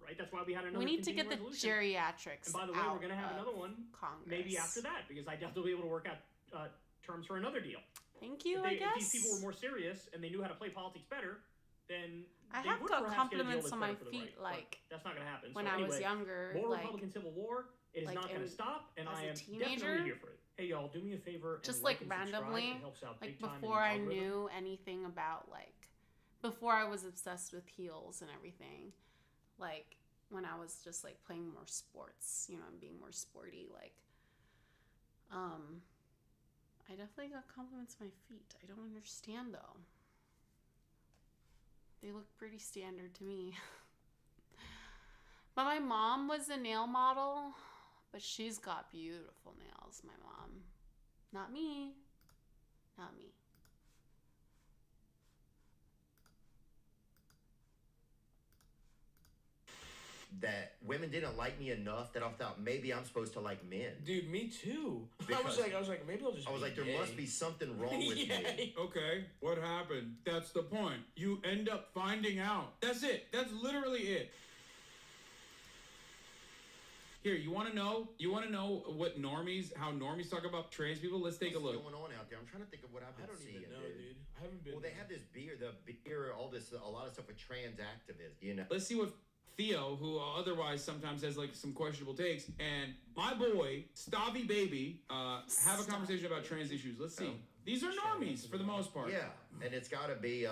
Right? That's why we had another
We need to get the
resolution.
geriatrics
And by the way,
out
we're going to have
of
another one
Congress.
maybe after that, because I doubt they'll be able to work out terms for another deal.
Thank you,
If
I
these
guess.
people were more serious and they knew how to play politics better, then
I
they
have
would
got
perhaps get a deal
compliments
that's
on my
better for the
feet,
right.
like,
But that's not going to happen.
when
So
I was
anyway,
younger,
more
like-
Republican Civil War. It is
like
not going to
in-
stop, and
as
I
a
am
teenager,
definitely here for it. Hey, y'all, do me a favor.
Just
and
like
and subscribe.
randomly,
It helps out
like
big time in
before
the
I
algorithm.
knew anything about, like, before I was obsessed with heels and everything, like when I was just like playing more sports, you know, and being more sporty, like, I definitely got compliments on my feet. I don't understand though. They look pretty standard to me. But my mom was a nail model, but she's got beautiful nails, my mom. Not me. Not me.
That women didn't like me enough that I thought maybe I'm supposed to like men.
Dude, me too.
Because
I was like, maybe I'll just.
I was
be
like, there
gay.
must be something wrong with me.
Okay, what happened? That's the point. You end up finding out. That's it. That's literally it. Here, you want to know? You want to know what normies, how normies talk about trans people? Let's take a look.
What's going on out there? I'm trying to think of what I've been
I don't
seeing.
even know, dude. I haven't been.
Well, they have this beer, all this, a lot of stuff with trans activists. You know.
Let's see what Theo, who otherwise sometimes has like some questionable takes, and my boy Stavi Baby have a conversation about trans issues. Let's see. These are normies for the most part.
Yeah, and it's got to be.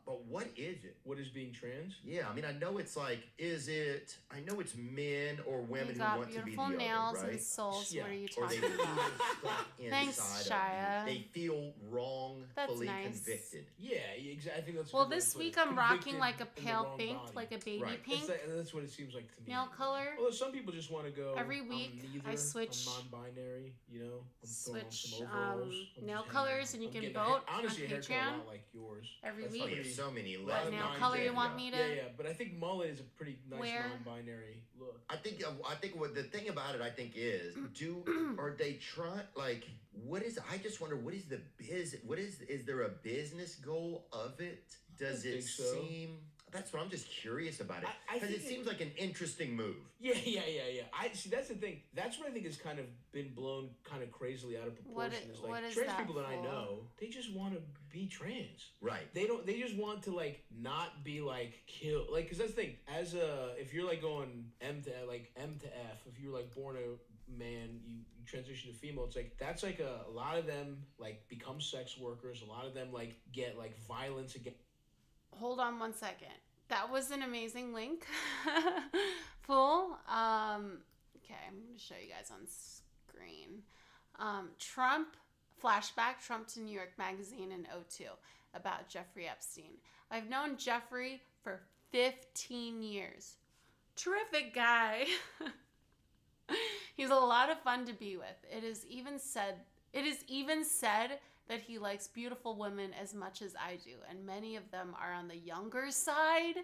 But what is it?
What is being trans?
Yeah, I mean, I know it's like, is it? I know it's men or women
You
who
got
want to be the
beautiful nails
other, right?
and souls.
Yeah.
What are you
Or they
talking
feel
about?
stuck
Thanks,
inside
Shia.
of you. They feel wrongfully
nice.
convicted.
Yeah, exactly. I think that's. a
Well,
good way
this
to put
week
it.
I'm rocking
Convicted
like a
in the
pale
wrong
pink,
body.
like a baby
Right.
pink
That's what it seems like to me.
nail color.
Although some people just want to go.
Every
I'm
week,
neither,
I switch-
I'm non-binary. You know, I'm throwing on
Switch
some overalls. I'm
nail
just
colors,
hanging
and
out.
you
I'm
can
getting a
vote
honestly,
on
a haircut a
Patreon
lot like yours.
every
That's
week.
Oh,
pretty-
you have so many
What
levels.
nail
mine
color
did,
you want
yeah.
me to?
Yeah, but I think mullet is a pretty nice
Where?
non-binary look.
I think what the thing about it, I think, is are they trying, like, what is, I just wonder, what is the is there a business goal of it? Does it
think so.
seem, that's what I'm just curious about it.
I
Because it
think
seems like an interesting move.
Yeah. I see. That's the thing. That's what I think has kind of been blown kind of crazily out of proportion. Is like
what is
trans
that
people that I
for?
know, they just want to be trans.
Right.
They don't. They just want to like not be like killed. Like, cause that's the thing. As if you're like going M to F, if you're like born a man, you transition to female. It's like that's like a lot of them like become sex workers. A lot of them like get like violence against.
Hold on one second. That was an amazing link. Fool. Okay, I'm going to show you guys on screen. Trump, flashback, Trump to New York Magazine in 2002 about Jeffrey Epstein. I've known Jeffrey for 15 years. Terrific guy. He's a lot of fun to be with. It is even said that he likes beautiful women as much as I do, and many of them are on the younger side.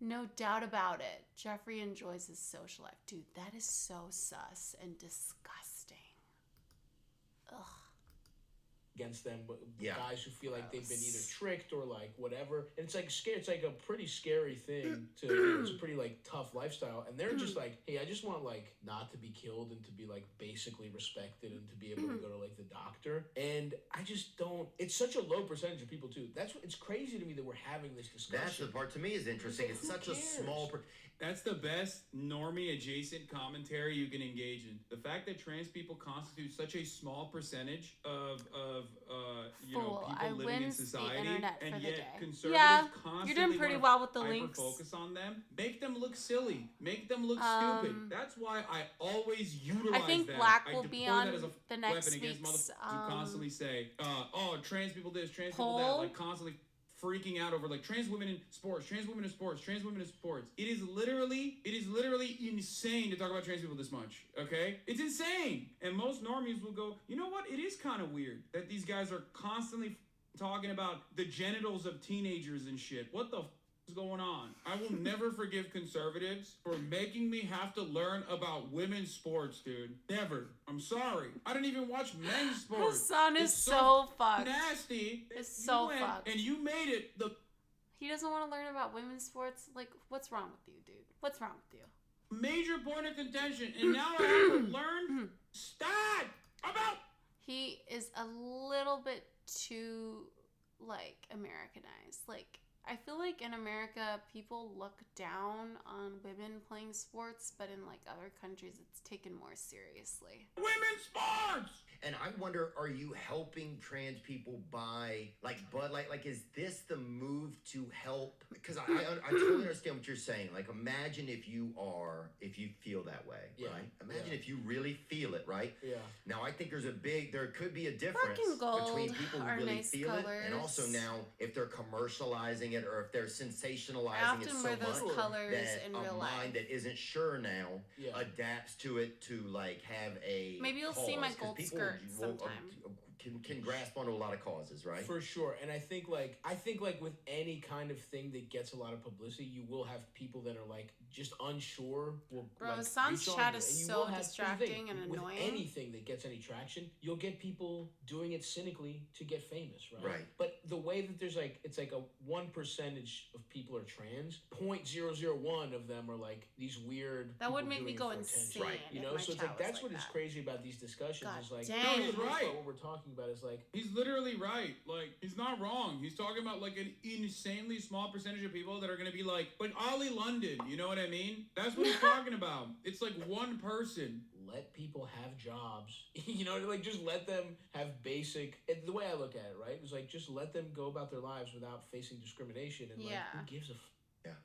No doubt about it. Jeffrey enjoys his social life. Dude, that is so sus and disgusting. Ugh.
Against them,
Yeah.
guys who feel like they've been either
Gross.
tricked or like whatever, and it's like scary. It's like a pretty scary thing to. It's a pretty like tough lifestyle, and they're just like, hey, I just want like not to be killed and to be like basically respected and to be able to go to like the doctor. And I just don't. It's such a low percentage of people too. That's what it's crazy to me that we're having this discussion.
That's the part to me is interesting.
Like,
It's
who
such a
cares?
small.
That's the best normie adjacent commentary you can engage in. The fact that trans people constitute such a small percentage of
Fool,
people
I
living in
wins the
society,
internet
and
for the
yet
day.
conservatives
Yeah,
constantly
you're doing pretty
wanna
well with the links.
Focus on them, make them look silly, make them look stupid. That's why I always utilize
I think
that.
Black
I
will
deploy
be
that
on
as a
the next
weapon against
week's,
you constantly say, oh, trans people this, trans people that,
poll.
like constantly freaking out over like trans women in sports, trans women in sports, trans women in sports. It is literally insane to talk about trans people this much, okay? It's insane. And most normies will go, you know what? It is kind of weird that these guys are constantly talking about the genitals of teenagers and shit. What the is going on? I will never forgive conservatives for making me have to learn about women's sports, dude. Never. I'm sorry. I didn't even watch men's sports.
His son is
It's
so fucked.
nasty.
It's
You
so
went
fucked.
And you made it the
He doesn't want to learn about women's sports. Like, what's wrong with you, dude? What's wrong with you?
major point of contention, and now I have to learn stat about.
He is a little bit too, like, Americanized. Like, I feel like in America, people look down on women playing sports, but in, like, other countries, it's taken more seriously.
Women's sports!
And I wonder, are you helping trans people buy, like, Bud Light? Like, is this the move to help? Because I totally understand what you're saying. Like, imagine if you feel that way, right? Imagine if you really feel it, right?
Yeah.
Now, I think there could be a difference
Fucking gold
between people who
are
really
nice
feel it, and
colors.
also now if they're commercializing it or if they're sensationalizing
I often
it so
wear those
much
colors
that
in
a
real
mind
life.
that isn't sure now adapts to it to, like, have a
Maybe you'll see my
cause, 'cause
gold
people
skirt
will-
sometime.
can grasp onto a lot of causes, right?
For sure. And I think like with any kind of thing that gets a lot of publicity, you will have people that are like just unsure.
Bro,
like,
Hassan's
reach
chat
onto
is
it. And you
so
will have-
distracting and
with
annoying.
anything that gets any traction, you'll get people doing it cynically to get famous, right?
Right.
But the way that there's like it's like a 1% of people are trans, 0.001 of them are like these weird.
That would
people
make me
doing it
go
for attention.
insane
Right. You
if
know,
my
so it's
chat
like
was
that's
like
what is
that.
crazy about these discussions
God
is like
dang.
for the most part, what we're talking talking about is like
he's literally right. Like, he's not wrong. He's talking about like an insanely small percentage of people that are gonna be like Ollie London. You know what I mean? That's what he's talking about. It's like one person.
let people have jobs. You know, like just let them have basic. The way I look at it, right, is like just let them go about their lives without facing discrimination. And like, who gives a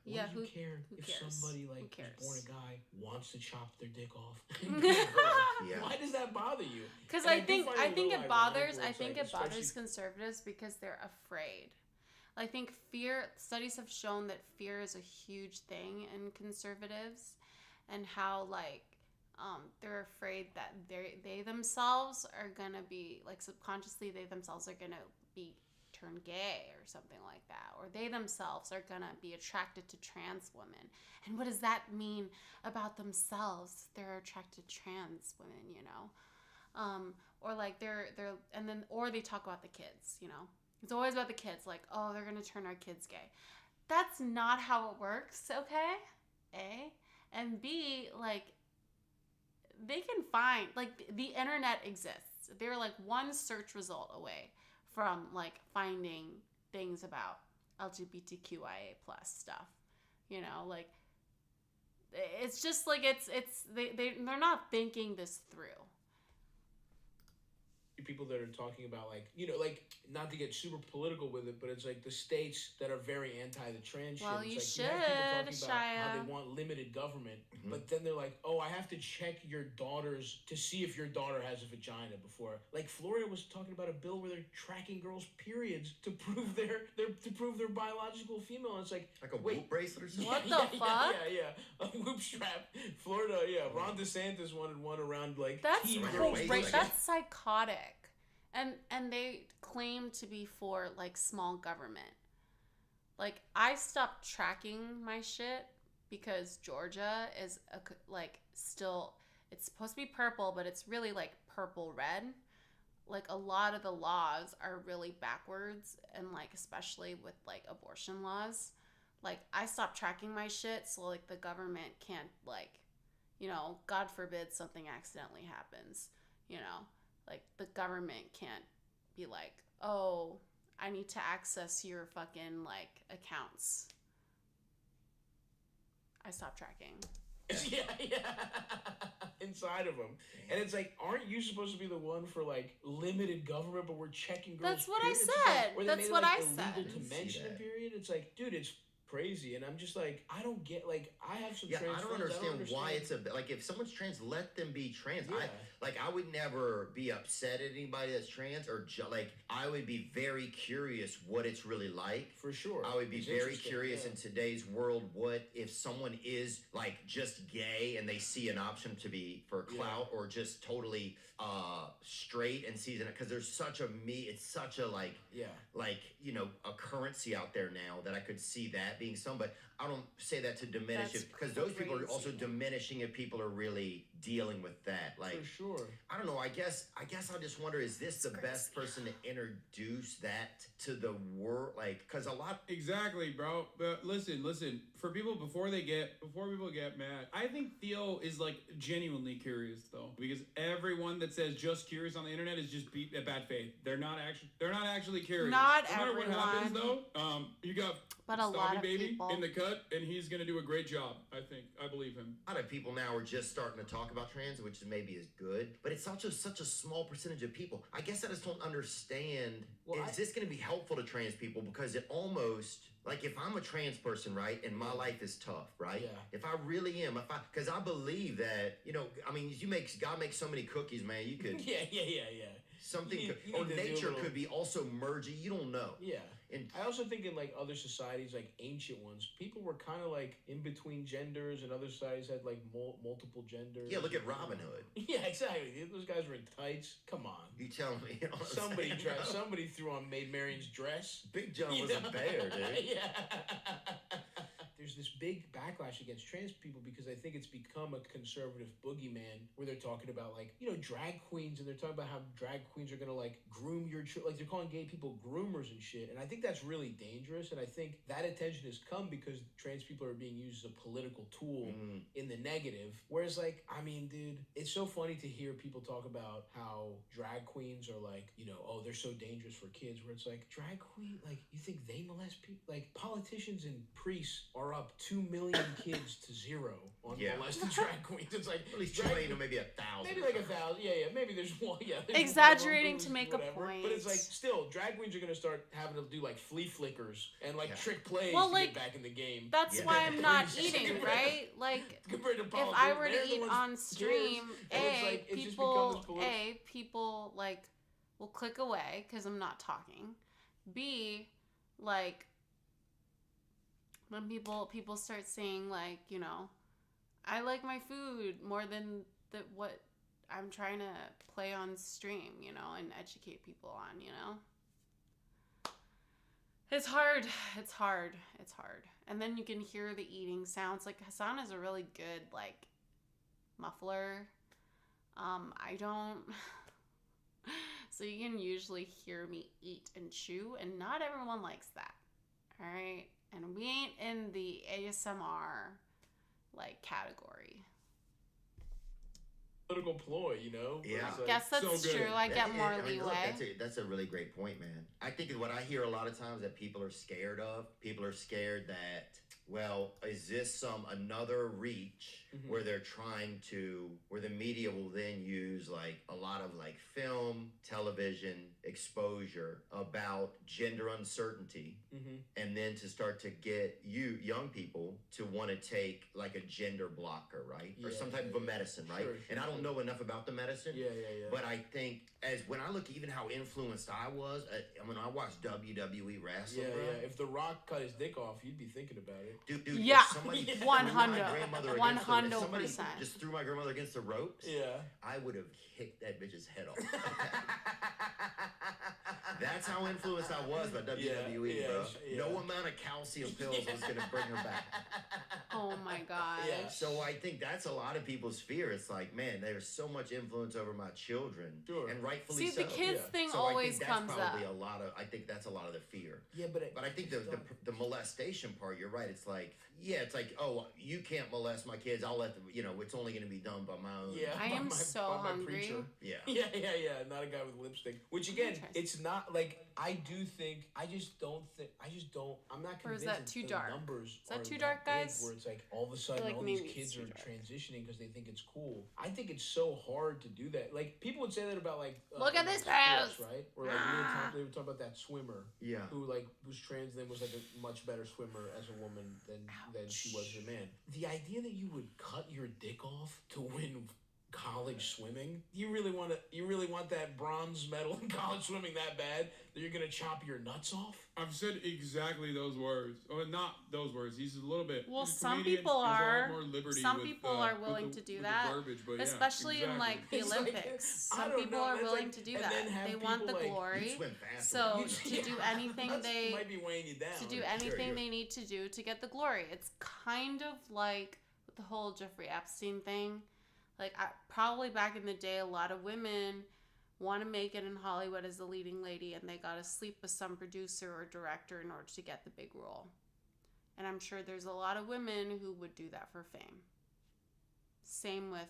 Yeah.
Who care if
cares?
somebody like
Who cares?
who's born a guy wants to chop their dick off?
Yeah.
Why does that bother you?
Because
And
I
do
think
find
I
a
think
little
it
ironic
bothers
where
I
it's
think
like,
it bothers
especially-
conservatives because they're afraid. I think fear. Studies have shown that fear is a huge thing in conservatives, and how like they're afraid that they themselves are gonna be like subconsciously they themselves are gonna be turned gay or something like that, or they themselves are gonna be attracted to trans women. And what does that mean about themselves? They're attracted to trans women, you know, or like they're and then or they talk about the kids, you know. It's always about the kids, like, oh, they're gonna turn our kids gay. That's not how it works, okay? A. And B, like, they can find, like, the internet exists. They're like one search result away from like finding things about LGBTQIA plus stuff. You know, like it's just like they're not thinking this through.
People that are talking about like, you know, like not to get super political with it, but it's like the states that are very anti the trans
Well,
shit.
you
It's
should,
like, you have people talking about how
Shia.
they want limited government, but then they're like, oh, I have to check your daughters to see if your daughter has a vagina before. Like Florida was talking about a bill where they're tracking girls' periods to prove their biological female. And it's like
a whoop bracelet or something.
What the fuck?
Yeah, a whoop strap. Florida, yeah. Ron DeSantis wanted one around like
That's
teen
cool,
girls.
right? That's psychotic. And they claim to be for like small government. Like I stopped tracking my shit because Georgia is like still it's supposed to be purple, but it's really like purple red. Like a lot of the laws are really backwards, and like especially with like abortion laws. Like I stopped tracking my shit so like the government can't like, you know, God forbid something accidentally happens, you know. Like, the government can't be like, oh, I need to access your fucking, like, accounts. I stopped tracking.
Yeah. Inside of them. And it's like, aren't you supposed to be the one for, like, limited government, but we're checking girls'
That's what I
periods? It's like,
said.
where they
That's
made it,
what
like,
I
illegal
said.
to mention a period. It's like, dude, it's crazy. And I'm just like, I don't get, like, I have some
Yeah,
trans
I don't
friends,
understand why it's like if someone's trans, let them be trans.
Yeah.
I would never be upset at anybody that's trans or like I would be very curious what it's really like.
For sure.
I would be
It's
very
interesting,
curious
yeah.
in today's world what if someone is like just gay and they see an option to be for clout or just totally straight and sees it because there's such a it's such a like you know a currency out there now that I could see that being some, but I don't say that to diminish
That's
it because those people are also
crazy.
diminishing if people are really dealing with that. Like
For sure.
I don't know. I guess I just wonder: is this the best person to introduce that to the world? Like, because a lot.
Exactly, bro. But listen. For people before people get mad, I think Theo is like genuinely curious though, because everyone that says just curious on the internet is just bad faith. They're not actually curious.
Not
no matter what happens
everyone.
though, you got
But a lot
Stabby
of
Baby
people.
in the cut, and he's gonna do a great job. I believe him.
A lot of people now are just starting to talk about trans, which is maybe is good, but it's also such a small percentage of people. I guess I just don't understand. Is this going to be helpful to trans people? Because it almost like if I'm a trans person, right, and my life is tough, right?
Yeah.
If I really am, because I believe that, you know, I mean, God makes so many cookies, man. You could
Yeah.
something,
You
or
need to do a
nature
little-
could be also merging. You don't know.
Yeah.
And
I also think in like other societies, like ancient ones, people were kind of like in between genders, and other societies had like multiple genders.
yeah, look at Robin Hood.
Yeah, exactly. Those guys were in tights. Come on.
You tell me. You know what I'm
Somebody
saying?
somebody threw on Maid Marian's dress.
Big John was
You
a
know?
bear, dude.
Yeah. there's this big backlash against trans people because I think it's become a conservative boogeyman where they're talking about like, you know, drag queens, and they're talking about how drag queens are gonna like groom your like they're calling gay people groomers and shit. And I think that's really dangerous. And I think that attention has come because trans people are being used as a political tool in the negative. Whereas like, I mean, dude, it's so funny to hear people talk about how drag queens are like, you know, oh, they're so dangerous for kids, where it's like, drag queen, like, you think they molest people? Like, politicians and priests are up 2 million kids to 0 on molested drag queens. It's like,
at least 2 million or maybe 1,000.
Maybe like 1,000. Yeah. Maybe there's one. Yeah.
Exaggerating to make
whatever.
a point.
But it's like, still, drag queens are gonna start having to do like flea flickers and like trick plays
Well,
to
like,
get back in the game.
That's why I'm not eating, right? Like, if I were to eat on stream, people like will click away because I'm not talking. B, like, when people start saying like, you know, I like my food more than what I'm trying to play on stream, you know, and educate people on, you know. It's hard. And then you can hear the eating sounds. Like, Hassan is a really good, like, muffler. I don't. So you can usually hear me eat and chew, and not everyone likes that. All right? And we ain't in the ASMR, like, category.
Political ploy, you know?
Yeah.
I guess that's true. I get more leeway.
Look, that's a really great point, man. I think what I hear a lot of times that people are scared of, that, well, is this another reach where they're trying to, where the media will then use like a lot of like film, television exposure about gender uncertainty, and then to start to get you young people to want to take like a gender blocker, right? Or some type of a medicine, right? And I don't know enough about the medicine, but I think as when I look even how influenced I was, when I watched WWE wrestling,
if The Rock cut his dick off, you'd be thinking about it.
Dude,
yeah,
somebody
100%.
Just threw my grandmother against the ropes.
Yeah,
I would have kicked that bitch's head off. That's how influenced I was by WWE, bro. No amount of calcium pills was gonna bring her back.
Oh my gosh.
Yeah. So I think that's a lot of people's fear. It's like, man, there's so much influence over my children, and rightfully so.
See, the kids thing
so
always
I think
comes
that's probably
up.
I think that's a lot of the fear.
Yeah, but
I think the molestation part, you're right. It's like, it's like, oh, you can't molest my kids. I'll let them. You know, it's only going to be done by my own.
Yeah,
I am so hungry.
Yeah.
Not a guy with lipstick. Which again, it's not like I just don't. I'm not convinced.
Or is that too dark?
Numbers
is that too dark, guys?
Where it's like all of a sudden
like
all these kids are transitioning because they think it's cool. I think it's so hard to do that. Like people would say that about like
look at this
sports, right? Or like they would talk about that swimmer, who like was trans, then was like a much better swimmer as a woman than she was as a man. The idea that you would cut your dick off to win college swimming, you really want that bronze medal in college swimming that bad that you're gonna chop your nuts off?
I've said exactly those words. Or not those words. He's a little bit.
Well, some people are. Some people are willing to do that,
verbiage, but
especially in like the Olympics. Some people are willing to do that. They want the glory. So to do anything
might be weighing you down.
To do anything they need to do to get the glory. It's kind of like the whole Jeffrey Epstein thing. Like, probably back in the day, a lot of women want to make it in Hollywood as the leading lady, and they got to sleep with some producer or director in order to get the big role. And I'm sure there's a lot of women who would do that for fame. Same with,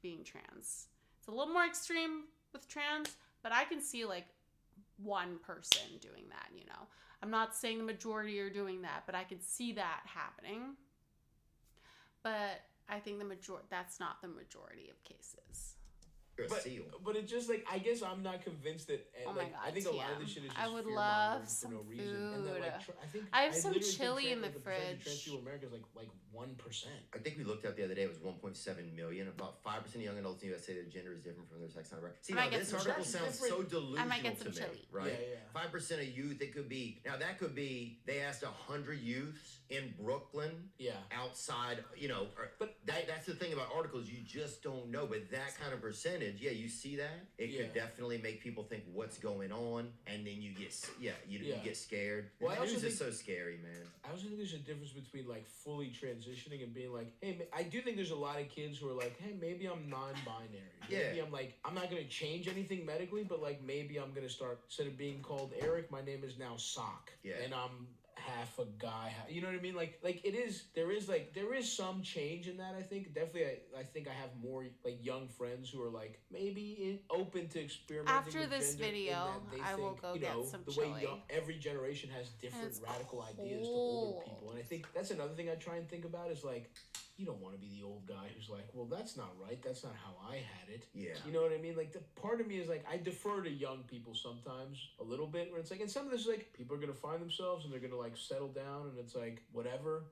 being trans. It's a little more extreme with trans, but I can see, like, one person doing that, I'm not saying the majority are doing that, but I can see that happening. But I think that's not the majority of cases.
But it's just like, I guess I'm not convinced that.
Oh my God,
I think a lot of this shit is just
I would love some
for no
food.
reason. And then,
I have some chili in the fridge.
Trans people in America is like 1%.
I think we looked up the other day. It was 1.7 million. About 5% of young adults in the U.S. say their gender is different from their sex counterpart. See, now this article sounds so delusional to me, right? 5% of youth. It could be They asked 100 youths in Brooklyn. Outside, but that's the thing about articles. You just don't know. But that kind of percentage. percentage, yeah, you see that. It could definitely make people think what's going on, and then you get you get scared.
Well,
And
I
the
also
news is
think-
so scary, man.
I also think there's a difference between like fully transitioning and being like, hey, I do think there's a lot of kids who are like, hey, maybe I'm non-binary. Maybe
Yeah.
I'm like, I'm not gonna change anything medically, but like maybe I'm gonna start, instead of being called Eric, my name is now Sock.
Yeah.
And I'm half a guy, you know what I mean? Like there is some change in that. I think definitely. I think I have more like young friends who are like maybe open to experimenting.
After
with
this
gender in
video,
that they
I will
think,
go
you
get
know,
some
the
chili.
way every generation has different
it's
radical ideas to older people, and I think that's another thing I try and think about is like, you don't want to be the old guy who's like, well, that's not right. That's not how I had it.
Yeah.
You know what I mean? Like, the part of me is like, I defer to young people sometimes a little bit, where it's like, and some of this is like, people are going to find themselves and they're going to like settle down, and it's like, whatever.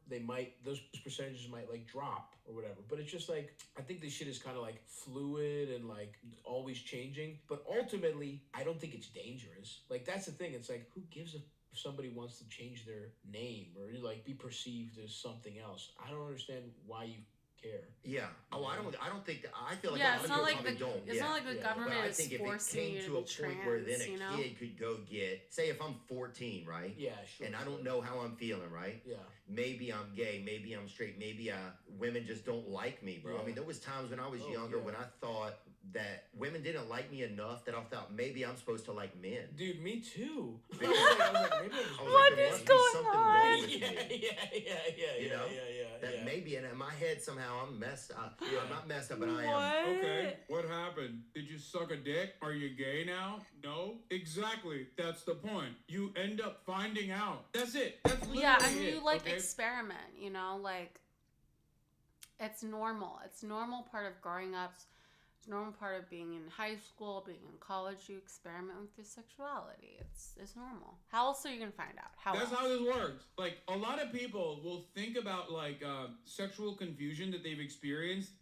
Those percentages might like drop or whatever. But it's just like, I think this shit is kind of like fluid and like always changing. But ultimately, I don't think it's dangerous. Like, that's the thing. It's like, who gives a if somebody wants to change their name or like be perceived as something else? I don't understand why you care.
Yeah. Oh, I don't think that. I feel like
Yeah,
a lot
it's
of
not
people
like
probably
the-
don't.
it's not like the government
But I
is
think if it
forcing
came
you
to
to
a
be
point where then
trans,
a
you know?
kid could go get, say, if I'm 14, right?
Yeah, sure.
And I don't know how I'm feeling, right?
Yeah.
Maybe I'm gay. Maybe I'm straight. Maybe women just don't like me, bro.
Yeah.
I mean, there was times when I was
Oh,
younger
yeah.
when I thought that women didn't like me enough that I thought maybe I'm supposed to like men.
Dude, me too.
I
was like, maybe I'm
What
there
is
must be
going
something
on?
wrong with me. Yeah.
You know?
Yeah.
That maybe, and in my head somehow I'm messed up. I'm not messed up, but I am.
Okay, what happened? Did you suck a dick? Are you gay now? No? Exactly. That's the point. You end up finding out. That's it. That's literally
Yeah, and
it,
you like
okay?
experiment, you know, like it's normal. It's normal part of growing up. It's a normal part of being in high school, being in college. You experiment with your sexuality. It's normal. How else are you gonna find out?
That's how this works. Like, a lot of people will think about, like, sexual confusion that they've experienced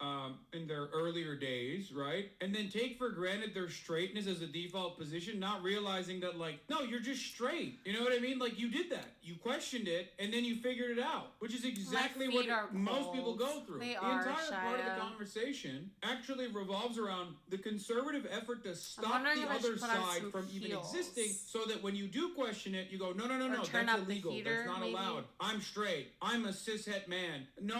in their earlier days, right? And then take for granted their straightness as a default position, not realizing that, like, no, you're just straight. You know what I mean? Like, you did that. You questioned it, and then you figured it out, which is exactly
My
what
feet are
most people go
cold.
through.
They
The
are,
entire part of the
Shia.
conversation actually revolves around the conservative effort to stop
wondering
the
if I
other
should put on
side
some
from even
heels.
existing, so that when you do question it, you go, no,
turn
that's
up the
illegal.
heater,
That's not
maybe?
allowed. I'm straight. I'm a cishet man. No.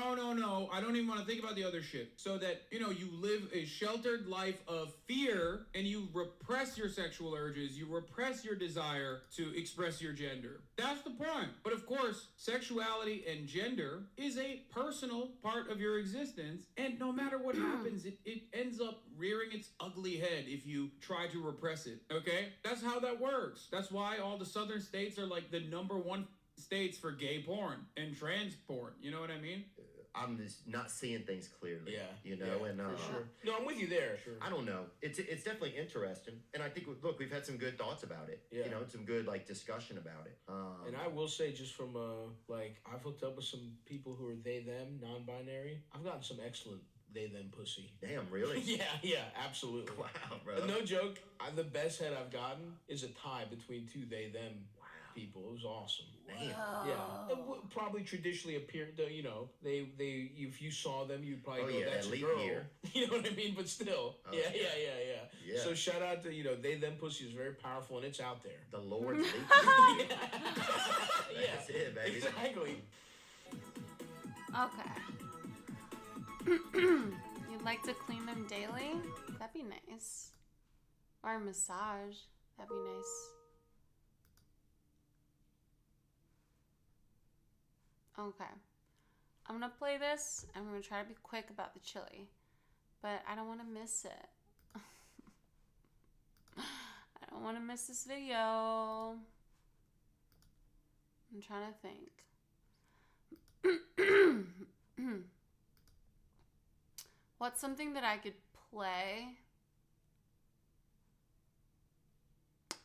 I don't even want to think about the other shit. So that, you know, you live a sheltered life of fear and you repress your sexual urges. You repress your desire to express your gender. That's the point. But of course, sexuality and gender is a personal part of your existence. And no matter what happens, it ends up rearing its ugly head if you try to repress it. Okay? That's how that works. That's why all the southern states are like the #1 states for gay porn and trans porn. You know what I mean?
I'm just not seeing things clearly.
Yeah.
You know, and
for sure. No, I'm with you there. Sure.
I don't know. It's definitely interesting, and I think we've had some good thoughts about it.
Yeah.
You know, some good like discussion about it.
And I will say, just from like, I've hooked up with some people who are they them, non-binary. I've gotten some excellent they them pussy.
Damn, really?
yeah, absolutely.
Wow, bro.
No joke. The best head I've gotten is a tie between two they them people. It was awesome.
Damn.
Yeah, it would probably traditionally appear. You know, they if you saw them, you'd probably
Oh,
go,
yeah,
"That's
that
a
leap
girl."
year.
You know what I mean? But still,
Oh,
yeah.
Yeah.
So shout out to they them pussy is very powerful and it's out there.
The Lord's leap.
Yeah,
That's it, baby.
exactly.
Okay. You'd like to clean them daily? That'd be nice. Or a massage. That'd be nice. Okay. I'm gonna play this and we're gonna try to be quick about the chili. But I don't wanna miss it. I don't wanna miss this video. I'm trying to think. What's something that I could play?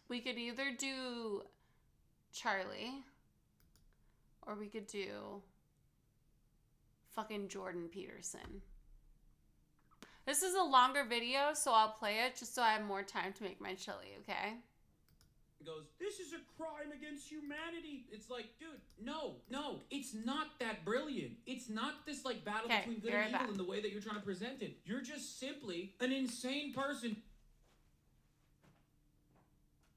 We could either do Charlie or we could do fucking Jordan Peterson. This is a longer video, so I'll play it just so I have more time to make my chili, okay?
goes, this is a crime against humanity. It's like, dude, no, it's not that brilliant. It's not this like battle between good and evil in the way that you're trying to present it. You're just simply an insane person.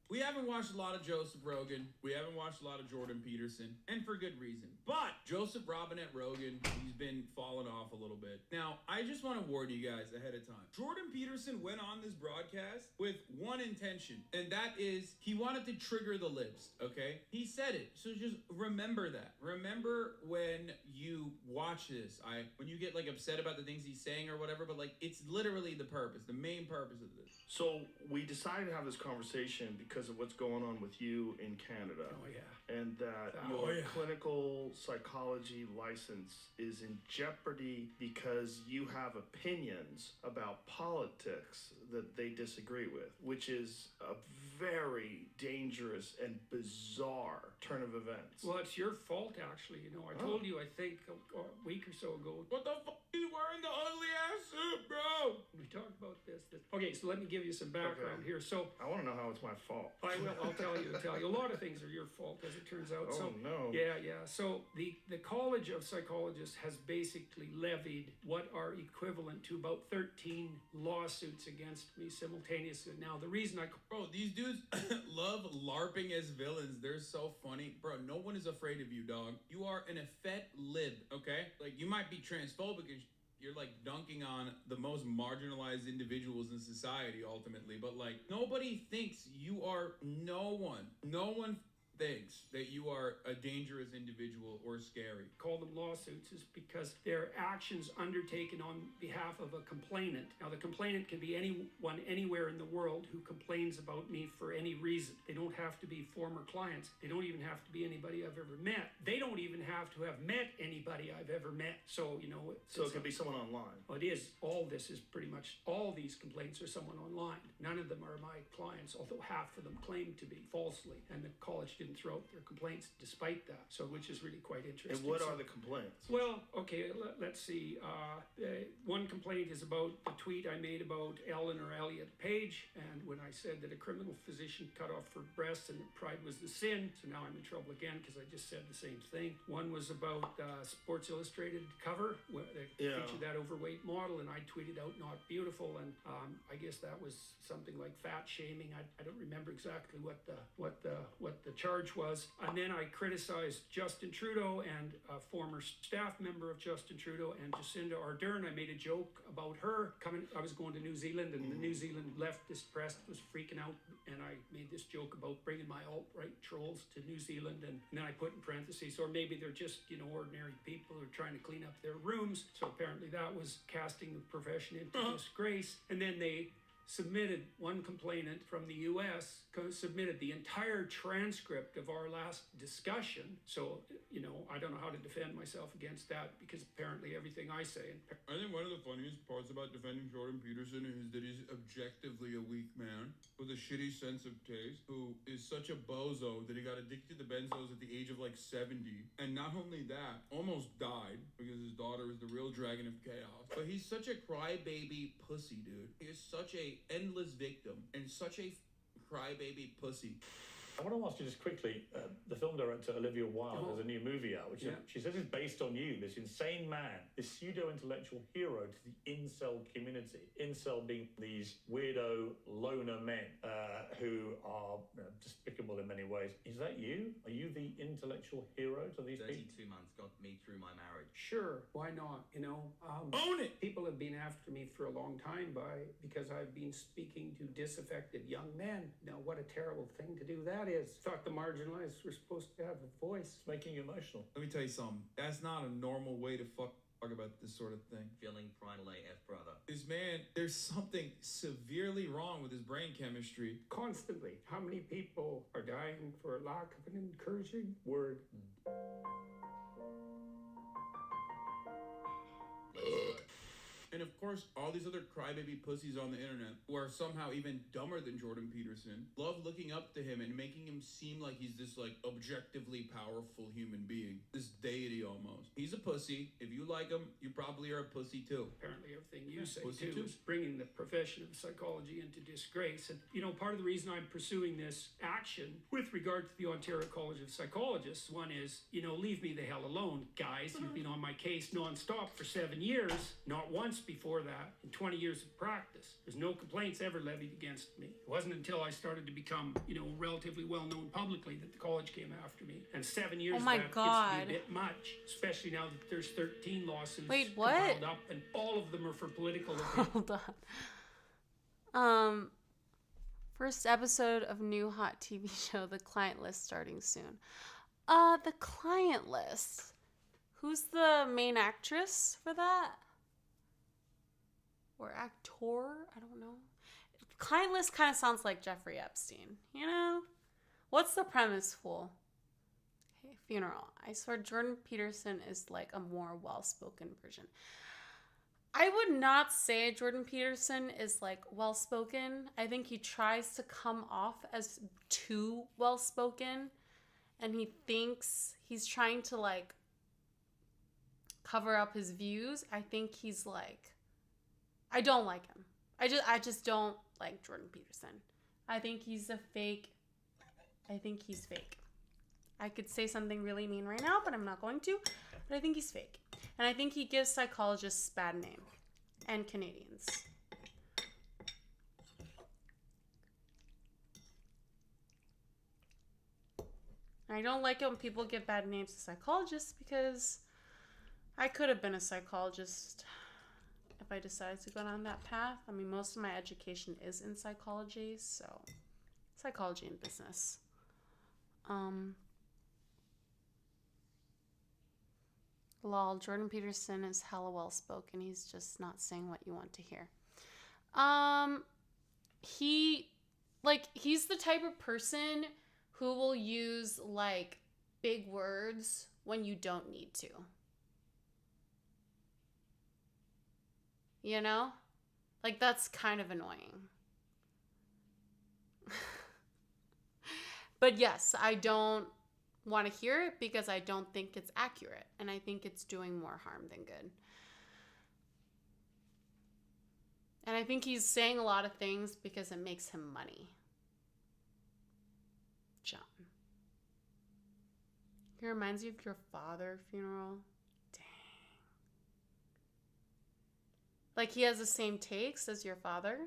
We haven't watched a lot of Joseph Rogan. We haven't watched a lot of Jordan Peterson, and for good reason. But Joseph Robinette Rogan, he's been falling off a little bit. Now, I just want to warn you guys ahead of time. Jordan Peterson went on this broadcast with one intention, and that is he wanted to trigger the libs, okay? He said it, so just remember that. Remember when you watch this, when you get like upset about the things he's saying or whatever, but like it's literally the purpose, the main purpose of this.
So we decided to have this conversation because of what's going on with you in Canada.
Oh, yeah.
And that your clinical psychology license is in jeopardy because you have opinions about politics that they disagree with, which is a very dangerous and bizarre turn of events.
Well, it's your fault, actually. You know, I told you, I think, a week or so ago.
What the fuck are you wearing the ugly ass suit, bro?
We talked about this. Okay, so let me give you some background here. So
I want to know how it's my fault.
I will. I'll tell you. A lot of things are your fault, as it turns out.
Oh,
so,
no.
Yeah. So the College of Psychologists has basically levied what are equivalent to about 13 lawsuits against me simultaneously. Now, the reason
Bro, these dudes love LARPing as villains. They're so funny. Bro, no one is afraid of you, dog. You are an effete lib, okay? Like, you might be transphobic and you're like dunking on the most marginalized individuals in society ultimately, but like nobody thinks you are no one thinks that you are a dangerous individual or scary.
Call them lawsuits is because they're actions undertaken on behalf of a complainant. Now, the complainant can be anyone anywhere in the world who complains about me for any reason. They don't have to be former clients. They don't even have to be anybody I've ever met. They don't even have to have met anybody I've ever met. So, you know...
So it could be someone online.
Well, it is. All this is pretty much... All these complaints are someone online. None of them are my clients, although half of them claim to be falsely. And the college didn't throw out their complaints despite that, so which is really quite interesting.
And what are the complaints?
Well, okay, let's see. One complaint is about the tweet I made about Eleanor Elliott Page, and when I said that a criminal physician cut off her breasts and that pride was the sin, so now I'm in trouble again because I just said the same thing. One was about Sports Illustrated cover, where they featured that overweight model, and I tweeted out "not beautiful," and I guess that was something like fat shaming. I don't remember exactly what the charge was. And then I criticized Justin Trudeau and a former staff member of Justin Trudeau and Jacinda Ardern. I made a joke about her I was going to New Zealand, and the New Zealand leftist press was freaking out, and I made this joke about bringing my alt-right trolls to New Zealand, and then I put in parentheses, or maybe they're just, you know, ordinary people who are trying to clean up their rooms. So apparently that was casting the profession into disgrace. And then they submitted, one complainant from the U.S. submitted the entire transcript of our last discussion. So, you know, I don't know how to defend myself against that because apparently everything I say...
I think one of the funniest parts about defending Jordan Peterson is that he's objectively a weak man with a shitty sense of taste who is such a bozo that he got addicted to benzos at the age of like 70. And not only that, almost died because his daughter is the real dragon of chaos. But he's such a crybaby pussy, dude. He is such a endless victim and such a crybaby pussy.
I want to ask you just quickly, the film director Olivia Wilde has a new movie out, which she says is based on you, this insane man, this pseudo-intellectual hero to the incel community. Incel being these weirdo loner men who are despicable in many ways. Is that you? Are you the intellectual hero to these people?
32 months got me through my marriage.
Sure, why not? You know,
own it!
People have been after me for a long time because I've been speaking to disaffected young men. Now, what a terrible thing to do that is. Thought the marginalized were supposed to have a voice.
It's making you emotional.
Let me tell you something. That's not a normal way to talk about this sort of thing.
Feeling parental AF, brother.
This man, there's something severely wrong with his brain chemistry.
Constantly. How many people are dying for lack of an encouraging word?
And of course, all these other crybaby pussies on the internet who are somehow even dumber than Jordan Peterson love looking up to him and making him seem like he's this like objectively powerful human being, this deity almost. He's a pussy. If you like him, you probably are a pussy too.
Apparently everything you say
pussy
too is bringing the profession of psychology into disgrace. And part of the reason I'm pursuing this action with regard to the Ontario College of Psychologists, one is, leave me the hell alone, guys. You've been on my case nonstop for 7 years, not once before that, in 20 years of practice. There's no complaints ever levied against me. It wasn't until I started to become, relatively well known publicly that the college came after me. And 7 years
Oh my
of that
God.
gets to be a bit much, especially now that there's 13 lawsuits
Wait, what?
compiled up, and all of them are for political opinion.
Hold on. First episode of new hot TV show, The Client List, starting soon. The Client List. Who's the main actress for that? Or actor? I don't know. Client List kind of sounds like Jeffrey Epstein, What's the premise, fool? Okay, funeral. I swear Jordan Peterson is like a more well-spoken version. I would not say Jordan Peterson is like well-spoken. I think he tries to come off as too well-spoken, and he thinks he's trying to like cover up his views. I think he's like, I don't like him. I just don't like Jordan Peterson. I think he's a fake. I think he's fake. I could say something really mean right now, but I'm not going to. But I think he's fake. And I think he gives psychologists bad name. And Canadians. I don't like it when people give bad names to psychologists, because I could have been a psychologist if I decided to go down that path. I mean, most of my education is in psychology, so psychology and business. Lol, Jordan Peterson is hella well spoken. He's just not saying what you want to hear. He's the type of person who will use like big words when you don't need to. Like, that's kind of annoying. But yes, I don't want to hear it because I don't think it's accurate, and I think it's doing more harm than good. And I think he's saying a lot of things because it makes him money. John. He reminds you of your father funeral. Dang. Like, he has the same takes as your father?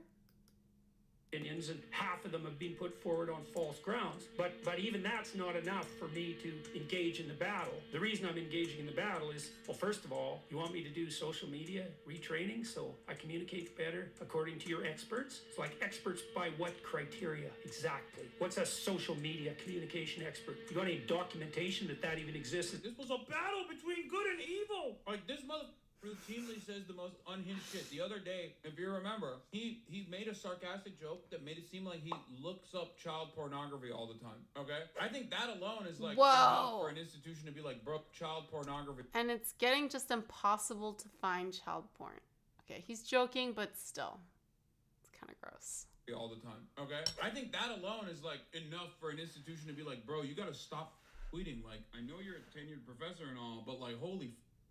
Opinions, and half of them have been put forward on false grounds. But even that's not enough for me to engage in the battle. The reason I'm engaging in the battle is, well, first of all, you want me to do social media retraining so I communicate better according to your experts? It's like, experts by what criteria exactly? What's a social media communication expert? You got any documentation that even exists?
This was a battle between good and evil. Like, this mother routinely says the most unhinged shit. The other day, if you remember, he made a sarcastic joke that made it seem like he looks up child pornography all the time. Okay? I think that alone is like enough for an institution to be like, bro, child pornography.
And it's getting just impossible to find child porn. Okay, he's joking, but still, it's kind of gross.
All the time. Okay? I think that alone is like enough for an institution to be like, bro, you gotta stop tweeting. Like, I know you're a tenured professor and all, but like,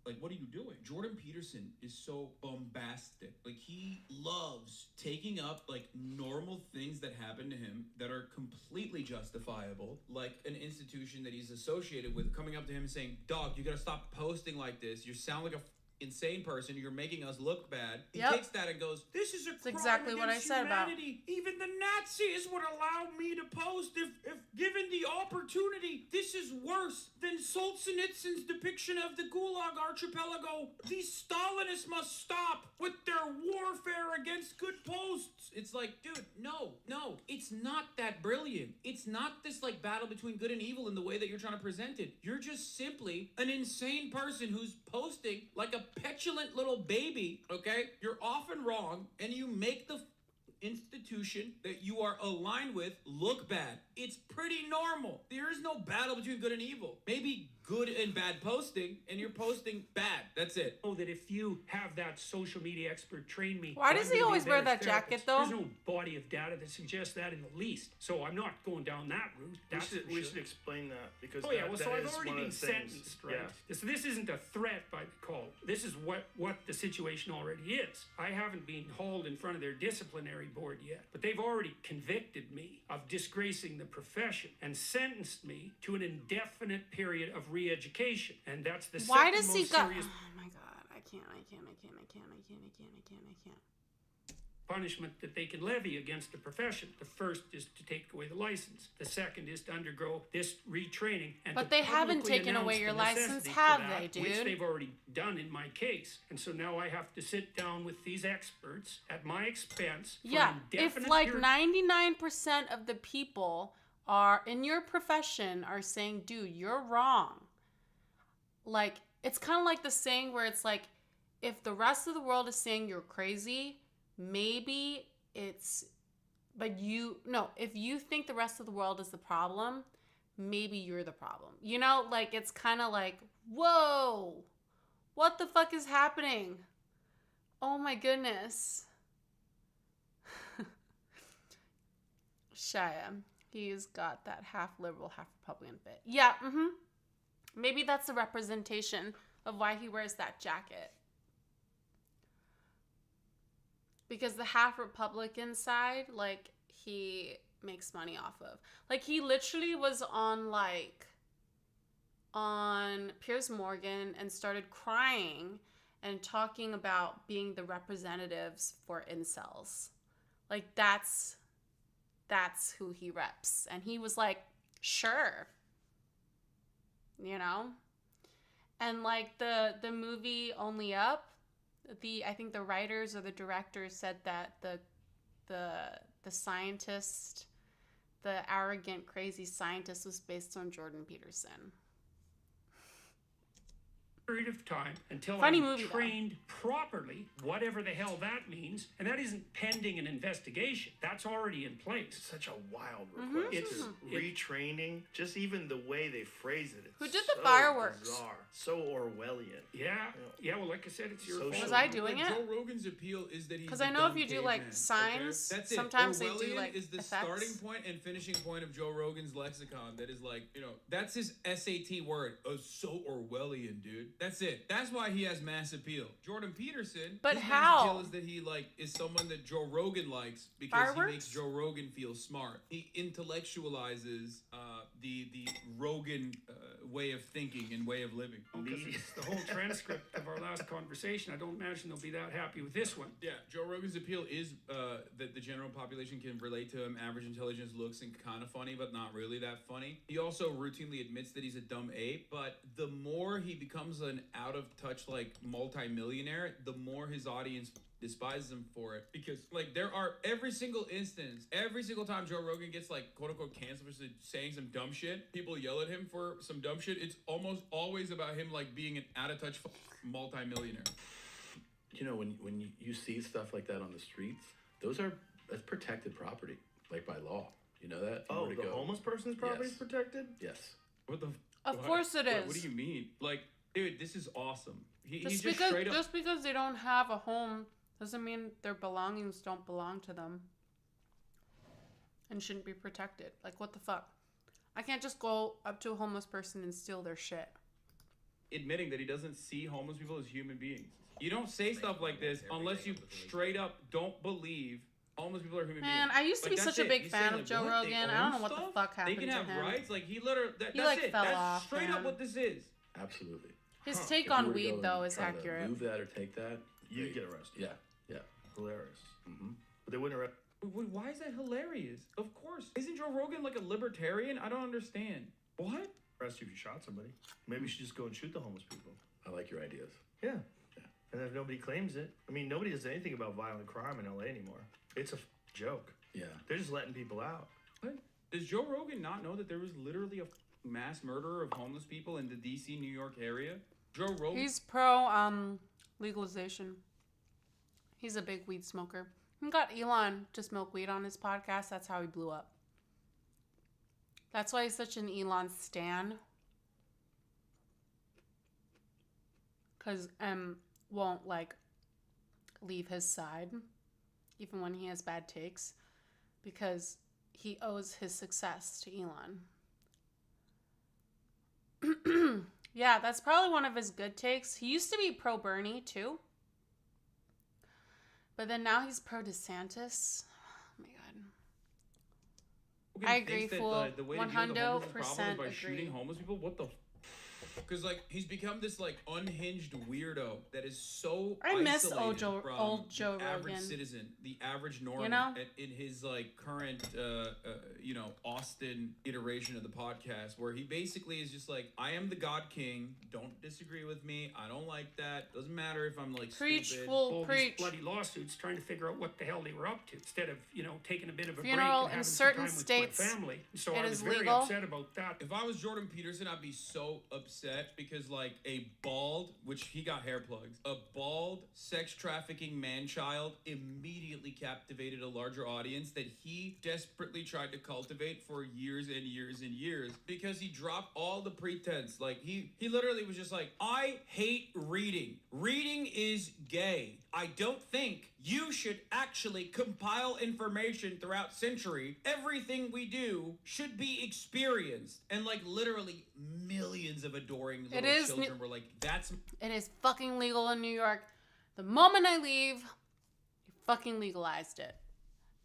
like, what are you doing? Jordan Peterson is so bombastic. Like, he loves taking up, like, normal things that happen to him that are completely justifiable. Like, an institution that he's associated with coming up to him and saying, dog, you gotta stop posting like this. You sound like a insane person. You're making us look bad. He takes that and goes, this is a crime
exactly what I said
humanity. Even the Nazis would allow me to post if given the opportunity. This is worse than Solzhenitsyn's depiction of the Gulag Archipelago. These Stalinists must stop with their warfare against good posts. It's like, dude, no, it's not that brilliant. It's not this like battle between good and evil in the way that you're trying to present it. You're just simply an insane person who's posting like a petulant little baby, okay? You're often wrong, and you make the institution that you are aligned with look bad. It's pretty normal. There is no battle between good and evil. Maybe good and bad posting, and you're posting bad. That's it.
Oh, that if you have that social media expert train me...
Why does
I'm
he
gonna be
always
a
wear
better
that jacket,
therapist.
though?
There's no body of data that suggests that in the least. So I'm not going down that route. That's
We should explain that because
Oh yeah, well,
that
so I've
is
already
one of
been
the things-
sentenced, right?
Yeah.
So this isn't a threat by the call. This is what the situation already is. I haven't been hauled in front of their disciplinary board yet, but they've already convicted me of disgracing the profession and sentenced me to an indefinite period of re-education. And that's the
Why
second
does he
most
got?
serious
Oh my god! I can't.
punishment that they can levy against the profession. The first is to take away the license. The second is to undergo this retraining. And
But
to
they haven't
publicly
taken
announce
away
the
your license,
necessity
have
for
they,
that,
dude?
Which they've already done in my case. And so now I have to sit down with these experts at my expense. For
Yeah,
an
if
indefinite
like
period.
99% of the people are in your profession are saying, dude, you're wrong. Like, it's kind of like the saying where it's like, if the rest of the world is saying you're crazy, maybe it's, if you think the rest of the world is the problem, maybe you're the problem. You know, like, it's kind of like, whoa, what the fuck is happening? Oh my goodness. Shia, he's got that half liberal, half Republican bit. Yeah, maybe that's a representation of why he wears that jacket. Because the half Republican side, like, he makes money off of. Like, he literally was on Piers Morgan and started crying and talking about being the representatives for incels. Like, that's who he reps. And he was like, sure. You know? And like the movie Only Up, I think the writers or the directors said that the scientist, the arrogant, crazy scientist, was based on Jordan Peterson.
Period of time until
Funny
I'm
movie,
trained properly, whatever the hell that means, and that isn't pending an investigation. That's already in place.
Such a wild request.
It's
retraining. Just even the way they phrase it.
Who
It's
did the
so
fireworks?
Bizarre, so Orwellian.
Yeah. Well, like I said, it's your fault.
Was I doing it?
Joe Rogan's appeal is that he's
Because
a
I know if
dumb
you do
caveman,
like signs,
okay? That's it.
sometimes they do
Orwellian
like
is the
effects.
starting point and finishing point of Joe Rogan's lexicon. That is like, that's his SAT word. Oh, so Orwellian, dude. That's it. That's why he has mass appeal. Jordan Peterson.
But
his
how?
mass appeal is that he is someone that Joe Rogan likes because
Fireworks?
he makes Joe Rogan feel smart. He intellectualizes the Rogan way of thinking and way of living.
Because it's the whole transcript of our last conversation. I don't imagine they'll be that happy with this one.
Yeah, Joe Rogan's appeal is that the general population can relate to him. Average intelligence looks and kind of funny, but not really that funny. He also routinely admits that he's a dumb ape, but the more he becomes an out-of-touch, like, multi-millionaire, the more his audience despises him for it. Because, like, there are every single time Joe Rogan gets, like, quote-unquote canceled for saying some dumb shit, people yell at him for some dumb shit. It's almost always about him, like, being an out-of-touch multi-millionaire.
When you see stuff like that on the streets, that's protected property, like by law. You know that?
Oh, the homeless person's property is protected?
Yes.
What the?
Of course it is.
What do you mean? Like, dude, this is awesome. He
Just
just straight up.
Just because they don't have a home doesn't mean their belongings don't belong to them and shouldn't be protected. Like, what the fuck? I can't just go up to a homeless person and steal their shit.
Admitting that he doesn't see homeless people as human beings. You don't say stuff like this unless you straight up don't believe homeless people are human beings.
Man, I used to be
Like,
such
that's
a big
He's
fan
saying,
of
like,
Joe
what? They
Rogan. I
own
don't know what the
stuff?
fuck happened
They can
to
have
him.
rights. Like, he literally. That's
like,
it.
fell
That's
off,
straight
man.
up what this is.
Absolutely.
His
If
take
you
on
were to
weed,
go
though,
and
is
try to
accurate.
Move that or take that,
You'd get arrested.
Yeah.
Hilarious. But they wouldn't arrest.
Why is that hilarious? Of course. Isn't Joe Rogan like a libertarian? I don't understand. What?
Arrest you if you shot somebody. Maybe you should just go and shoot the homeless people.
I like your ideas.
Yeah. And if nobody claims it, I mean, nobody does anything about violent crime in LA anymore. It's a joke.
Yeah.
They're just letting people out.
What? Does Joe Rogan not know that there was literally a mass murder of homeless people in the DC, New York area? Joe Rogan.
He's pro legalization. He's a big weed smoker. He got Elon to smoke weed on his podcast. That's how he blew up. That's why he's such an Elon stan. Because won't like leave his side even when he has bad takes, because he owes his success to Elon. Yeah, that's probably one of his good takes. He used to be pro Bernie too, but then now he's pro DeSantis. Oh my god. I agree, fool. 100%
by
agree.
shooting homeless people. What the? Because like he's become this like unhinged weirdo that is so
I miss
isolated from
old Joe
the average
Rogan.
citizen, the average Norman,
You know?
in his like current Austin iteration of the podcast, where he basically is just like, I am the God King. Don't disagree with me. I don't like that. Doesn't matter if I'm like
Preach,
stupid.
fool,
All
preach.
these bloody lawsuits trying to figure out what the hell they were up to, instead of, taking a bit of a
Funeral
break and
in
having
certain
some time
states,
with my family. So
it
I was
is
very
legal.
upset about that.
If I was Jordan Peterson, I'd be so upset because like a bald, which he got hair plugs, a bald sex trafficking man-child immediately captivated a larger audience that he desperately tried to cultivate for years and years and years, because he dropped all the pretense. Like he literally was just like, I hate reading. Reading is gay. I don't think you should actually compile information throughout century. Everything we do should be experienced. And like literally millions of adoring little children were like, that's...
It is fucking legal in New York. The moment I leave, you fucking legalized it.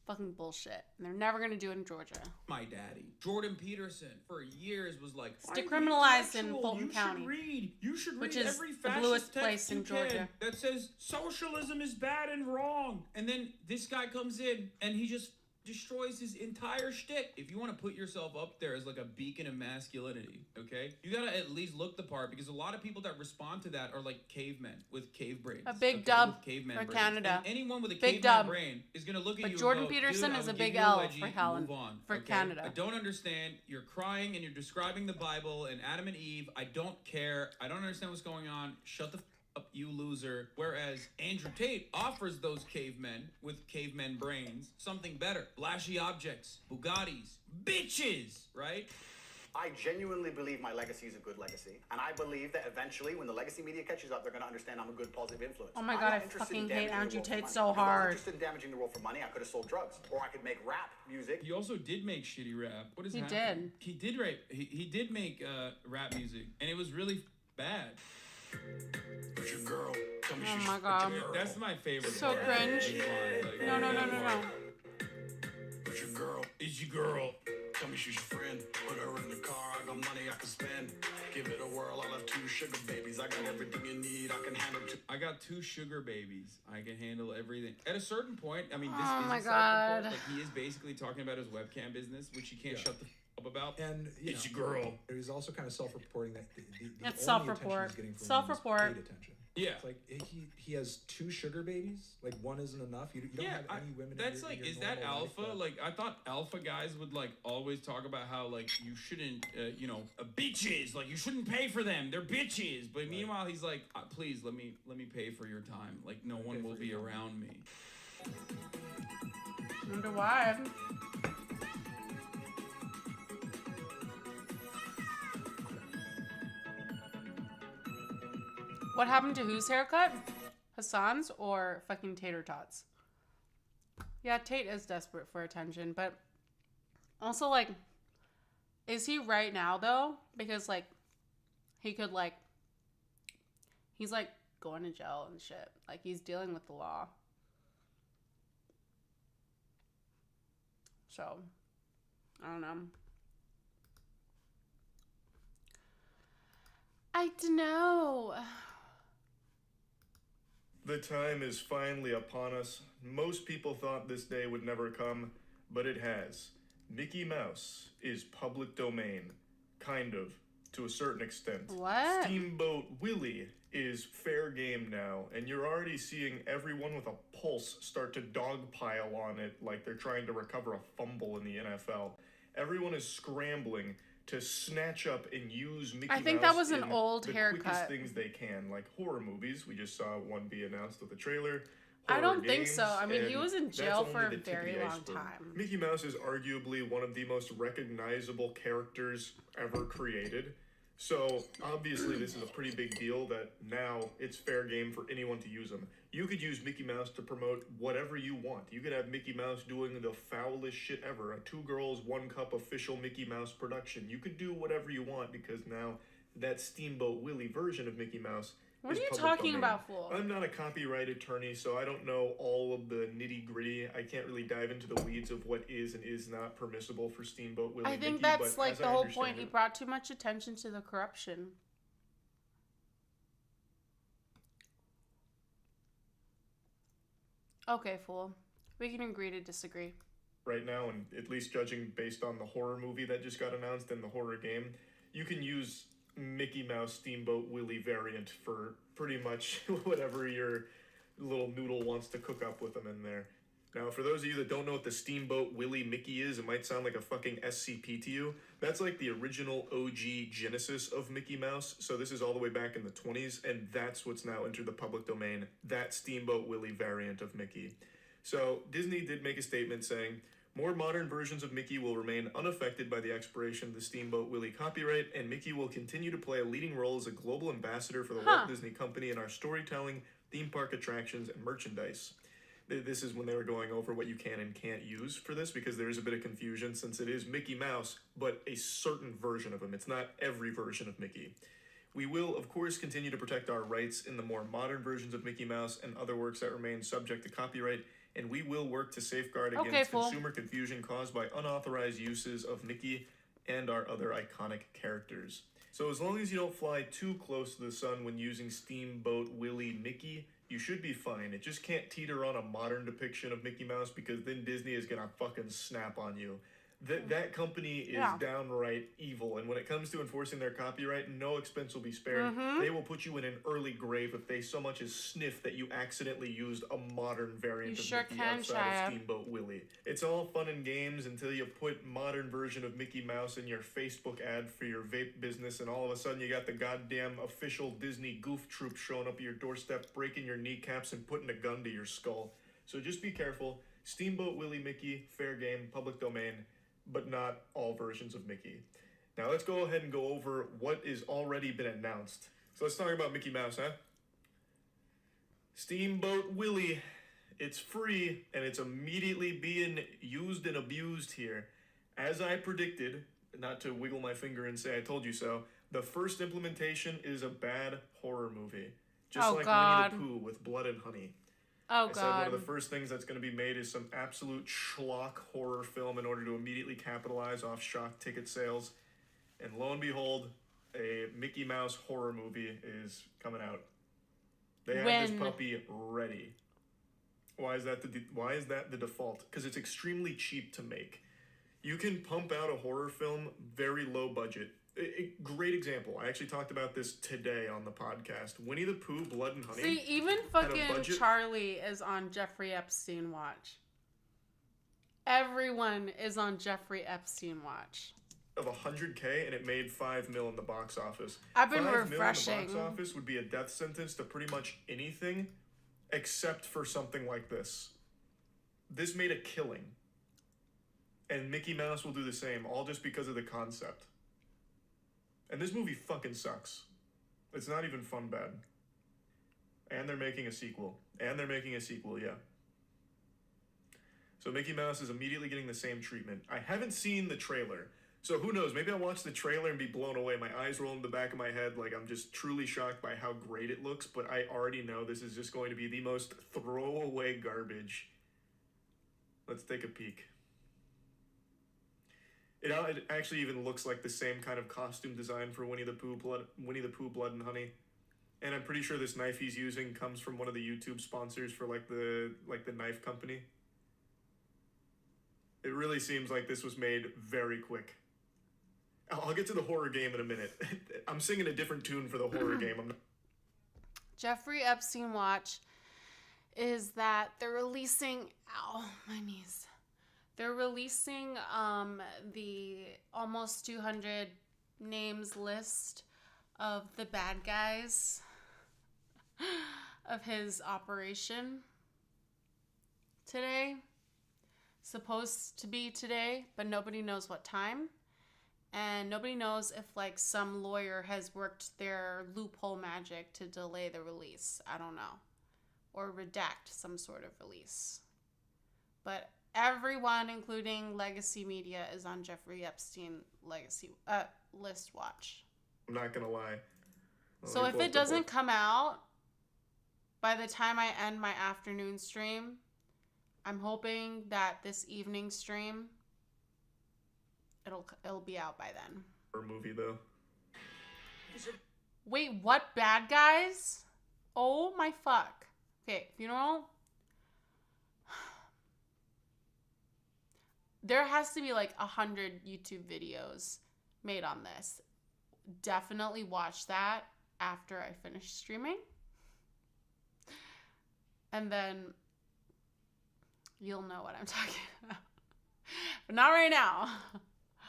Fucking bullshit. And they're never gonna do it in Georgia.
My daddy. Jordan Peterson for years was like,
It's decriminalized in
"Intellectual,
Fulton
you
County.
Should read. You should
Which
read
is
every
the
fascist
bluest
text
place in
you
Georgia.
can that says socialism is bad and wrong." And then this guy comes in and he just destroys his entire shtick. If you want to put yourself up there as like a beacon of masculinity, okay, you gotta at least look the part, because a lot of people that respond to that are like cavemen with cave brains.
A big
okay,
dub
with caveman
for
brains.
Canada.
And anyone with a
Big
caveman
dub.
brain is gonna look at
But
you
Jordan
and go,
Peterson
"Dude, I
is
will
a
give
big
you
L
wedgie,
for Helen,
move on,
for
okay?
Canada.
I don't understand. You're crying and you're describing the Bible and Adam and Eve. I don't care. I don't understand what's going on. Shut the up, you loser." Whereas Andrew Tate offers those cavemen with cavemen brains something better. Flashy objects, Bugattis, bitches, right?
I genuinely believe my legacy is a good legacy. And I believe that eventually, when the legacy media catches up, they're going to understand I'm a good, positive influence.
Oh my
I'm
God,
not
I
interested
fucking
in
hate
damaging the
Andrew
world for
Tate
money.
so
If I was
hard.
interested in damaging the world for money, I could have sold drugs. Or I could make rap music.
He also did make shitty rap. What is
He
happening? He did rap. He did make rap music, and it was really bad.
But your girl, tell me
Oh
she's
my God.
That's my favorite.
So
part.
cringe.
Like,
No.
But your girl is your girl. Tell me she's your friend. Put her in the car. I got money I can spend. Give it a whirl. I'll have 2 sugar babies. I got everything you need. I can handle 2.
I got 2 sugar babies. I can handle everything. At a certain point, I mean, this
Oh
is
my
a self-report.
God.
Like, he is basically talking about his webcam business, which he can't shut the up about.
And
it's your girl.
He's also kind of self-reporting that the
It's
only
self-report.
attention he's getting from
Self-report.
women is paid attention.
Yeah.
It's like he has 2 sugar babies. Like, one isn't enough. You don't have any women.
That's
in your,
like,
in your
is that
normal life
alpha? Like, I thought alpha guys would like always talk about how like you shouldn't, bitches. Like you shouldn't pay for them. They're bitches. But meanwhile, he's like, please let me pay for your time. Like no one will be around me.
Wonder why. What happened to whose haircut? Hassan's or fucking Tater Tots? Yeah, Tate is desperate for attention, but also, like, is he right now, though? Because, like, he could, like, he's, like, going to jail and shit. Like, he's dealing with the law. So, I don't know. I don't know.
The time is finally upon us. Most people thought this day would never come, but it has. Mickey Mouse is public domain. Kind of, to a certain extent.
What?
Steamboat Willie is fair game now, and you're already seeing everyone with a pulse start to dogpile on it like they're trying to recover a fumble in the NFL. Everyone is scrambling to snatch up and use Mickey Mouse.
I think that was an
in
old
the
haircut.
quickest things they can, like horror movies. We just saw one be announced with a trailer.
I
horror
don't think so.
games,
I mean, he
and
was in
that's
jail
only
for a
the tip of
very
the
long
iceberg.
time.
Mickey Mouse is arguably one of the most recognizable characters ever created. So, obviously, this is a pretty big deal that now it's fair game for anyone to use them. You could use Mickey Mouse to promote whatever you want. You could have Mickey Mouse doing the foulest shit ever, a 2 girls, 1 cup official Mickey Mouse production. You could do whatever you want because now that Steamboat Willie version of Mickey Mouse
What
is
are you
public
talking
domain.
about, fool?
I'm not a copyright attorney, so I don't know all of the nitty gritty. I can't really dive into the weeds of what is and is not permissible for Steamboat Willie.
I think
Mickey,
that's
but
like
as
the
I
whole
understand
point. He
it-
brought too much attention to the corruption. Okay, fool. We can agree to disagree.
right now, and at least judging based on the horror movie that just got announced and the horror game, you can use Mickey Mouse Steamboat Willie variant for pretty much whatever your little noodle wants to cook up with them in there. Now, for those of you that don't know what the Steamboat Willie Mickey is, it might sound like a fucking SCP to you. That's like the original OG genesis of Mickey Mouse. So this is all the way back in the 20s, and that's what's now entered the public domain, that Steamboat Willie variant of Mickey. So Disney did make a statement saying, more modern versions of Mickey will remain unaffected by the expiration of the Steamboat Willie copyright, and Mickey will continue to play a leading role as a global ambassador for the Walt Disney Company in our storytelling, theme park attractions, and merchandise. This is when they were going over what you can and can't use for this, because there is a bit of confusion since it is Mickey Mouse, but a certain version of him. It's not every version of Mickey. We will, of course, continue to protect our rights in the more modern versions of Mickey Mouse and other works that remain subject to copyright, and we will work to safeguard against consumer confusion caused by unauthorized uses of Mickey and our other iconic characters. So as long as you don't fly too close to the sun when using Steamboat Willie Mickey, you should be fine. It just can't teeter on a modern depiction of Mickey Mouse, because then Disney is gonna fucking snap on you. That company is downright evil, and when it comes to enforcing their copyright, no expense will be spared. They will put you in an early grave if they so much as sniff that you accidentally used a modern variant of Mickey outside of Steamboat Willie. It's all fun and games until you put modern version of Mickey Mouse in your Facebook ad for your vape business, and all of a sudden you got the goddamn official Disney goof troop showing up at your doorstep, breaking your kneecaps and putting a gun to your skull. So just be careful. Steamboat Willie Mickey, fair game, public domain, but not all versions of Mickey. Now let's go ahead and go over what is already been announced. So let's talk about Mickey Mouse, huh? Steamboat Willie, it's free, and it's immediately being used and abused here. As I predicted, not to wiggle my finger and say I told you so, the first implementation is a bad horror movie. Just like Winnie the Pooh with Blood and Honey. I said one of the first things that's going to be made is some absolute schlock horror film in order to immediately capitalize off shock ticket sales. And lo and behold, a Mickey Mouse horror movie is coming out. They have this puppy ready. Why is that the default? Because it's extremely cheap to make. You can pump out a horror film very low budget. Great example. I actually talked about this today on the podcast. Winnie the Pooh, Blood and Honey.
See, even fucking Charlie is on Jeffrey Epstein watch. Everyone is on Jeffrey Epstein watch.
Of $100K, and it made $5 million in the box office.
I've been
$5
refreshing.
million in the box office would be a death sentence to pretty much anything, except for something like this. This made a killing. And Mickey Mouse will do the same, all just because of the concept. And this movie fucking sucks. It's not even fun bad. And they're making a sequel. Yeah. So Mickey Mouse is immediately getting the same treatment. I haven't seen the trailer, so who knows? Maybe I'll watch the trailer and be blown away. My eyes roll in the back of my head like I'm just truly shocked by how great it looks, but I already know this is just going to be the most throwaway garbage. Let's take a peek. It actually even looks like the same kind of costume design for Winnie the Pooh, Blood and Honey. And I'm pretty sure this knife he's using comes from one of the YouTube sponsors for like the knife company. It really seems like this was made very quick. I'll get to the horror game in a minute. I'm singing a different tune for the horror game.
Jeffrey Epstein watch is that they're releasing... Ow, my knees. They're releasing the almost 200 names list of the bad guys of his operation. today. Supposed to be today, but nobody knows what time. And nobody knows if like some lawyer has worked their loophole magic to delay the release. I don't know. Or redact some sort of release. But everyone, including legacy media, is on Jeffrey Epstein list watch.
I'm not gonna lie.
So if it doesn't come out by the time I end my afternoon stream, I'm hoping that this evening stream it'll be out by then.
Or movie though.
Wait, what bad guys? Oh my fuck. Okay, funeral. There has to be like 100 YouTube videos made on this. Definitely watch that after I finish streaming. And then you'll know what I'm talking about. But not right now.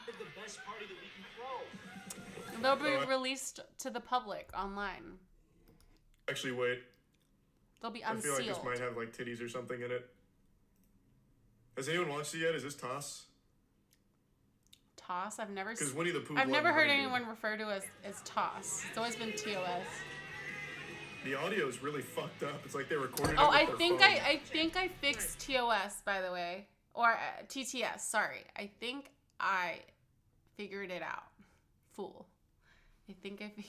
The best party that we can throw.
They'll be released to the public online.
Actually, wait.
They'll be
I feel
unsealed.
like this might have like titties or something in it. Has anyone watched it yet? Is this Toss?
Toss? I've never
Because Winnie the Pooh.
I've never heard anyone refer to as Toss. It's always been TOS.
The audio is really fucked up. It's like they recorded it
Oh,
with
I
their
think
phone.
I think I fixed TOS, by the way, or TTS. Sorry, I think I figured it out. Fool. I think I figured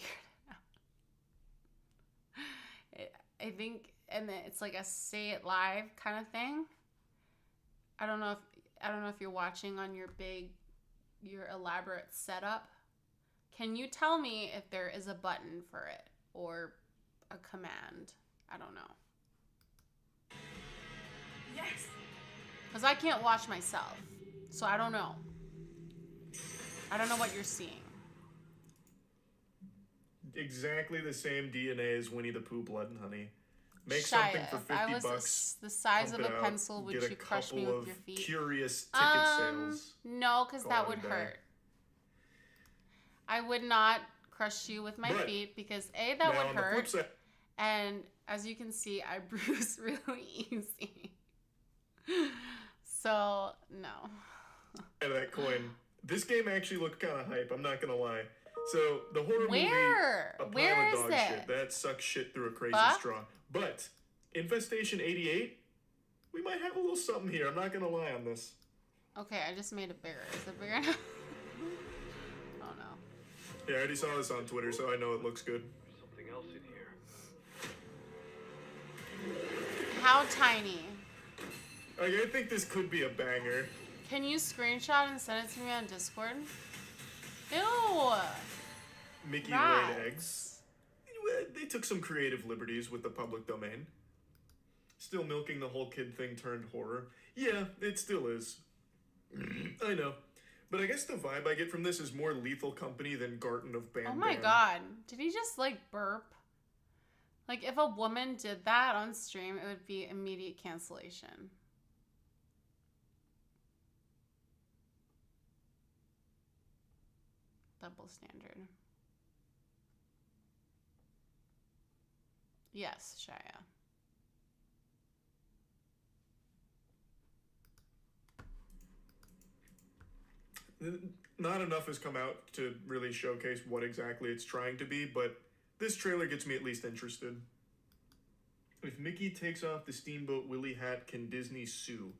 it out. I think, and then it's like a say it live kind of thing. I don't know if you're watching on your elaborate setup. Can you tell me if there is a button for it or a command? I don't know.
Yes.
Because I can't watch myself. So I don't know. I don't know what you're seeing.
Exactly the same DNA as Winnie the Pooh Blood and Honey. Make
Shia,
something for
if I
$50
was
bucks.
the size of
pump
a
it out,
pencil, would
get
you
a
crush me
couple
with your
of
feet?
Curious ticket sales.
No, because that
Call
would
it a day.
hurt. I would not crush you with my
But,
feet because that
now
would
on the flip
hurt.
side-
And as you can see, I bruise really easy. So, no.
Out of that coin. This game actually looked kind of hype. I'm not gonna lie. So the horror
Where?
movie, a pile
Where
of
is
dog
it?
shit. That sucks shit through a crazy
Fuck.
straw. But Infestation 88, we might have a little something here. I'm not gonna lie on this.
Okay, I just made it bigger. Is it bigger now? Oh no.
Yeah, I already saw this on Twitter, so I know it looks good.
Something else in here.
How tiny?
Like, I think this could be a banger.
Can you screenshot and send it to me on Discord? Ew!
Mickey
Rats.
laid eggs. They took some creative liberties with the public domain. Still milking the whole kid thing turned horror. Yeah, it still is. I know. But I guess the vibe I get from this is more Lethal Company than Garden of Bam
Oh my
Bam.
god. Did he just like burp? Like if a woman did that on stream, it would be immediate cancellation. Double standard. Yes, Shia.
Not enough has come out to really showcase what exactly it's trying to be, but this trailer gets me at least interested. If Mickey takes off the Steamboat Willie hat, can Disney sue?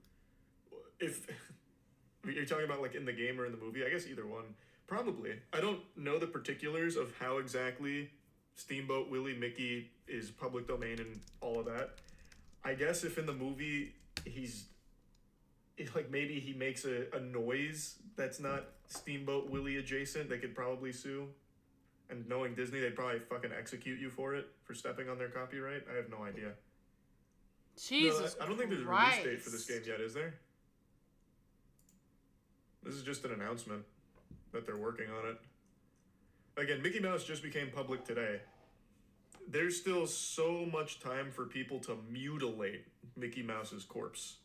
If you're talking about like in the game or in the movie, I guess either one. Probably. I don't know the particulars of how exactly Steamboat Willie Mickey is public domain and all of that. I guess if in the movie like maybe he makes a noise that's not Steamboat Willie adjacent, they could probably sue. And knowing Disney, they'd probably fucking execute you for it, for stepping on their copyright. I have no idea.
Jesus
I don't think there's a release date for this game yet, is there? This is just an announcement that they're working on it. Again, Mickey Mouse just became public today. There's still so much time for people to mutilate Mickey Mouse's corpse.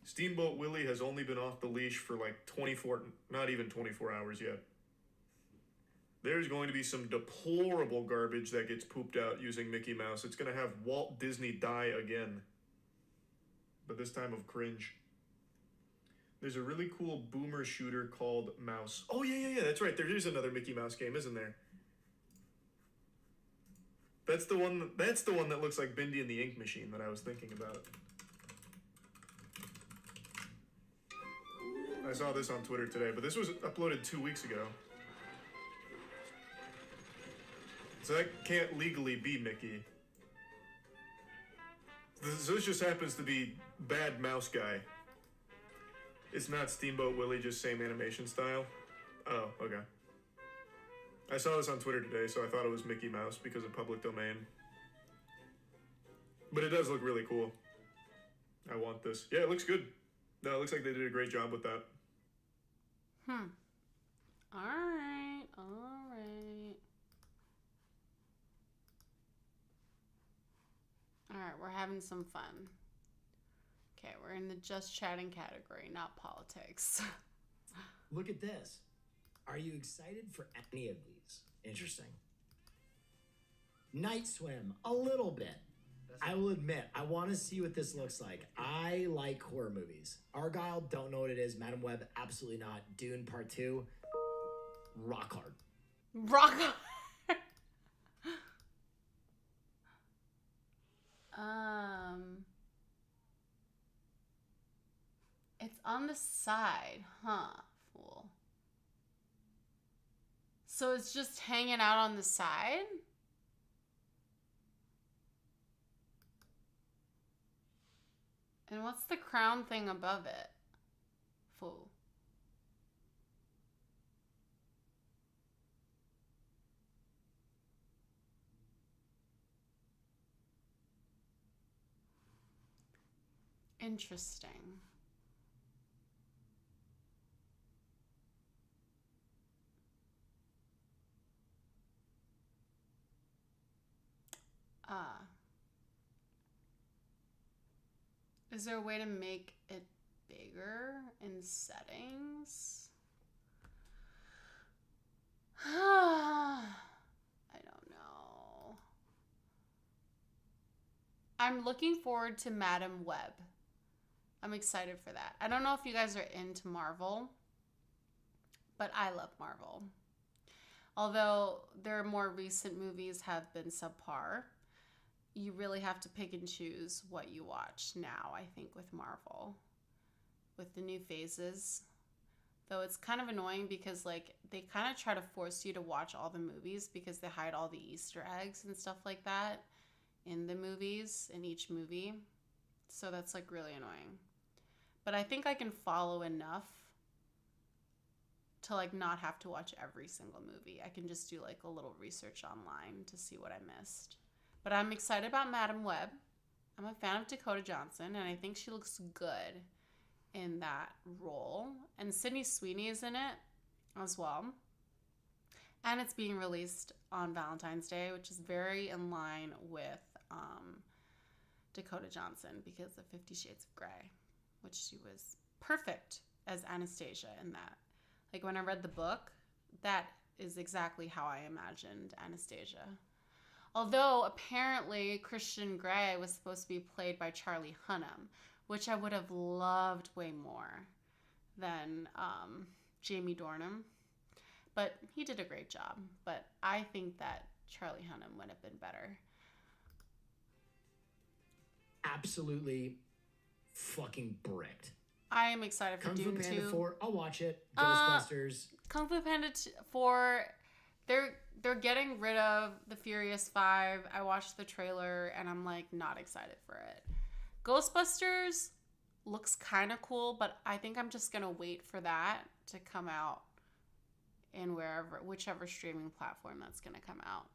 Steamboat Willie has only been off the leash for like not even 24 hours yet. There's going to be some deplorable garbage that gets pooped out using Mickey Mouse. It's going to have Walt Disney die again. but this time of cringe. There's a really cool boomer shooter called Mouse. Oh, yeah, that's right. There is another Mickey Mouse game, isn't there? That's the one that looks like Bindi and the Ink Machine that I was thinking about. I saw this on Twitter today, but this was uploaded 2 weeks ago. So that can't legally be Mickey. So this just happens to be Bad Mouse Guy. It's not Steamboat Willie, just same animation style. Oh, okay. I saw this on Twitter today, so I thought it was Mickey Mouse because of public domain. But it does look really cool. I want this. Yeah, it looks good. No, it looks like they did a great job with that.
Alright. Alright, we're having some fun. Okay, we're in the just chatting category, not politics.
Look at this. Are you excited for any of these? Interesting. Night Swim, a little bit. I will admit, I want to see what this looks like. I like horror movies. Argyle, don't know what it is. Madam Web, absolutely not. Dune Part 2, rock hard.
Rock hard. It's on the side, huh? Fool. So it's just hanging out on the side? And what's the crown thing above it? Fool. Interesting. Is there a way to make it bigger in settings? I don't know. I'm looking forward to Madam Web. I'm excited for that. I don't know if you guys are into Marvel, but I love Marvel. Although their more recent movies have been subpar, you really have to pick and choose what you watch now, I think, with Marvel. With the new phases. Though it's kind of annoying because, like, they kind of try to force you to watch all the movies because they hide all the Easter eggs and stuff like that in the movies, in each movie. So that's, like, really annoying. But I think I can follow enough to, like, not have to watch every single movie. I can just do, like, a little research online to see what I missed. But I'm excited about Madam Web. I'm a fan of Dakota Johnson, and I think she looks good in that role. And Sydney Sweeney is in it as well. And it's being released on Valentine's Day, which is very in line with Dakota Johnson because of 50 Shades of Grey, which she was perfect as Anastasia in that. Like, when I read the book, that is exactly how I imagined Anastasia. Although, apparently, Christian Grey was supposed to be played by Charlie Hunnam, which I would have loved way more than Jamie Dornan. But he did a great job. But I think that Charlie Hunnam would have been better.
Absolutely fucking bricked.
I am excited for
Kung Fu
Dune
Panda
2.
4, I'll watch it. Ghostbusters.
Kung Fu Panda 4, they're getting rid of the Furious 5. I watched the trailer and I'm like not excited for it. Ghostbusters looks kind of cool, but I think I'm just going to wait for that to come out in whichever streaming platform that's going to come out.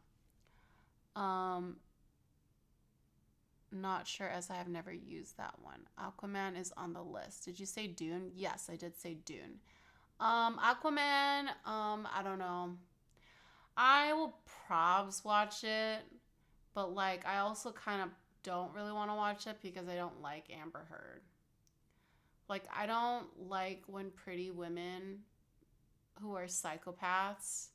Not sure, as I have never used that one. Aquaman is on the list. Did you say Dune? Yes, I did say Dune. Aquaman, I don't know. I will probs watch it, but like I also kind of don't really want to watch it because I don't like Amber Heard. Like, I don't like when pretty women who are psychopaths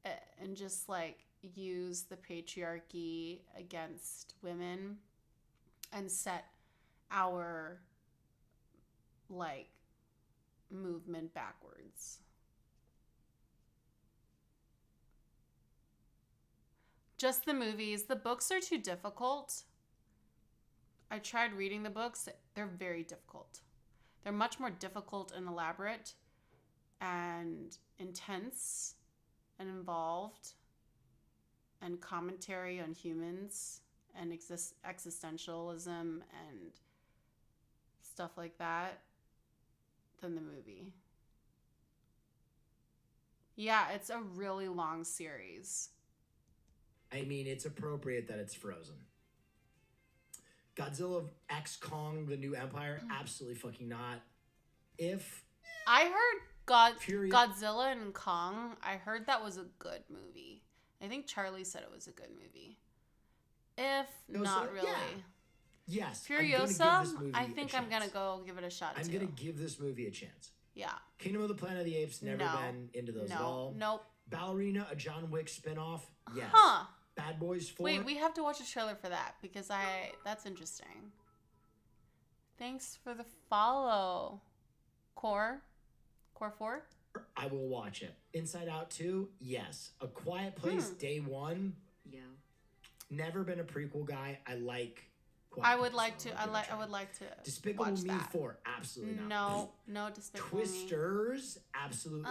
and just like use the patriarchy against women and set our like movement backwards. Just the movies. The books are too difficult. I tried reading the books. They're very difficult. They're much more difficult and elaborate and intense and involved and commentary on humans and existentialism and stuff like that than the movie. Yeah, it's a really long series.
I mean, it's appropriate that it's Frozen. Godzilla X Kong, The New Empire, absolutely fucking not. If
I heard Godzilla and Kong, I heard that was a good movie. I think Charlie said it was a good movie. If not really.
Yeah. Yes.
Furiosa, I think I'm going to go give it a shot,
I'm
too.
going to give this movie a chance.
Yeah.
Kingdom of the Planet of the Apes, never been into those at all.
Nope.
Ballerina, a John Wick spinoff, yes.
Huh.
Bad Boys 4.
Wait, we have to watch a trailer for that because that's interesting. Thanks for the follow. Core 4?
I will watch it. Inside Out 2, yes. A Quiet Place, Day 1. Yeah. Never been a prequel guy. I like Quiet
I would
Place,
like
so
to. I would like to.
Despicable
watch
Me
that.
4, absolutely not.
No, Despicable Me.
Twisters, absolutely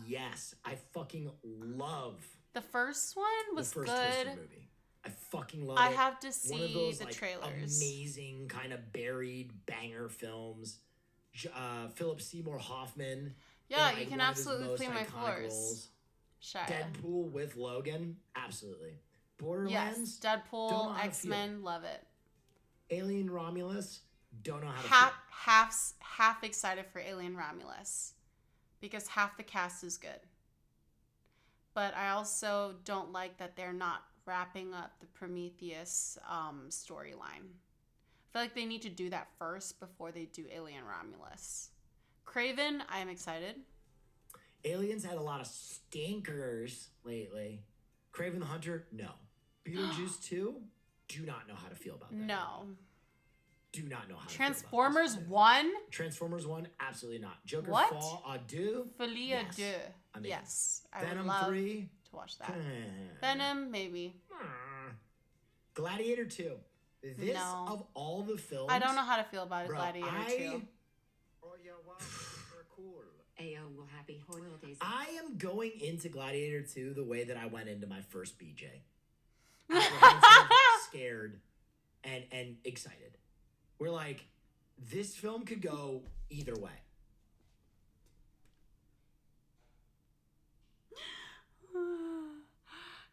yes. I fucking love
the first one. Was
the first
good.
Twister movie. I fucking love it.
I have to see
One of those,
the
like,
trailers.
Amazing kind of buried banger films. Philip Seymour Hoffman.
Yeah,
in, like,
you can
one of his
absolutely
most
clean my
iconic
floors.
roles.
Shia.
Deadpool with Logan, absolutely. Borderlands.
Yes, Deadpool, X-Men, love it.
Alien Romulus, don't know how to feel.
Half excited for Alien Romulus because half the cast is good. But I also don't like that they're not wrapping up the Prometheus storyline. I feel like they need to do that first before they do Alien Romulus. Craven, I am excited.
Aliens had a lot of stinkers lately. Craven the Hunter, no. Beetlejuice 2, do not know how to feel about that.
No.
Do not know how to
Transformers
feel about
1?
Transformers 1, absolutely not. Joker
What?
Fall Adieu?
Folie
yes.
Adieu.
Amazing.
Yes. I
Venom
would love
3?
to watch that. Venom, maybe.
Gladiator 2. This,
No.
of all the films...
I don't know how to feel about
bro,
Gladiator 2.
Ayo, well, happy holidays.
I am going into Gladiator 2 the way that I went into my first BJ. Scared and excited. We're like, this film could go either way.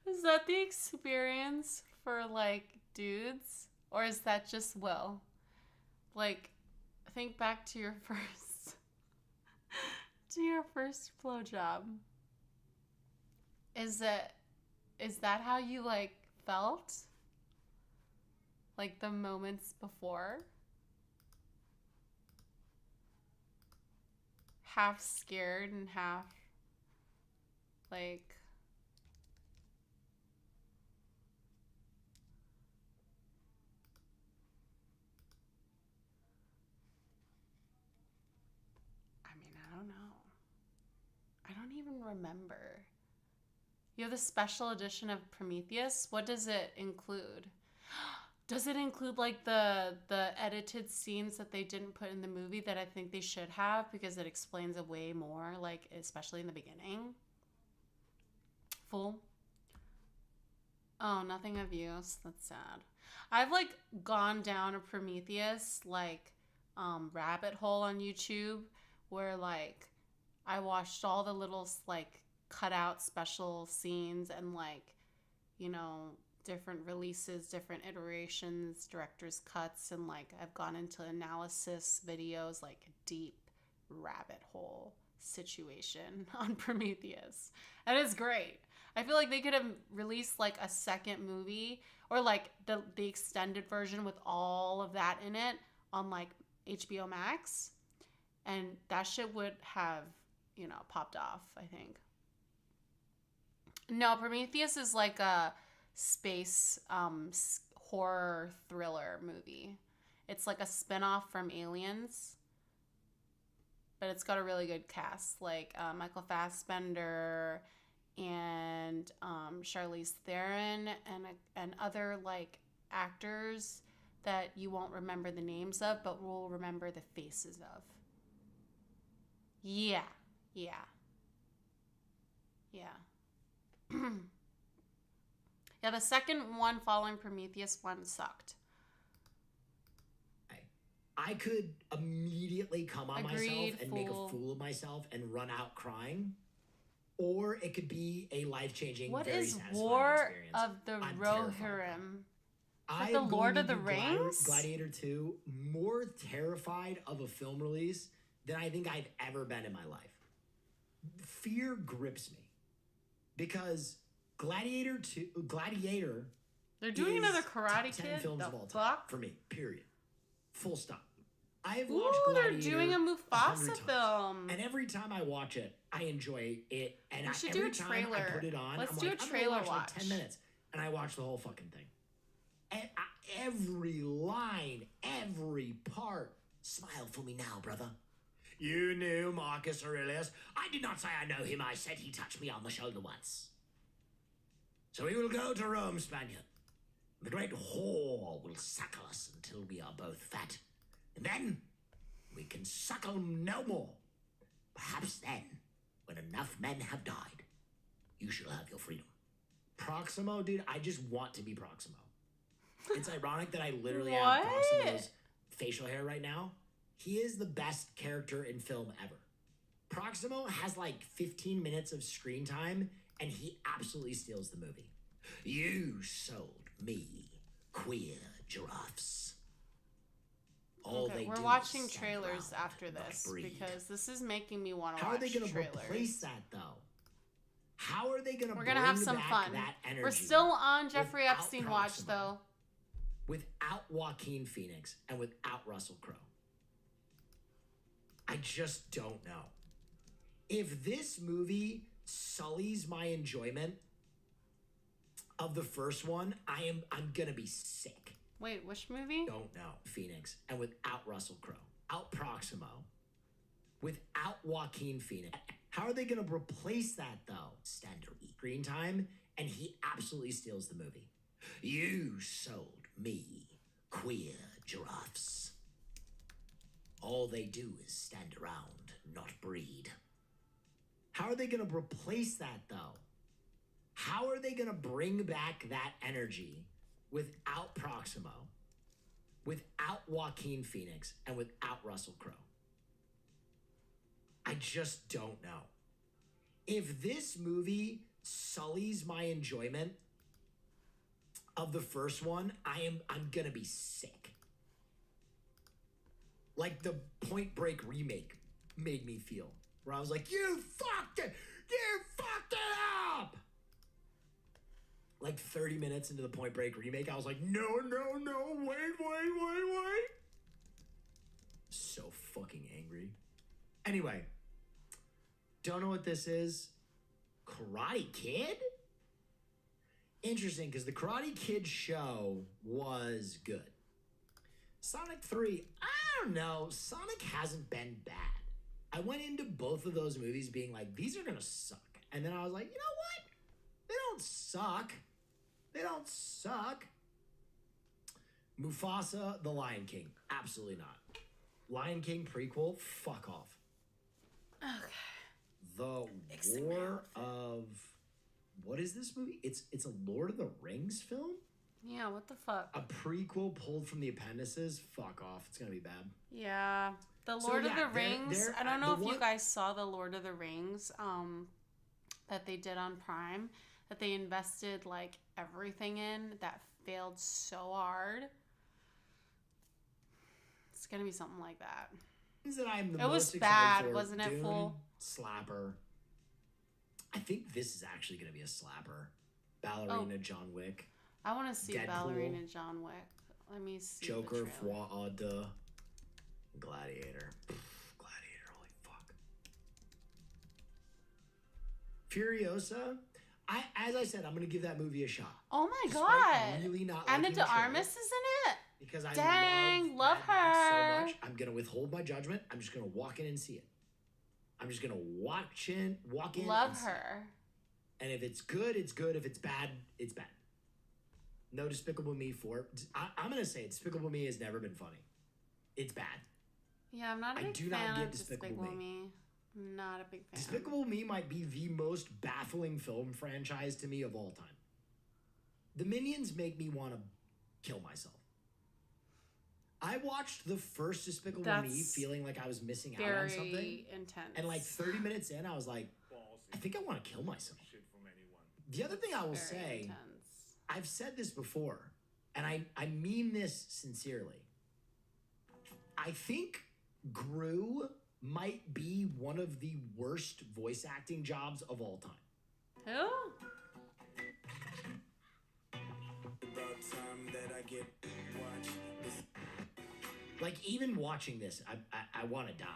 Is that the experience for like dudes? Or is that just Will? Like, think back to your first blowjob. Is that how you like felt? Like the moments before? Half scared and half like I don't know. I don't even remember. You have the special edition of Prometheus. What does it include? Does it include like the edited scenes that they didn't put in the movie that I think they should have because it explains it way more, like especially in the beginning? Fool. Oh, nothing of use. That's sad. I've like gone down a Prometheus like rabbit hole on YouTube where like I watched all the little like cut out special scenes and like, you know, different releases, different iterations, director's cuts, and like I've gone into analysis videos, like a deep rabbit hole situation on Prometheus. And it's great. I feel like they could have released like a second movie or like the extended version with all of that in it on like HBO Max. And that shit would have, you know, popped off, I think. No, Prometheus is like a space horror thriller movie. It's like a spinoff from Aliens. But it's got a really good cast, like Michael Fassbender and Charlize Theron and other like actors that you won't remember the names of, but will remember the faces of. Yeah. Yeah. Yeah, the second one following Prometheus one sucked.
I could immediately come on myself and make a
fool.
fool of myself and run out crying. Or it could be a life-changing,
What
very
is
satisfying
War
experience.
of the
I'm terrified.
Rohirrim?
I
Is that
am
the Lord
going
of the
into
Rings?
Gladiator 2 more terrified of a film release than I think I've ever been in my life. Fear grips me. Because Gladiator...
They're doing
is
another Karate
top 10
Kid?
films
The
of all time
fuck?
for me, period. Full stop. I've
Ooh,
watched
they're
Gladiator
doing a
100
Mufasa
times.
film.
And every time I watch it, I enjoy it. And
We should
every
do a
time I
trailer.
put it on,
Let's
I'm
do
like,
a
I'm gonna
trailer
watch like 10
watch.
minutes. And I watch the whole fucking thing. And every line, every part. Smile for me now, brother. You knew Marcus Aurelius. I did not say I know him. I said he touched me on the shoulder once. So we will go to Rome, Spaniard. The great whore will suckle us until we are both fat. And then we can suckle no more. Perhaps then, when enough men have died, you shall have your freedom. Proximo, dude, I just want to be Proximo. It's ironic that I literally have Proximo's facial hair right now. He is the best character in film ever. Proximo has like 15 minutes of screen time, and he absolutely steals the movie. You sold me queer giraffes.
Okay, we're watching trailers after this because this is making me want to watch
How are they going to
trailers.
replace that though? How are they going to?
We're gonna have some fun.
That energy
We're still on Jeffrey
without
Epstein
Proximo,
watch though.
Without Joaquin Phoenix and without Russell Crowe. I just don't know. If this movie sullies my enjoyment of the first one, I'm gonna be sick.
Wait, which movie?
Don't know. Phoenix and without Russell Crowe. Out Proximo. Without Joaquin Phoenix. How are they gonna replace that though? Standard screen time, and he absolutely steals the movie. You sold me queer giraffes. All they do is stand around, not breed. How are they gonna replace that though? How are they gonna bring back that energy without Proximo, without Joaquin Phoenix, and without Russell Crowe? I just don't know. If this movie sullies my enjoyment of the first one, I'm gonna be sick. Like the Point Break remake made me feel, where I was like, you fucked it up. Like 30 minutes into the Point Break remake, I was like, no, wait. So fucking angry. Anyway, don't know what this is. Karate Kid? Interesting, because the Karate Kid show was good. Sonic 3, I don't know. Sonic hasn't been bad. I went into both of those movies being like, these are gonna suck. And then I was like, you know what? They don't suck. Mufasa, The Lion King. Absolutely not. Lion King prequel, fuck off.
Okay.
The War of... What is this movie? It's a Lord of the Rings film?
Yeah, what the fuck?
A prequel pulled from the appendices? Fuck off. It's gonna be bad.
Yeah. The
So,
Lord of
yeah,
the Rings.
they're-
I don't
the
know if
one-
you guys saw the Lord of the Rings that they did on Prime, that they invested like everything in, that failed so hard. It's gonna be something like that.
Things that I'm the
It was
most excited
bad,
for,
wasn't it,
Dune,
fool?
Slapper. I think this is actually gonna be a slapper. Ballerina John Wick.
I want to see
Deadpool.
Ballerina John Wick. Let me see.
Joker,
the trailer.
Foi de Gladiator. Gladiator, holy fuck. Furiosa. As I said, I'm gonna give that movie a shot.
Oh my
Despite
god!
really not
Anna
liking
de
the trailer.
Armas is in it.
because I
Dang,
love
love
Mad Max
her.
so much. I'm gonna withhold my judgment. I'm just gonna walk in and see it. I'm just gonna walk in.
Love
and see
her.
it. And if it's good, it's good. If it's bad, it's bad. No Despicable Me 4. I'm gonna say it. Despicable Me has never been funny. It's bad.
Yeah, I'm not a
I
big
do not
fan
get
of
Despicable
Me. I'm not a big fan.
Despicable Me might be the most baffling film franchise to me of all time. The Minions make me want to kill myself. I watched the first Despicable Me
That's
feeling like I was missing out on
very
something.
intense.
And like 30 minutes in, I was like, I think I want to kill myself. The other thing I will say,
intense.
I've said this before, and I mean this sincerely. I think Gru might be one of the worst voice acting jobs of all time.
Who?
Like, even watching this, I want to die.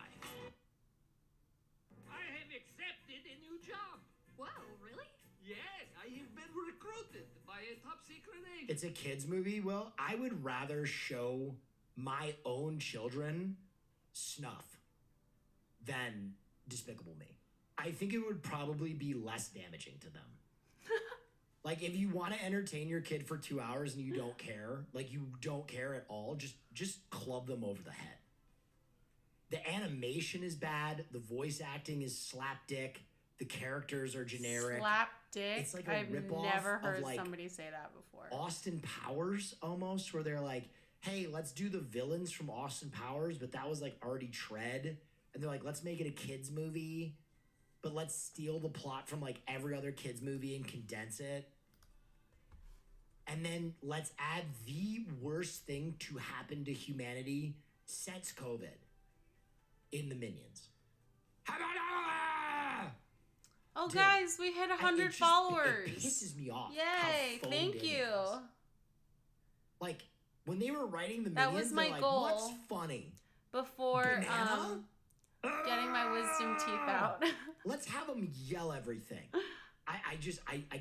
I have accepted a new job.
Whoa, really?
Yes, I have been recruited by a top secret agent.
It's a kids movie. Well, I would rather show my own children Snuff than Despicable Me. I think it would probably be less damaging to them. Like, if you want to entertain your kid for 2 hours and you don't care, like you don't care at all, just club them over the head. The animation is bad. The voice acting is slapdick. The characters are generic.
Slapdick.
It's like a
I've
ripoff
never
of,
heard
like,
somebody say that before.
Austin Powers almost, where they're like, hey, let's do the villains from Austin Powers, but that was like already tread. And they're like, let's make it a kids movie, but let's steal the plot from like every other kids movie and condense it. And then let's add the worst thing to happen to humanity since COVID in the Minions.
Oh,
Dude,
guys, we hit 100 followers.
It pisses me off.
Yay!
how
Thank
phoned in
you.
it is. Like, when they were writing the
That
Minions,
was my
they're like,
goal.
what's funny?
Before
Banana?
getting my wisdom teeth out.
Let's have them yell everything. I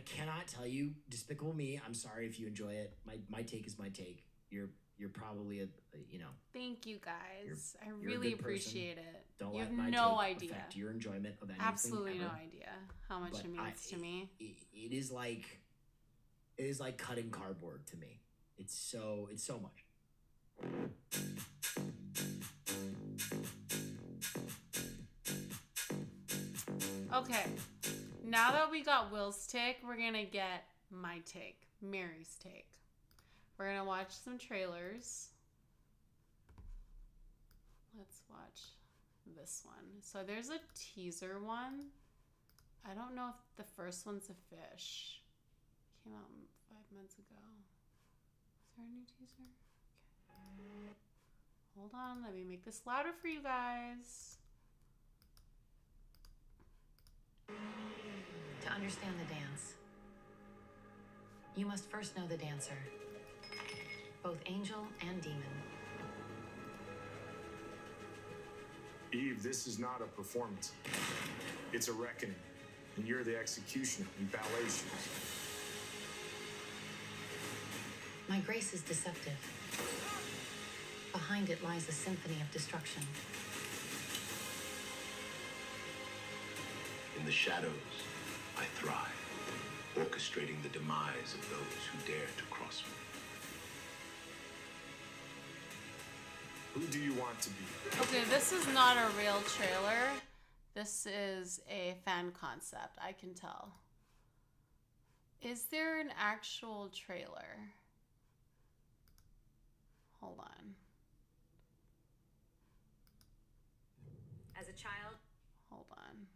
cannot tell you. Despicable Me, I'm sorry if you enjoy it. My take is my take. You're probably a you know.
Thank you, guys. I
you're a
really
good person.
appreciate it.
Don't
you
let
have
my
no
take
idea.
affect your enjoyment of anything.
Absolutely no
ever.
idea how much
But
it means to me.
It is like cutting cardboard to me. It's so much.
Okay, now that we got Will's take, we're gonna get my take, Mary's take. We're gonna watch some trailers. Let's watch this one. So there's a teaser one. I don't know if the first one's a fish. Came out 5 months ago. Is there a new teaser? Okay. Hold on, let me make this louder for you guys.
To understand the dance, you must first know the dancer, both angel and demon.
Eve, this is not a performance. It's a reckoning. And you're the executioner in ballet shoes.
My grace is deceptive. Behind it lies a symphony of destruction.
In the shadows, I thrive, orchestrating the demise of those who dare to cross me.
Who do you want to be?
Okay, this is not a real trailer. This is a fan concept, I can tell. Is there an actual trailer? Hold on.
As a child,
Hold on.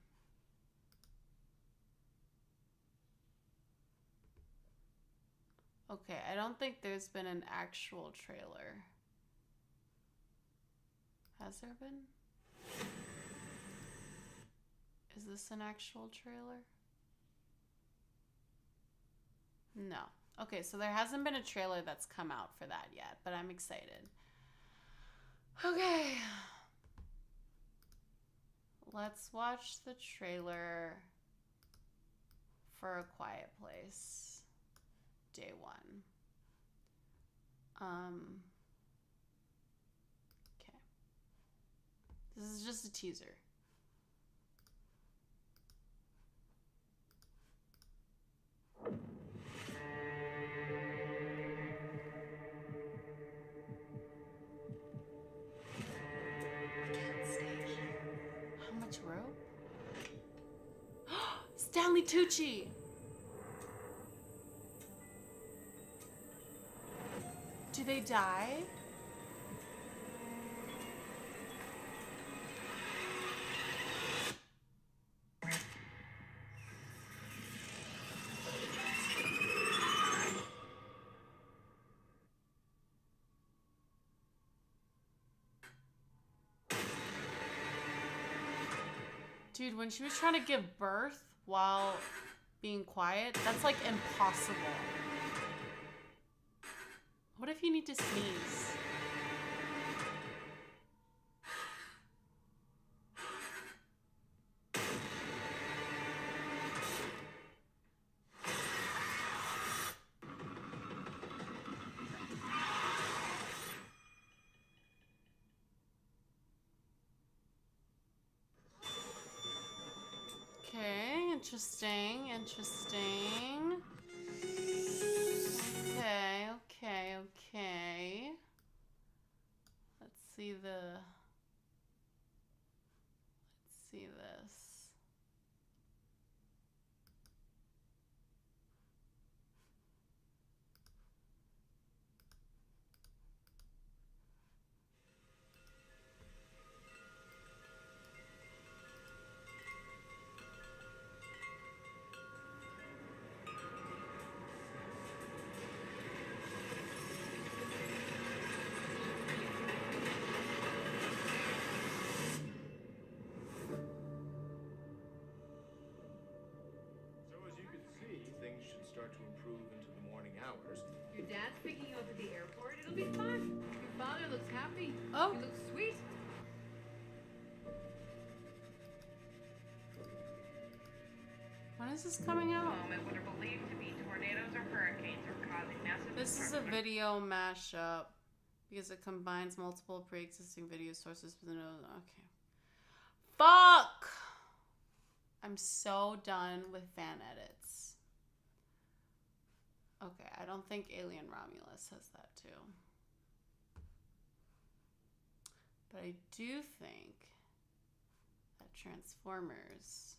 Okay, I don't think there's been an actual trailer. Has there been? Is this an actual trailer? No. Okay, so there hasn't been a trailer that's come out for that yet, but I'm excited. Okay. Let's watch the trailer for A Quiet Place. Day 1. This is just a teaser. How much rope? Stanley Tucci! Do they die? Dude, when she was trying to give birth while being quiet, that's like impossible. What if you need to sneeze? Okay, interesting, interesting. Okay. Let's see this.
So as you can see, things should start to improve into the morning hours.
Your dad's picking you up at the airport. It'll be fun. Your father looks happy.
Oh.
He looks sweet.
When is this coming out?
Moment what are believed to be tornadoes or hurricanes are causing massive
This is a video mashup because it combines multiple pre-existing video sources with okay. Fuck! I'm so done with fan edits. Okay, I don't think Alien Romulus has that too. But I do think that Transformers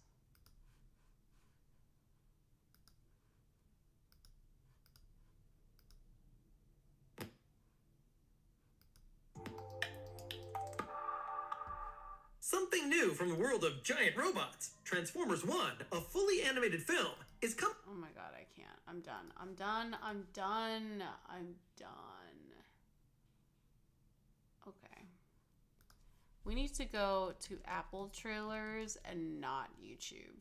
Something new from the world of giant robots. Transformers 1, a fully animated film, is coming.
Oh my god, I can't. I'm done. Okay. We need to go to Apple trailers and not YouTube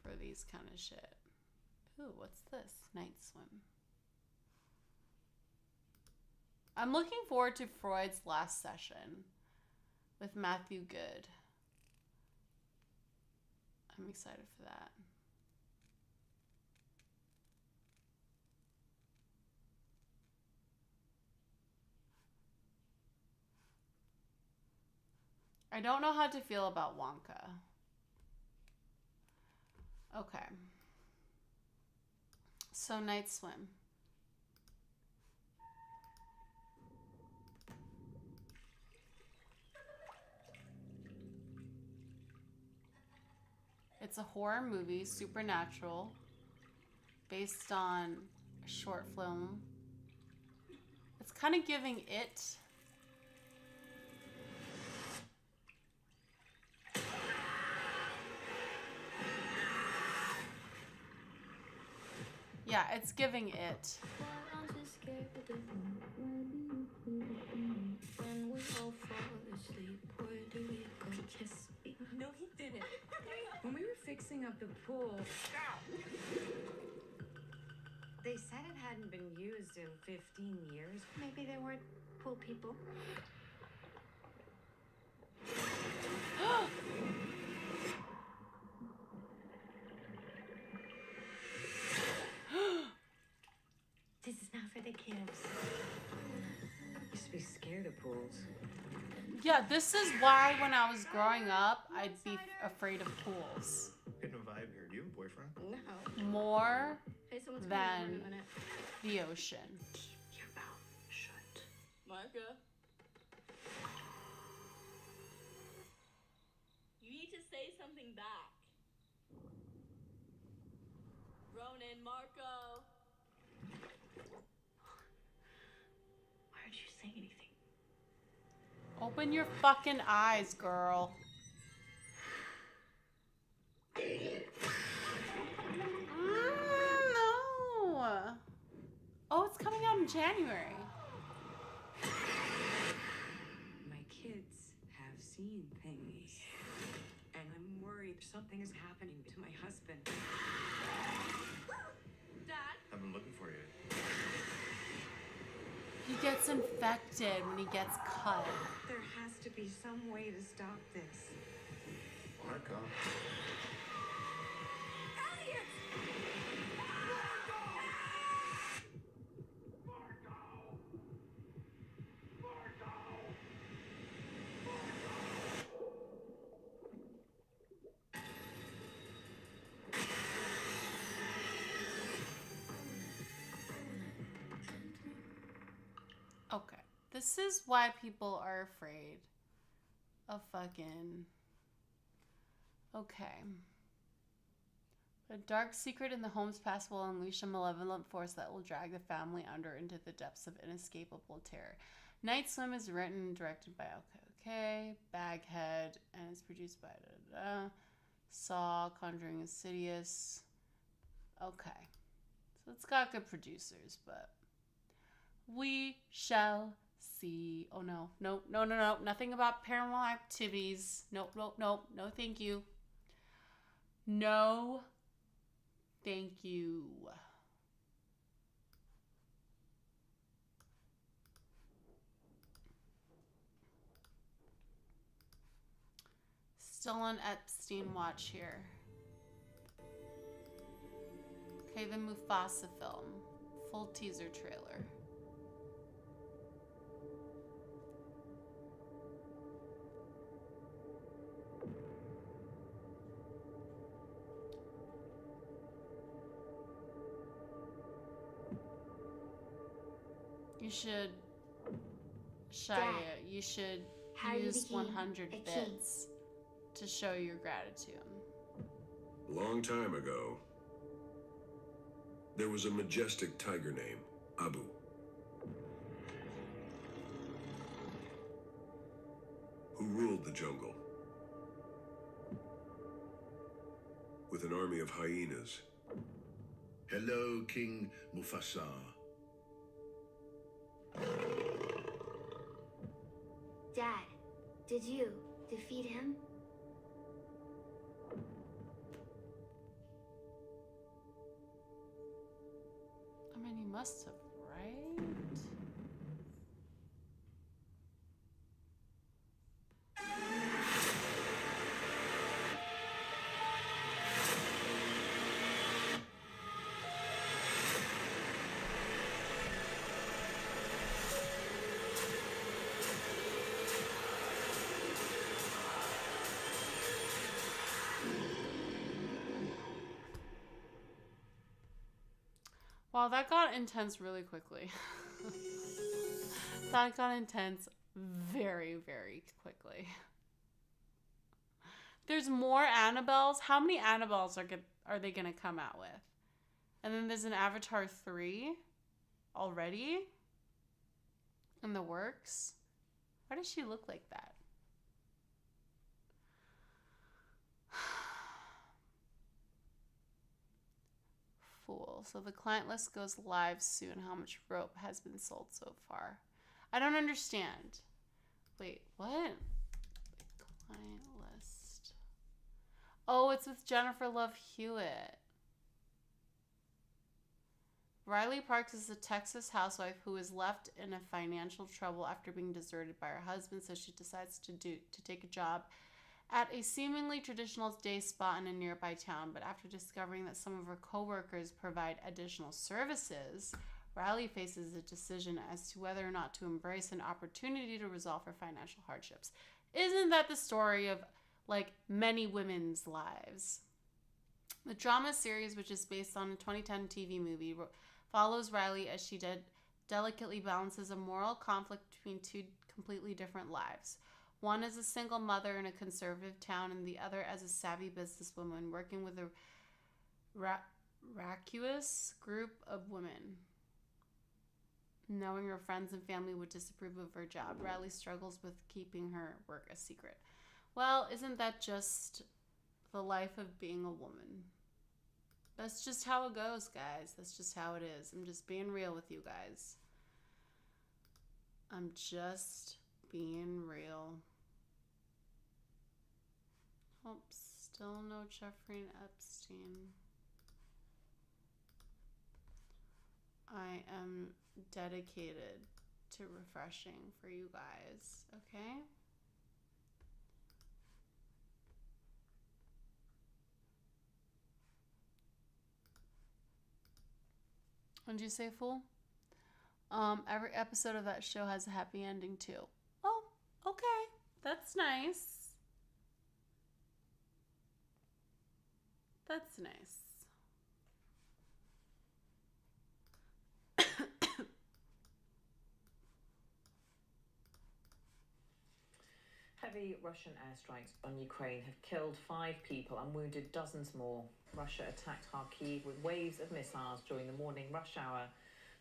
for these kind of shit. Ooh, what's this? Night Swim. I'm looking forward to Freud's Last Session with Matthew Good. I'm excited for that. I don't know how to feel about Wonka. Okay. So Night Swim. It's a horror movie, supernatural, based on a short film. It's kind of giving It. Yeah, it's giving It.
No, he didn't. When we were fixing up the pool, they said it hadn't been used in 15 years. Maybe they weren't pool people. This is not for the kids. I used to be scared of pools.
Yeah, this is why when I was growing up, I'd be afraid of pools.
Getting a vibe here. Do you have a boyfriend?
No.
More
Hey, someone's coming over in
than
a minute.
the ocean.
Your mouth shut.
Marka. You need to say something back. Ronan, Marco.
Why aren't you saying anything?
Open your fucking eyes, girl. No. Oh, it's coming out in January.
My kids have seen things, and I'm worried something is happening to my husband.
Dad?
I've been looking for you.
He gets infected when he gets cut.
There has to be some way to stop this.
Marco.
Okay. This is why people are afraid of fucking... Okay. A dark secret in the home's past will unleash a malevolent force that will drag the family under into the depths of inescapable terror. Night Swim is written and directed by Baghead, and is produced by Saw, Conjuring Insidious. Okay. So it's got good producers, but we shall see. Oh no. No. Nothing about paranormal activities. Nope. No, thank you. No, thank you. Still on Epstein watch here. Okay, the Mufasa film. Full teaser trailer. You should, Shia, you should use 100 bits to show your gratitude.
A long time ago, there was a majestic tiger named Abu. Who ruled the jungle with an army of hyenas.
Hello, King Mufasa.
Dad, did you defeat him?
I mean, you must have, right? Wow, that got intense really quickly. That got intense very, very quickly. There's more Annabelles. How many Annabelles are they going to come out with? And then there's an Avatar 3 already in the works. Why does she look like that? Fool. So the client list goes live soon. How much rope has been sold so far? I don't understand. Wait, what? Client list. Oh, it's with Jennifer Love Hewitt. Riley Parks is a Texas housewife who is left in a financial trouble after being deserted by her husband, so she decides to take a job at a seemingly traditional day spa in a nearby town. But after discovering that some of her coworkers provide additional services, Riley faces a decision as to whether or not to embrace an opportunity to resolve her financial hardships. Isn't that the story of, like, many women's lives? The drama series, which is based on a 2010 TV movie, follows Riley as she delicately balances a moral conflict between two completely different lives. One as a single mother in a conservative town, and the other as a savvy businesswoman working with a vacuous group of women. Knowing her friends and family would disapprove of her job, Riley struggles with keeping her work a secret. Well, isn't that just the life of being a woman? That's just how it goes, guys. That's just how it is. I'm just being real with you guys. I'm just being real. Oh, still no Jeffrey and Epstein. I am dedicated to refreshing for you guys, okay? What did you say, fool? Every episode of that show has a happy ending too. Oh, okay. That's nice. That's nice.
Heavy Russian airstrikes on Ukraine have killed 5 people and wounded dozens more. Russia attacked Kharkiv with waves of missiles during the morning rush hour.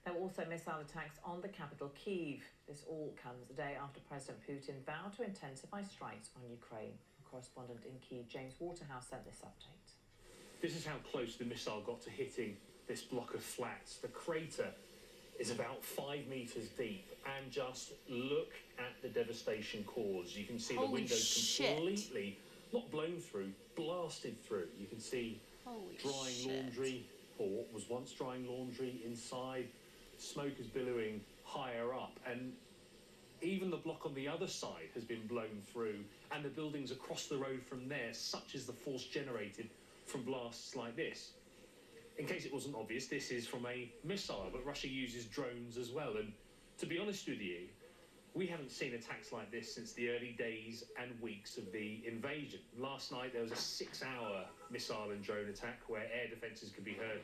There were also missile attacks on the capital, Kyiv. This all comes a day after President Putin vowed to intensify strikes on Ukraine. Our correspondent in Kyiv, James Waterhouse, sent this update.
This is how close the missile got to hitting this block of flats. The crater is about 5 meters deep, and just look at the devastation caused. You can see the windows completely, not blown through, blasted through. You can see drying laundry, or what was once drying laundry inside. Smoke is billowing higher up, and even the block on the other side has been blown through, and the buildings across the road from there, such is the force generated from blasts like this. In case it wasn't obvious, this is from a missile, but Russia uses drones as well. And to be honest with you, we haven't seen attacks like this since the early days and weeks of the invasion. Last night, there was a 6-hour missile and drone attack where air defences could be heard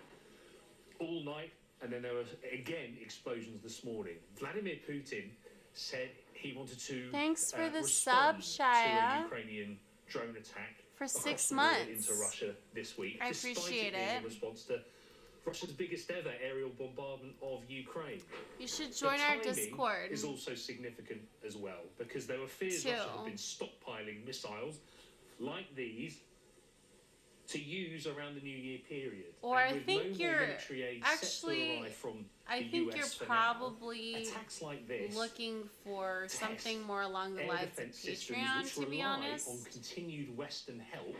all night. And then there were, again, explosions this morning. Vladimir Putin said he wanted to
Thanks for the sub, Shia.
to a Ukrainian drone attack
for 6
the
months
into Russia this week.
I
despite
appreciate
being
it.
in response to Russia's biggest ever aerial bombardment of Ukraine.
You should join our
timing
Discord.
is also significant as well, because there were fears Russia had been stockpiling missiles like these to use around the New Year period.
Or
and
I
with
think
no more
you're
military aid
actually.
set to arrive from
I
the
think
US
you're
for
probably
now, attacks like this
looking for something more along the
air
lines of
defense systems
Patreon,
which
to be
rely
honest.
on continued Western help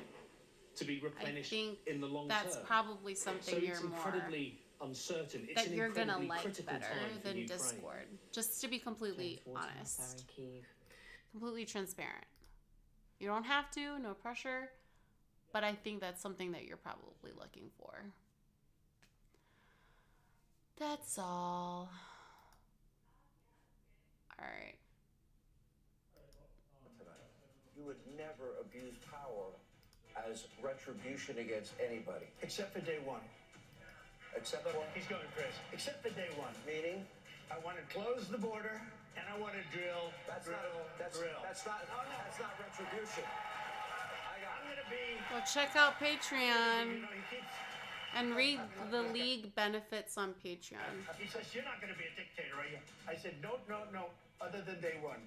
to be replenished in the long
That's
term.
probably something
So
you're
it's
more
incredibly uncertain. It's
that
an
you're gonna
incredibly
like
critical
better
time for
than
Ukraine.
Discord. Just to be completely honest, completely transparent. You don't have to, no pressure, but I think that's something that you're probably looking for. That's all. All right.
You would never abuse power as retribution against anybody.
Except for day one.
Except for?
He's going, Chris. Except for day one.
Meaning?
I want to close the border, and I want to drill.
That's
drill,
not retribution.
I'm going to be...
Well, check out Patreon and read the league benefits on Patreon.
He says, you're not going to be a dictator, are you? I said, no, other than day one.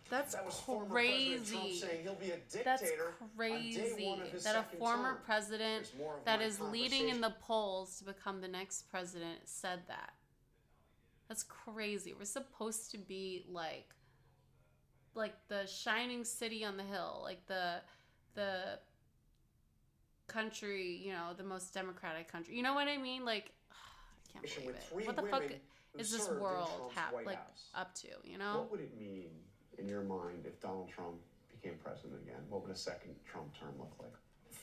That's
That was former President Trump
crazy.
saying he'll be a
That's
dictator on day
crazy
one of his
that a
second
former
term.
president
There's more of
that
my
is leading in
conversation.
the polls to become the next president said that. That's crazy. We're supposed to be like the shining city on the hill, like the country, you know, the most democratic country. You know what I mean? Like, I can't believe it. What the fuck is this world up to? You know?
What would it mean in your mind if Donald Trump became president again? What would a second Trump term look like?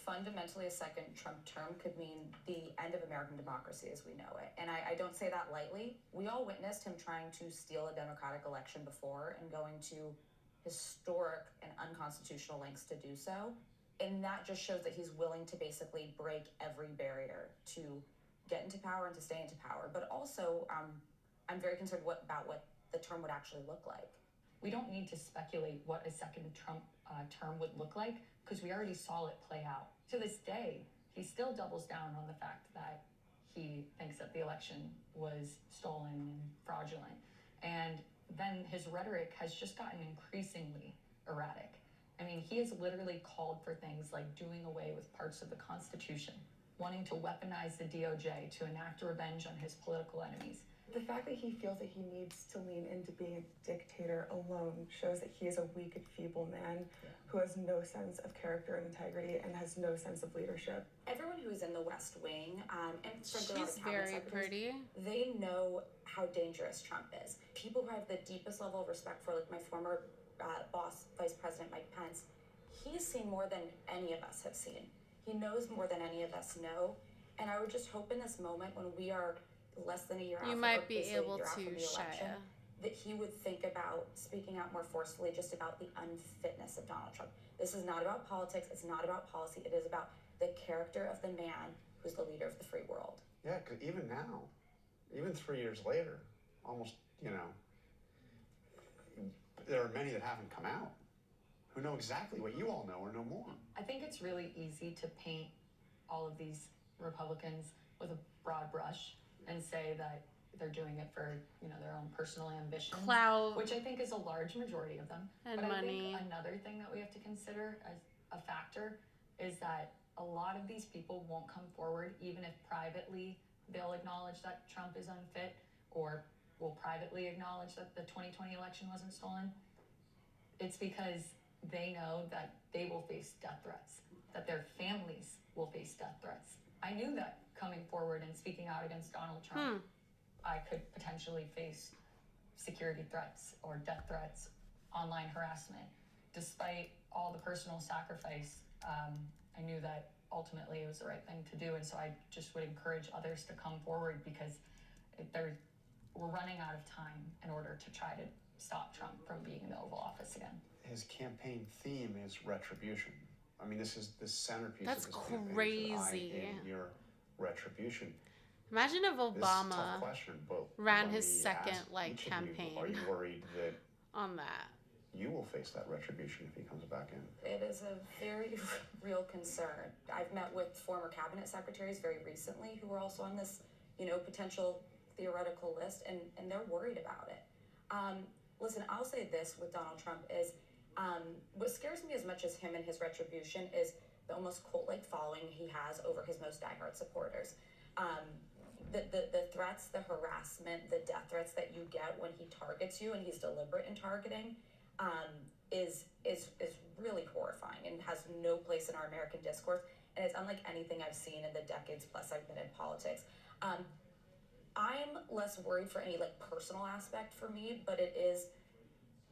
fundamentally a second Trump term could mean the end of American democracy as we know it. And I don't say that lightly. We all witnessed him trying to steal a democratic election before and going to historic and unconstitutional lengths to do so. And that just shows that he's willing to basically break every barrier to get into power and to stay into power. But also, I'm very concerned about what the term would actually look like.
We don't need to speculate what a second Trump term would look like, because we already saw it play out. To this day, he still doubles down on the fact that he thinks that the election was stolen and fraudulent. And then his rhetoric has just gotten increasingly erratic. I mean, he has literally called for things like doing away with parts of the Constitution, wanting to weaponize the DOJ to enact revenge on his political enemies.
The fact that he feels that he needs to lean into being a dictator alone shows that he is a weak and feeble man who has no sense of character and integrity and has no sense of leadership.
Everyone who is in the West Wing, and frankly, a lot of
She's
cabinet
very
secretaries,
pretty.
they know how dangerous Trump is. People who have the deepest level of respect for, like my former boss, Vice President Mike Pence, he's seen more than any of us have seen. He knows more than any of us know. And I would just hope in this moment when we are less than a year out,
You
from-
might
or
be
basically a
able
year out
to,
from the election,
Shia.
that he would think about speaking out more forcefully just about the unfitness of Donald Trump. This is not about politics. It's not about policy. It is about the character of the man who's the leader of the free world.
Yeah, 'cause even now, even 3 years later, almost, there are many that haven't come out who know exactly what you all know or know more.
I think it's really easy to paint all of these Republicans with a broad brush and say that they're doing it for, their own personal ambitions.
Clout.
Which I think is a large majority of them.
And
but
money.
I think another thing that we have to consider as a factor is that a lot of these people won't come forward, even if privately they'll acknowledge that Trump is unfit, or will privately acknowledge that the 2020 election wasn't stolen. It's because they know that they will face death threats, that their families will face death threats. I knew that coming forward and speaking out against Donald Trump, I could potentially face security threats or death threats, online harassment. Despite all the personal sacrifice, I knew that ultimately it was the right thing to do. And so I just would encourage others to come forward, because we're running out of time in order to try to stop Trump from being in the Oval Office again.
His campaign theme is retribution. I mean, this is the centerpiece
That's
of his campaign. Is
crazy.
I am your retribution.
Imagine if
This is a
Obama
tough question, but
ran
when
his
we
second
ask
like
each of you,
campaign
are you worried that
on that?
you will face that retribution if he comes back in?
It is a very real concern. I've met with former cabinet secretaries very recently who were also on this, potential theoretical list, and they're worried about it. Listen, I'll say this with Donald Trump is, what scares me as much as him and his retribution is the almost cult-like following he has over his most diehard supporters. The threats, the harassment, the death threats that you get when he targets you, and he's deliberate in targeting, is really horrifying and has no place in our American discourse. And it's unlike anything I've seen in the decades plus I've been in politics. I'm less worried for any personal aspect for me, but it is,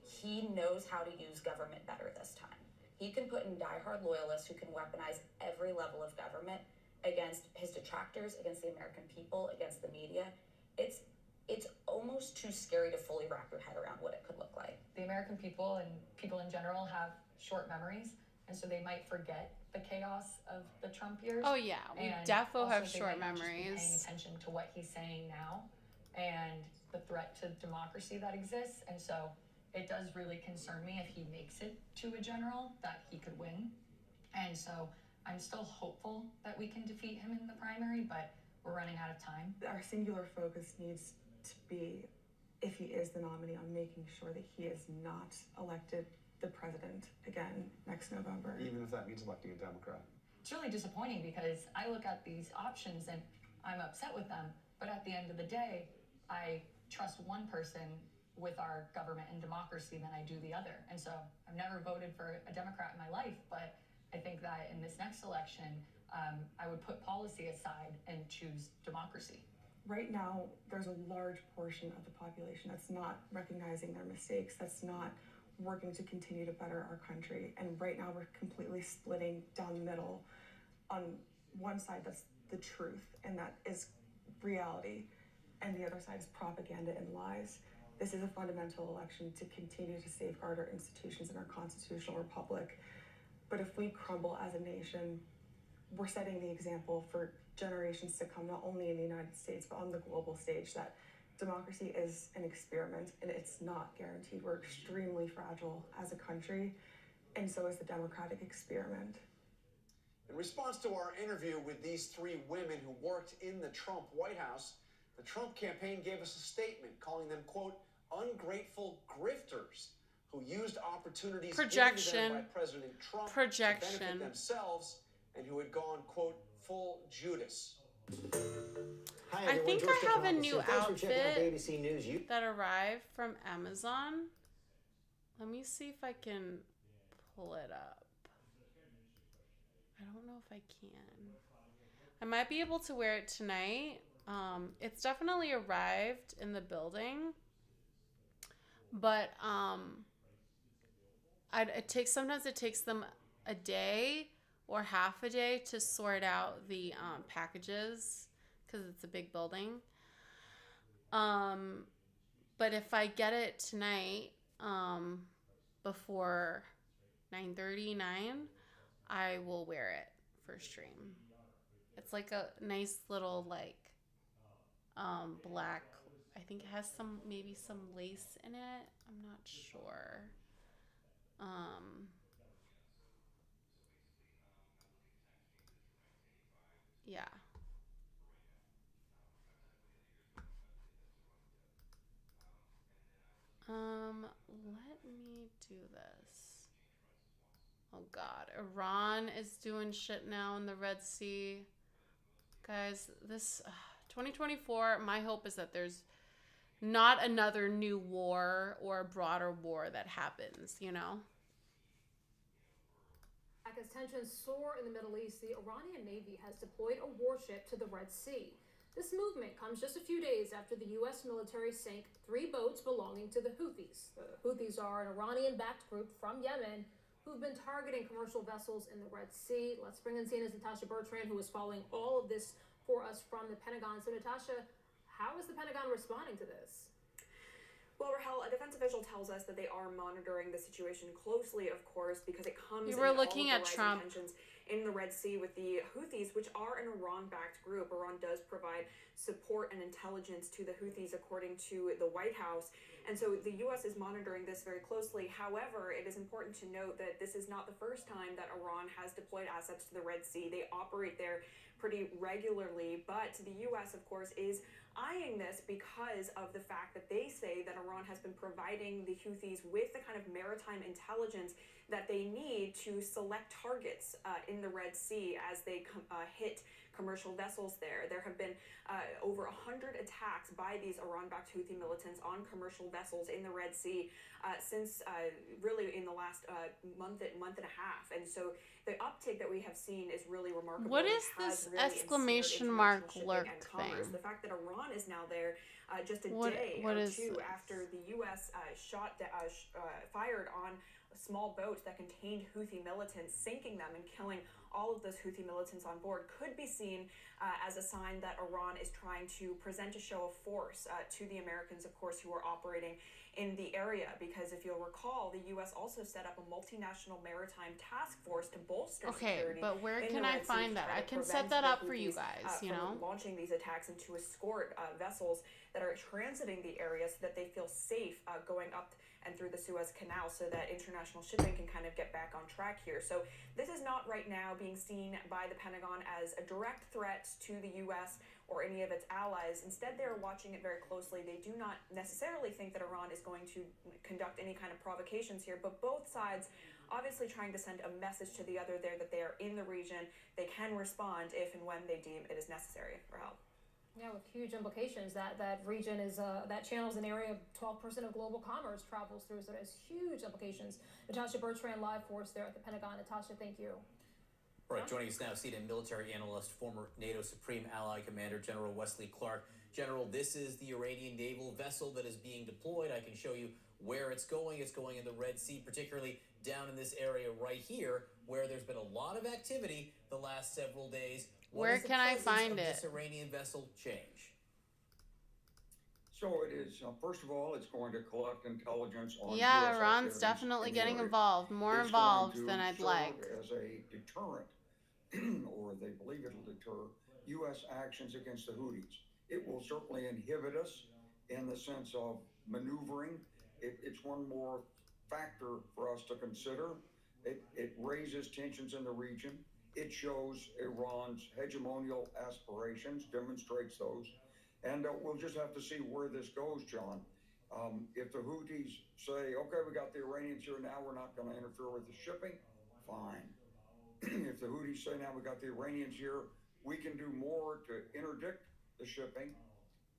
he knows how to use government better this time. He can put in diehard loyalists who can weaponize every level of government against his detractors, against the American people, against the media. It's almost too scary to fully wrap your head around what it could look like.
The American people and people in general have short memories, and so they might forget the chaos of the Trump years.
Oh yeah, we
And
defo
also
have
they
short
might not just be paying
memories.
attention to what he's saying now and the threat to democracy that exists. And so it does really concern me if he makes it to a general that he could win. And so I'm still hopeful that we can defeat him in the primary, but we're running out of time.
Our singular focus needs to be, if he is the nominee, on making sure that he is not elected the president again next November.
Even if that means electing a Democrat.
It's really disappointing because I look at these options and I'm upset with them, but at the end of the day, I trust one person with our government and democracy than I do the other. And so I've never voted for a Democrat in my life, but I think that in this next election, I would put policy aside and choose democracy.
Right now, there's a large portion of the population that's not recognizing their mistakes, that's not working to continue to better our country. And right now we're completely splitting down the middle. one side that's the truth and that is reality, and the other side is propaganda and lies. This is a fundamental election to continue to safeguard our institutions and our constitutional republic. But if we crumble as a nation, we're setting the example for generations to come, not only in the United States, but on the global stage, that democracy is an experiment and it's not guaranteed. We're extremely fragile as a country, and so is the democratic experiment.
In response to our interview with these three women who worked in the Trump White House, the Trump campaign gave us a statement calling them, quote, ungrateful grifters who used opportunities given to them by President Trump to benefit themselves, and who had gone, quote, full Judas.
I think I have a new outfit that arrived from Amazon. Let me see if I can pull it up. I don't know if I can. I might be able to wear it tonight. It's definitely arrived in the building, but sometimes it takes them a day or half a day to sort out the packages because it's a big building. But if I get it tonight before 9:39, I will wear it for stream. It's like a nice little black, I think it has maybe some lace in it. I'm not sure. Yeah. Let me do this. Oh God, Iran is doing shit now in the Red Sea. Guys, this 2024, my hope is that there's not another new war or a broader war that happens, you know?
As tensions soar in the Middle East, the Iranian Navy has deployed a warship to the Red Sea. This movement comes just a few days after the U.S. military sank 3 boats belonging to the Houthis. The Houthis are an Iranian-backed group from Yemen who've been targeting commercial vessels in the Red Sea. Let's bring in CNN's Natasha Bertrand, who is following all of this for us from the Pentagon. So, Natasha, how is the Pentagon responding to this?
Well, Rahel, a defense official tells us that they are monitoring the situation closely, of course, because it comes
You were
in
looking
all of
at
the rising
Trump.
tensions in the Red Sea with the Houthis, which are an Iran-backed group. Iran does provide support and intelligence to the Houthis, according to the White House. And so the U.S. is monitoring this very closely. However, it is important to note that this is not the first time that Iran has deployed assets to the Red Sea. They operate there pretty regularly, but the U.S., of course, is eyeing this because of the fact that they say that Iran has been providing the Houthis with the kind of maritime intelligence that they need to select targets in the Red Sea as they hit commercial vessels there. There have been over 100 attacks by these Iran-backed Houthi militants on commercial vessels in the Red Sea since really in the last month and a half. And so the uptick that we have seen is really remarkable.
What is this exclamation mark lurk thing?
The fact that Iran is now there just a day or two after the U.S. fired on small boats that contained Houthi militants, sinking them and killing all of those Houthi militants on board, could be seen as a sign that Iran is trying to present a show of force to the Americans, of course, who are operating in the area. Because if you'll recall, the U.S. also set up a multinational maritime task force to bolster security.
Okay, but where
in
can
the
I
Red Sea
find
to
that?
try
I
to
can
prevent
set that
the
up for you
Houthis,
guys, you
from
know?
launching these attacks and to escort vessels that are transiting the area so that they feel safe going up and through the Suez Canal, so that international shipping can kind of get back on track here. So this is not right now being seen by the Pentagon as a direct threat to the U.S. or any of its allies. Instead, they're watching it very closely. They do not necessarily think that Iran is going to conduct any kind of provocations here, but both sides obviously trying to send a message to the other there that they are in the region. They can respond if and when they deem it is necessary for help.
Yeah, with huge implications. That region is that channel is an area 12% of global commerce travels through, so it has huge implications. Natasha Bertrand, live for us there at the Pentagon. Natasha, thank you.
All right, joining us now, CNN military analyst, former NATO Supreme Allied Commander General Wesley Clark. General, this is the Iranian naval vessel that is being deployed. I can show you where it's going. It's going in the Red Sea, particularly down in this area right here. where there's been a lot of activity the last several days. What
Where
does the
can I
presence
find
of this
it?
Iranian vessel change?
So it is, first of all, it's going to collect intelligence on
Yeah,
U.S.
Iran's
activities
definitely
in the
getting
area.
involved, more
It's going
involved than
to
I'd
serve
like.
as a deterrent, or they believe it'll deter U.S. actions against the Houthis. It will certainly inhibit us in the sense of maneuvering. It's one more factor for us to consider. It raises tensions in the region. It shows Iran's hegemonial aspirations, demonstrates those. And we'll just have to see where this goes, John. If the Houthis say, okay, we got the Iranians here now, we're not going to interfere with the shipping, fine. If the Houthis say now we got the Iranians here, we can do more to interdict the shipping.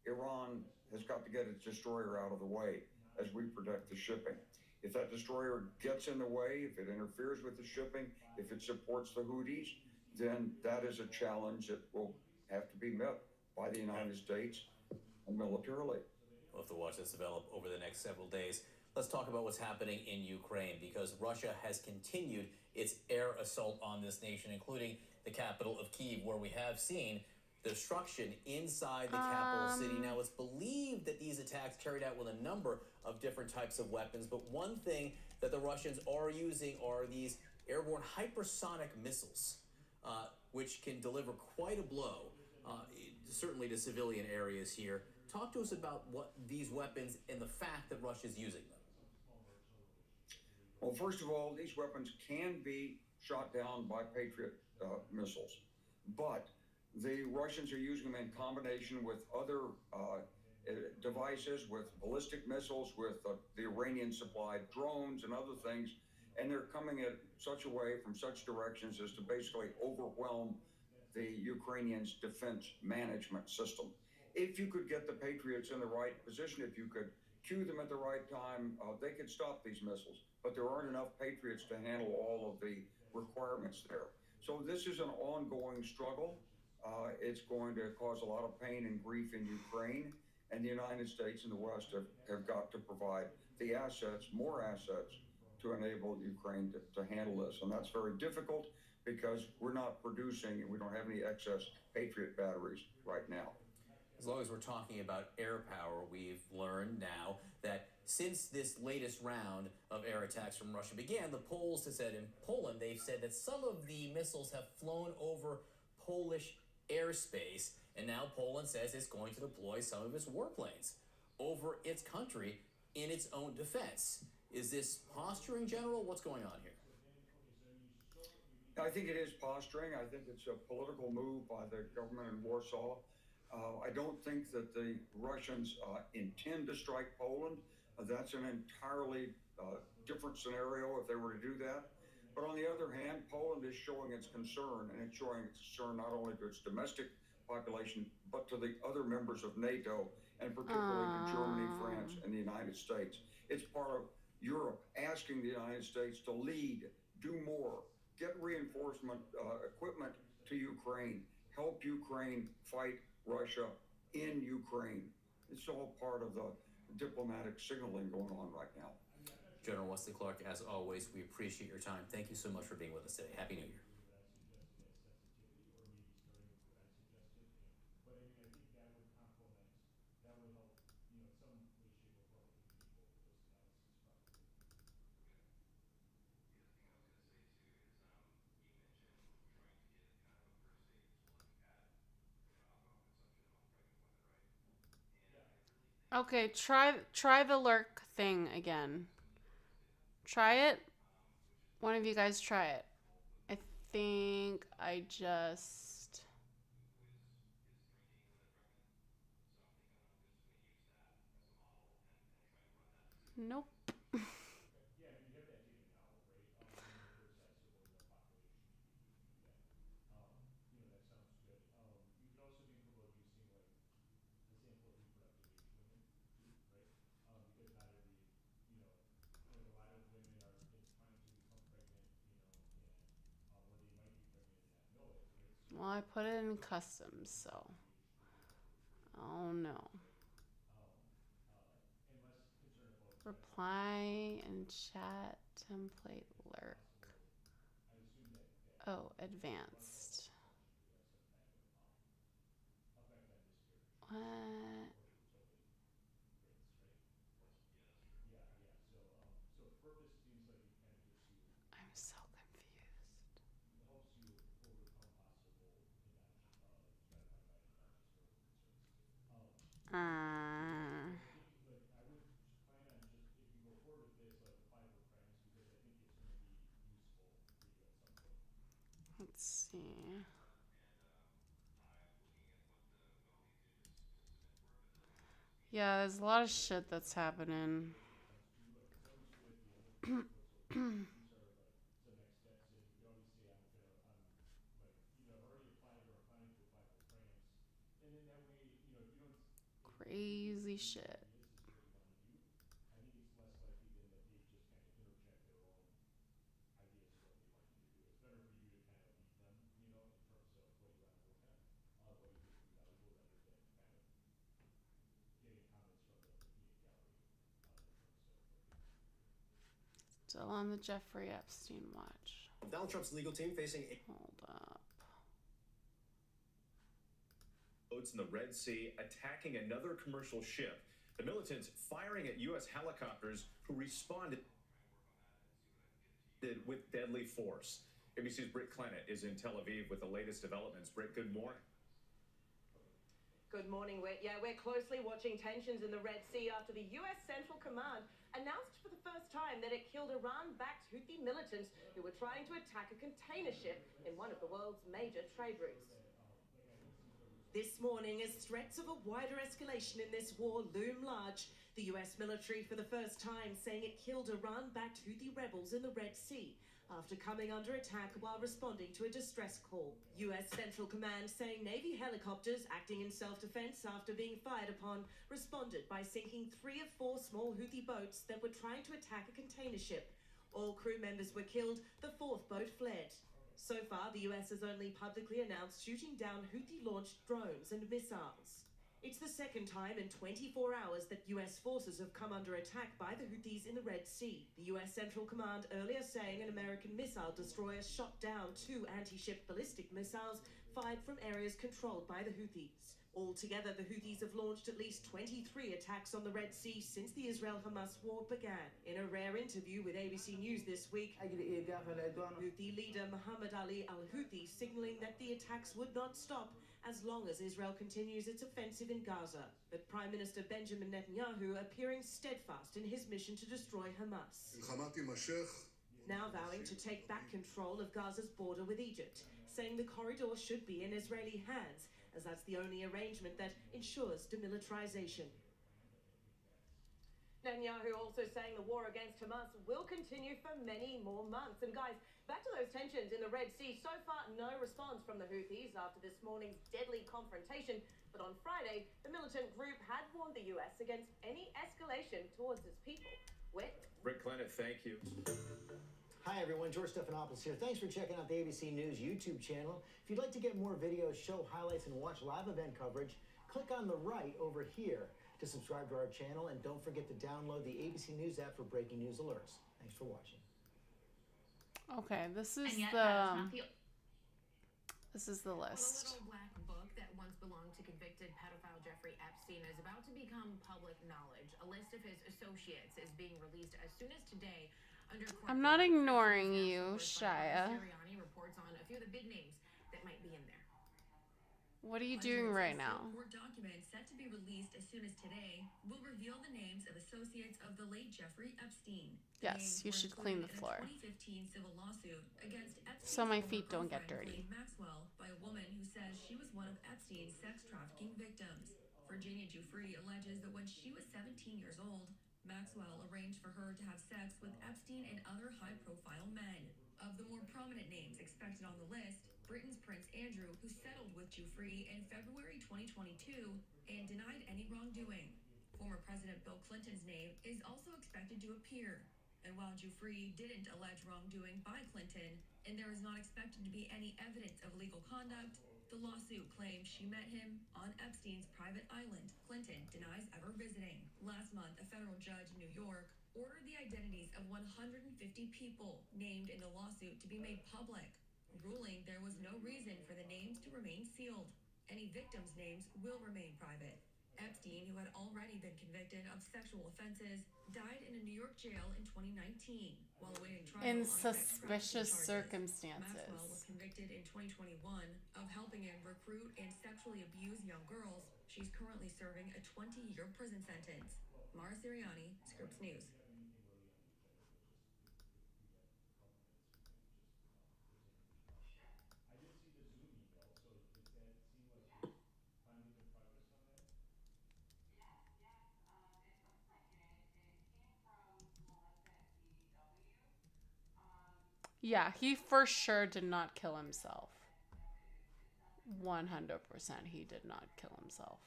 Iran has got to get its destroyer out of the way as we protect the shipping. If that destroyer gets in the way, if it interferes with the shipping, if it supports the Houthis, then that is a challenge that will have to be met by the United States militarily.
We'll have to watch this develop over the next several days. Let's talk about what's happening in Ukraine, because Russia has continued its air assault on this nation, including the capital of Kyiv, where we have seen destruction inside the capital city. Now, it's believed that these attacks carried out with a number of different types of weapons, but one thing that the Russians are using are these airborne hypersonic missiles, which can deliver quite a blow, certainly to civilian areas here. Talk to us about what these weapons and the fact that Russia's using them.
Well, first of all, these weapons can be shot down by Patriot missiles, but the Russians are using them in combination with other devices, with ballistic missiles, with the Iranian-supplied drones and other things, and they're coming at such a way from such directions as to basically overwhelm the Ukrainians' defense management system. If you could get the Patriots in the right position, if you could cue them at the right time, they could stop these missiles. But there aren't enough Patriots to handle all of the requirements there. So this is an ongoing struggle. It's going to cause a lot of pain and grief in Ukraine, and the United States and the West have got to provide the assets, more assets, to enable Ukraine to handle this. And that's very difficult because we're not producing, and we don't have any excess Patriot batteries right now.
As long as we're talking about air power, we've learned now that since this latest round of air attacks from Russia began, the Poles have said in Poland, they've said that some of the missiles have flown over Polish airspace, and now Poland says it's going to deploy some of its warplanes over its country in its own defense. Is this posturing, General? What's going on here?
I think it is posturing. I think it's a political move by the government in Warsaw. I don't think that the Russians intend to strike Poland. That's an entirely different scenario if they were to do that. But on the other hand, Poland is showing its concern, and it's showing its concern not only to its domestic population, but to the other members of NATO, and particularly to Germany, France, and the United States. It's part of Europe asking the United States to lead, do more, get reinforcement equipment to Ukraine, help Ukraine fight Russia in Ukraine. It's all part of the diplomatic signaling going on right now.
General Wesley Clark, as always, we appreciate your time. Thank you so much for being with us today. Happy New Year.
Okay, try the lurk thing again. Try it. One of you guys try it. I think I just... Nope. Well, I put it in customs, so... Oh, no. Reply and chat template lurk. Oh, advanced. What? I'm so confused. Let's see. Yeah, there's a lot of shit that's happening. Crazy shit. Still on the Jeffrey Epstein watch.
Donald Trump's legal team facing
Hold up.
Boats in the Red Sea attacking another commercial ship. The militants firing at U.S. helicopters who responded with deadly force. ABC's Britt Clennett is in Tel Aviv with the latest developments. Britt, good morning.
Good morning. We're closely watching tensions in the Red Sea after the U.S. Central Command announced for the first time that it killed Iran-backed Houthi militants who were trying to attack a container ship in one of the world's major trade routes. This morning, as threats of a wider escalation in this war loom large, the U.S. military for the first time saying it killed Iran-backed Houthi rebels in the Red Sea after coming under attack while responding to a distress call. U.S. Central Command saying Navy helicopters acting in self-defense after being fired upon responded by sinking 3 of 4 small Houthi boats that were trying to attack a container ship. All crew members were killed, the 4th boat fled. So far, the US has only publicly announced shooting down Houthi-launched drones and missiles. It's the second time in 24 hours that US forces have come under attack by the Houthis in the Red Sea. The US Central Command earlier saying an American missile destroyer shot down 2 anti-ship ballistic missiles fired from areas controlled by the Houthis. Altogether, the Houthis have launched at least 23 attacks on the Red Sea since the Israel-Hamas war began. In a rare interview with ABC News this week, Houthi leader Muhammad Ali al-Houthi signaling that the attacks would not stop as long as Israel continues its offensive in Gaza. But Prime Minister Benjamin Netanyahu appearing steadfast in his mission to destroy Hamas. Now vowing to take back control of Gaza's border with Egypt, saying the corridor should be in Israeli hands, as that's the only arrangement that ensures demilitarization. Netanyahu also saying the war against Hamas will continue for many more months. And guys, back to those tensions in the Red Sea. So far, no response from the Houthis after this morning's deadly confrontation. But on Friday, the militant group had warned the US against any escalation towards its people.
Britt Clennett, thank you.
Hi everyone, George Stephanopoulos here. Thanks for checking out the ABC News YouTube channel. If you'd like to get more videos, show highlights, and watch live event coverage, click on the right over here to subscribe to our channel, and don't forget to download the ABC News app for breaking news alerts. Thanks for watching.
Okay, this is the list.
The little black book that once belonged to convicted pedophile Jeffrey Epstein is about to become public knowledge. A list of his associates is being released as soon as today.
I'm not ignoring you, Shia.
Sirianni reports on a few of the big names that might be in there.
What are you doing right now?
Court documents set to be released as soon as today will reveal the names of associates of the late Jeffrey Epstein.
Yes, you should clean the floor.
In a 2015 civil lawsuit against Epstein's
so my feet don't get dirty.
Maxwell by a woman who says she was one of Epstein's sex trafficking victims. Virginia Giuffre alleges that when she was 17 years old, Maxwell arranged for her to have sex with Epstein and other high-profile men. Of the more prominent names expected on the list, Britain's Prince Andrew, who settled with Giuffre in February 2022 and denied any wrongdoing. Former President Bill Clinton's name is also expected to appear. And while Giuffre didn't allege wrongdoing by Clinton, and there is not expected to be any evidence of illegal conduct, the lawsuit claims she met him on Epstein's private island. Clinton denies ever visiting. Last month, a federal judge in New York ordered the identities of 150 people named in the lawsuit to be made public. ruling there was no reason for the names to remain sealed. Any victims' names will remain private. Epstein, who had already been convicted of sexual offenses, died in a New York jail in 2019 while awaiting trial
In
on sex trafficking
suspicious
charges. Maxwell was
circumstances.
convicted in 2021 of helping him recruit and sexually abuse young girls. She's currently serving a 20-year prison sentence. Mara Siriani, Scripps News.
Yeah, he for sure did not kill himself. 100% he did not kill himself.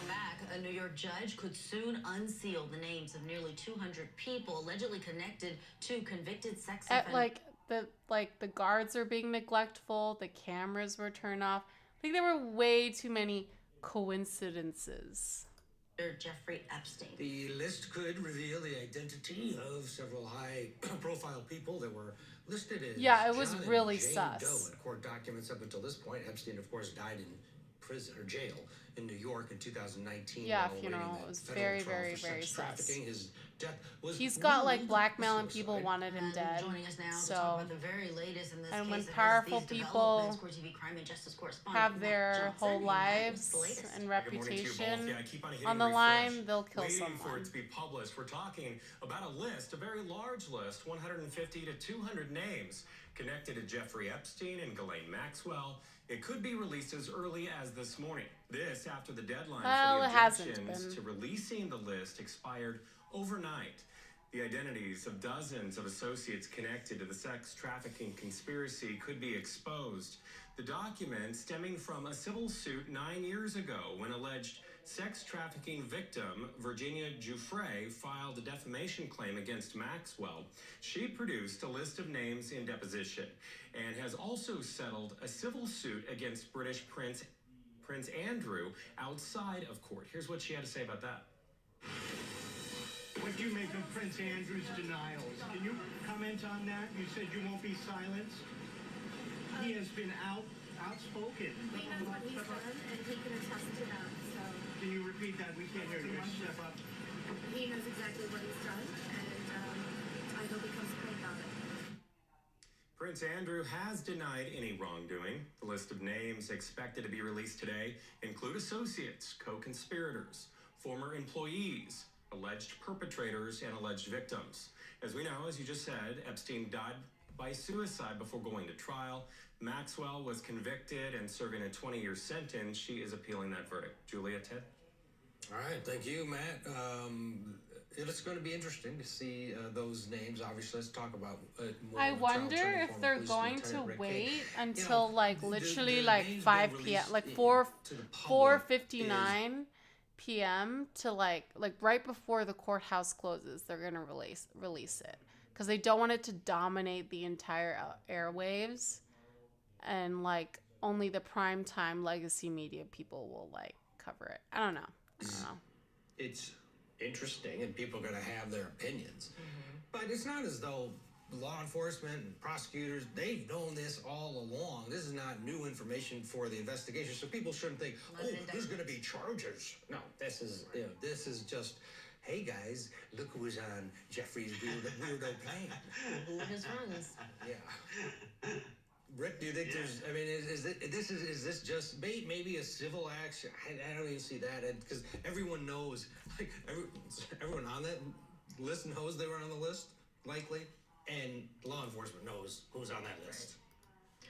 Back, a New York judge could soon unseal the names of nearly 200 people allegedly connected to convicted sex offenders.
The guards are being neglectful, the cameras were turned off. I think there were way too many coincidences.
Jeffrey Epstein.
The list could reveal the identity of several high-profile people that were listed as
it was
John
really
and Jane
sus.
Doe in court documents up until this point. Epstein, of course, died in prison or jail in New York in 2019.
Yeah,
while
funeral.
awaiting
It
that
was
federal
very,
trial
very,
for
very
sex
sus.
trafficking. His death was
He's got like
ruled
blackmailing
suicide.
people, wanted him dead.
Joining us now to
So,
talk about the very latest in this
and
case.
when
It is
powerful
these
people
developments, Court TV crime and justice correspondent
have
Matt
their
Johnson.
whole
Hey, Matt, what's
lives
the latest?
and
Good morning to you both.
reputation
Yeah, I keep on hitting
on the
refresh,
line, they'll kill
waiting for
someone.
it to be published. We're talking about a list, a very large list, 150 to 200 names connected to Jeffrey Epstein and Ghislaine Maxwell. It could be released as early as this morning. This after the deadline
Well,
for
it
the
hasn't
objections
been.
to releasing the list expired overnight. The identities of dozens of associates connected to the sex trafficking conspiracy could be exposed. The document stemming from a civil suit 9 years ago when alleged sex trafficking victim Virginia Giuffre filed a defamation claim against Maxwell. She produced a list of names in deposition and has also settled a civil suit against British Prince Andrew outside of court. Here's what she had to say about that.
What do you make of Prince Andrew's denials? Can you comment on that? You said you won't be silenced. He has been outspoken.
He knows what he's done, and he can attest to that. So
Can you repeat that? We can't hear you. Step up.
he knows exactly what he's done, and I hope he comes clean about it.
Prince Andrew has denied any wrongdoing. The list of names expected to be released today include associates, co-conspirators, former employees, alleged perpetrators, and alleged victims. As we know, as you just said, Epstein died by suicide before going to trial. Maxwell was convicted and serving a 20-year sentence. She is appealing that verdict. Julia, Ted?
All right, thank you, Matt. It's going to be interesting to see those names. Obviously, let's talk about more.
I wonder
Attorney,
if
former
they're
police
going
lieutenant
to
Rick
wait
Kane.
until literally
the names
5
being
p.m.
released
like
to
4:59 p.m. to like right before the courthouse closes. They're gonna release it because they don't want it to dominate the entire airwaves, and like only the primetime legacy media people will like cover it. I don't know.
It's interesting, and people are going to have their opinions. But it's not as though law enforcement and prosecutors, they've known this all along. This is not new information for the investigation, so people shouldn't think, there's going to be charges. No, this is just, hey guys, look who was on Jeffrey's weirdo plane.
Who are his friends?
Yeah. Rick, do you think there's? I mean, is this just maybe a civil action? I don't even see that because everyone knows, like everyone on that list knows they were on the list, likely, and law enforcement knows who's on that list.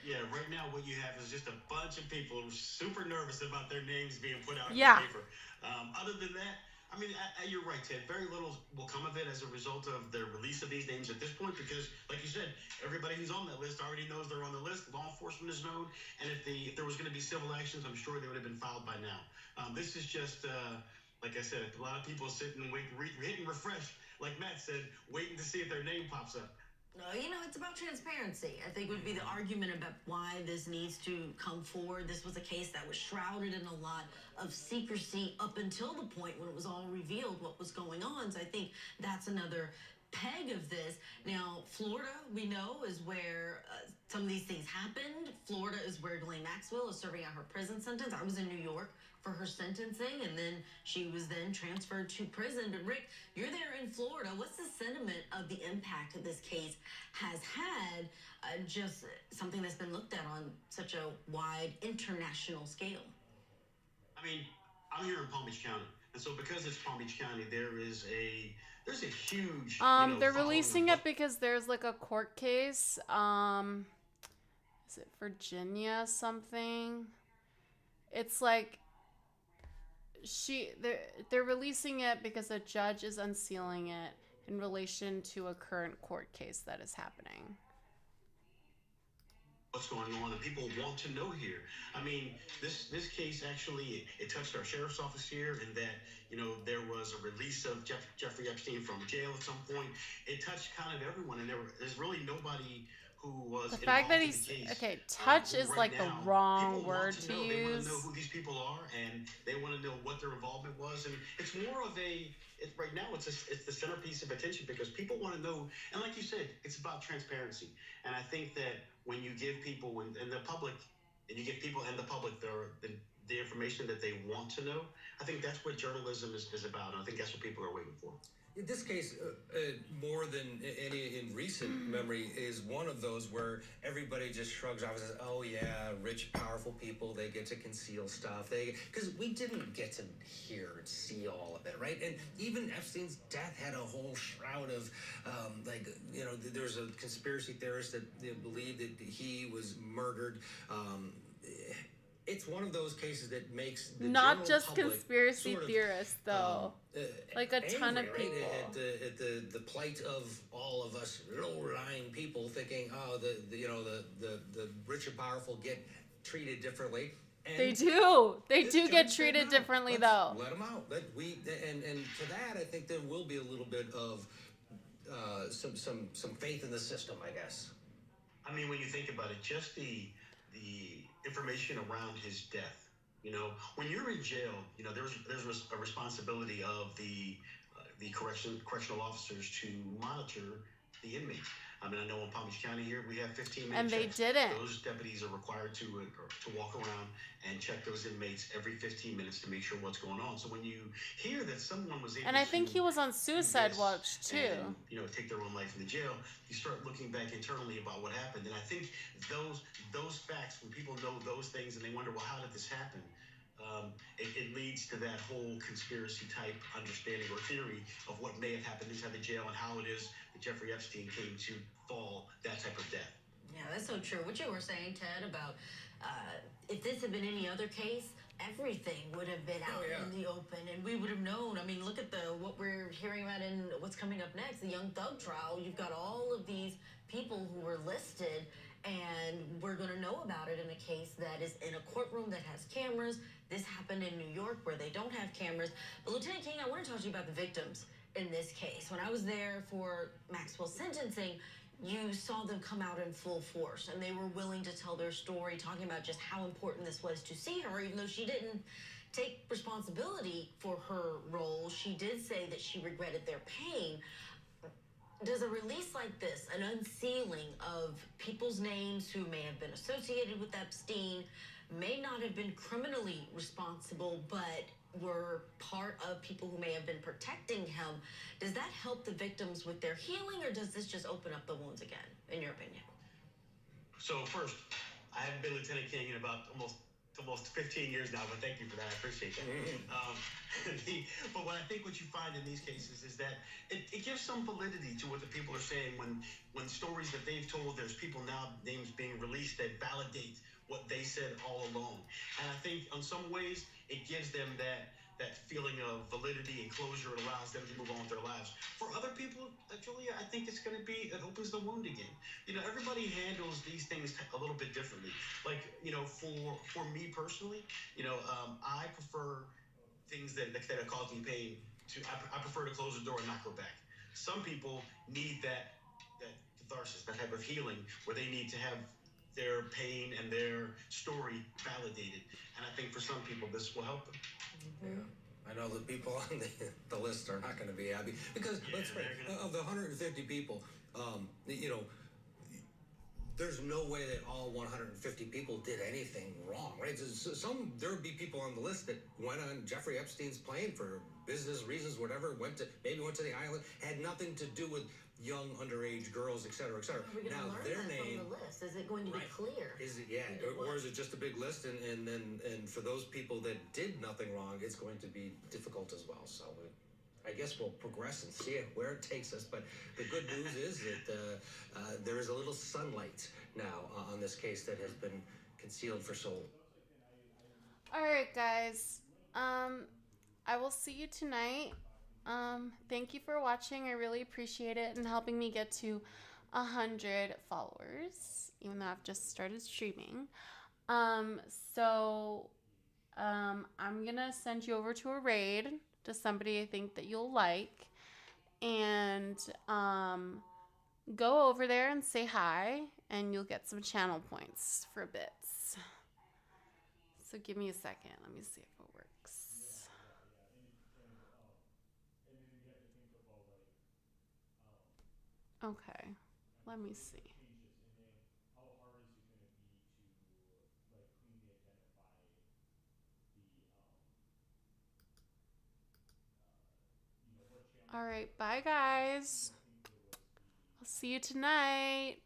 Yeah, right now what you have is just a bunch of people super nervous about their names being put out in
Yeah.
the paper. Other than that, I mean, you're right, Ted. Very little will come of it as a result of the release of these names at this point because, like you said, everybody who's on that list already knows they're on the list. Law enforcement is known. And if there was going to be civil actions, I'm sure they would have been filed by now. This is just, like I said, a lot of people sitting and waiting, hitting refresh, like Matt said, waiting to see if their name pops up.
No, it's about transparency. I think would be the argument about why this needs to come forward. This was a case that was shrouded in a lot of secrecy up until the point when it was all revealed what was going on. So I think that's another peg of this. Now, Florida, we know, is where some of these things happened. Florida is where Ghislaine Maxwell is serving out her prison sentence. I was in New York for her sentencing, and then she was then transferred to prison. But Rick, you're there in Florida. What's the sentiment of the impact that this case has had, just something that's been looked at on such a wide international scale?
I mean, I'm here in Palm Beach County, and so because it's Palm Beach County, there's a huge
They're releasing it because there's like a court case. Is it Virginia something? It's like they're releasing it because a judge is unsealing it in relation to a current court case that is happening.
What's going on, and people want to know here. I mean, this case actually it touched our sheriff's office here, in that there was a release of Jeffrey Epstein from jail at some point. It touched kind of everyone, and there's really nobody who was
the fact that he's okay. Touch is like the wrong word to use.
They want to know who these people are, and they want to know what their involvement was, and it's more of right now it's the centerpiece of attention because people want to know. And like you said, it's about transparency. And I think that when you give people and the public the information that they want to know, I think that's what journalism is about. And I think that's what people are waiting for.
In this case, more than any in recent memory, is one of those where everybody just shrugs off and says, "Oh yeah, rich, powerful people, they get to conceal stuff." Because we didn't get to hear and see all of it, right? And even Epstein's death had a whole shroud of, there's a conspiracy theorist that believed that he was murdered. It's one of those cases that makes the
not just
public
conspiracy
sort of,
theorists though, like a ton of
angry,
people
right? At the plight of all of us low-lying people, thinking, oh, the rich and powerful get treated differently. And
they do get treated differently though.
Let them out. And to that, I think there will be a little bit of some faith in the system, I guess.
I mean, when you think about it, just the information around his death. When you're in jail, there's a responsibility of the correctional officers to monitor the inmates. I mean, I know in Palm Beach County here we have 15-minute
and they
checks.
didn't.
Those deputies are required to walk around and check those inmates every 15 minutes to make sure what's going on. So when you hear that someone was able
and I think he was on suicide watch too,
and, take their own life in the jail, you start looking back internally about what happened. And I think those facts, when people know those things and they wonder, well, how did this happen? It leads to that whole conspiracy type understanding or theory of what may have happened inside the jail and how it is that Jeffrey Epstein came to fall that type of death.
Yeah, that's so true. What you were saying, Ted, about if this had been any other case, everything would have been out in the open, and we would have known. I mean, look at what we're hearing about in what's coming up next, the Young Thug trial. You've got all of these people who were listed, and we're going to know about it in a case that is in a courtroom that has cameras. This happened in New York where they don't have cameras. But Lieutenant King, I want to talk to you about the victims in this case. When I was there for Maxwell's sentencing, you saw them come out in full force, and they were willing to tell their story, talking about just how important this was to see her, even though she didn't take responsibility for her role. She did say that she regretted their pain. Does a release like this, an unsealing of people's names who may have been associated with Epstein, may not have been criminally responsible, but were part of people who may have been protecting him, does that help the victims with their healing, or does this just open up the wounds again, in your opinion?
So first, I haven't been Lieutenant King in about almost 15 years now, but thank you for that. I appreciate that. But I think what you find in these cases is that it gives some validity to what the people are saying when stories that they've told, there's people now, names being released that validate what they said all along. And I think in some ways it gives them that feeling of validity and closure. It allows them to move on with their lives. For other people, Julia, I think it opens the wound again. Everybody handles these things a little bit differently. Like, for me personally, I prefer things that are causing pain I prefer to close the door and not go back. Some people need that catharsis, that type of healing where they need to have their pain and their story validated. And I think for some people, this will help them.
Yeah. I know the people on the list are not going to be happy because let's face it, of the 150 people, you know, there's no way that all 150 people did anything wrong, right? There would be people on the list that went on Jeffrey Epstein's plane for business reasons, whatever. Went to the island, had nothing to do with young underage girls, et cetera, et cetera.
Are we going to learn
their
that
name
from the list? Is it going to be clear?
Is it or is it just a big list? And for those people that did nothing wrong, it's going to be difficult as well. So I guess we'll progress and see where it takes us. But the good news is that there is a little sunlight now on this case that has been concealed for so long.
All right, guys. I will see you tonight. Thank you for watching. I really appreciate it and helping me get to 100 followers, even though I've just started streaming. I'm gonna send you over to a raid to somebody I think that you'll like, and go over there and say hi, and you'll get some channel points for bits. So give me a second. Let me see if it works. Okay, let me see. All right, bye guys. I'll see you tonight.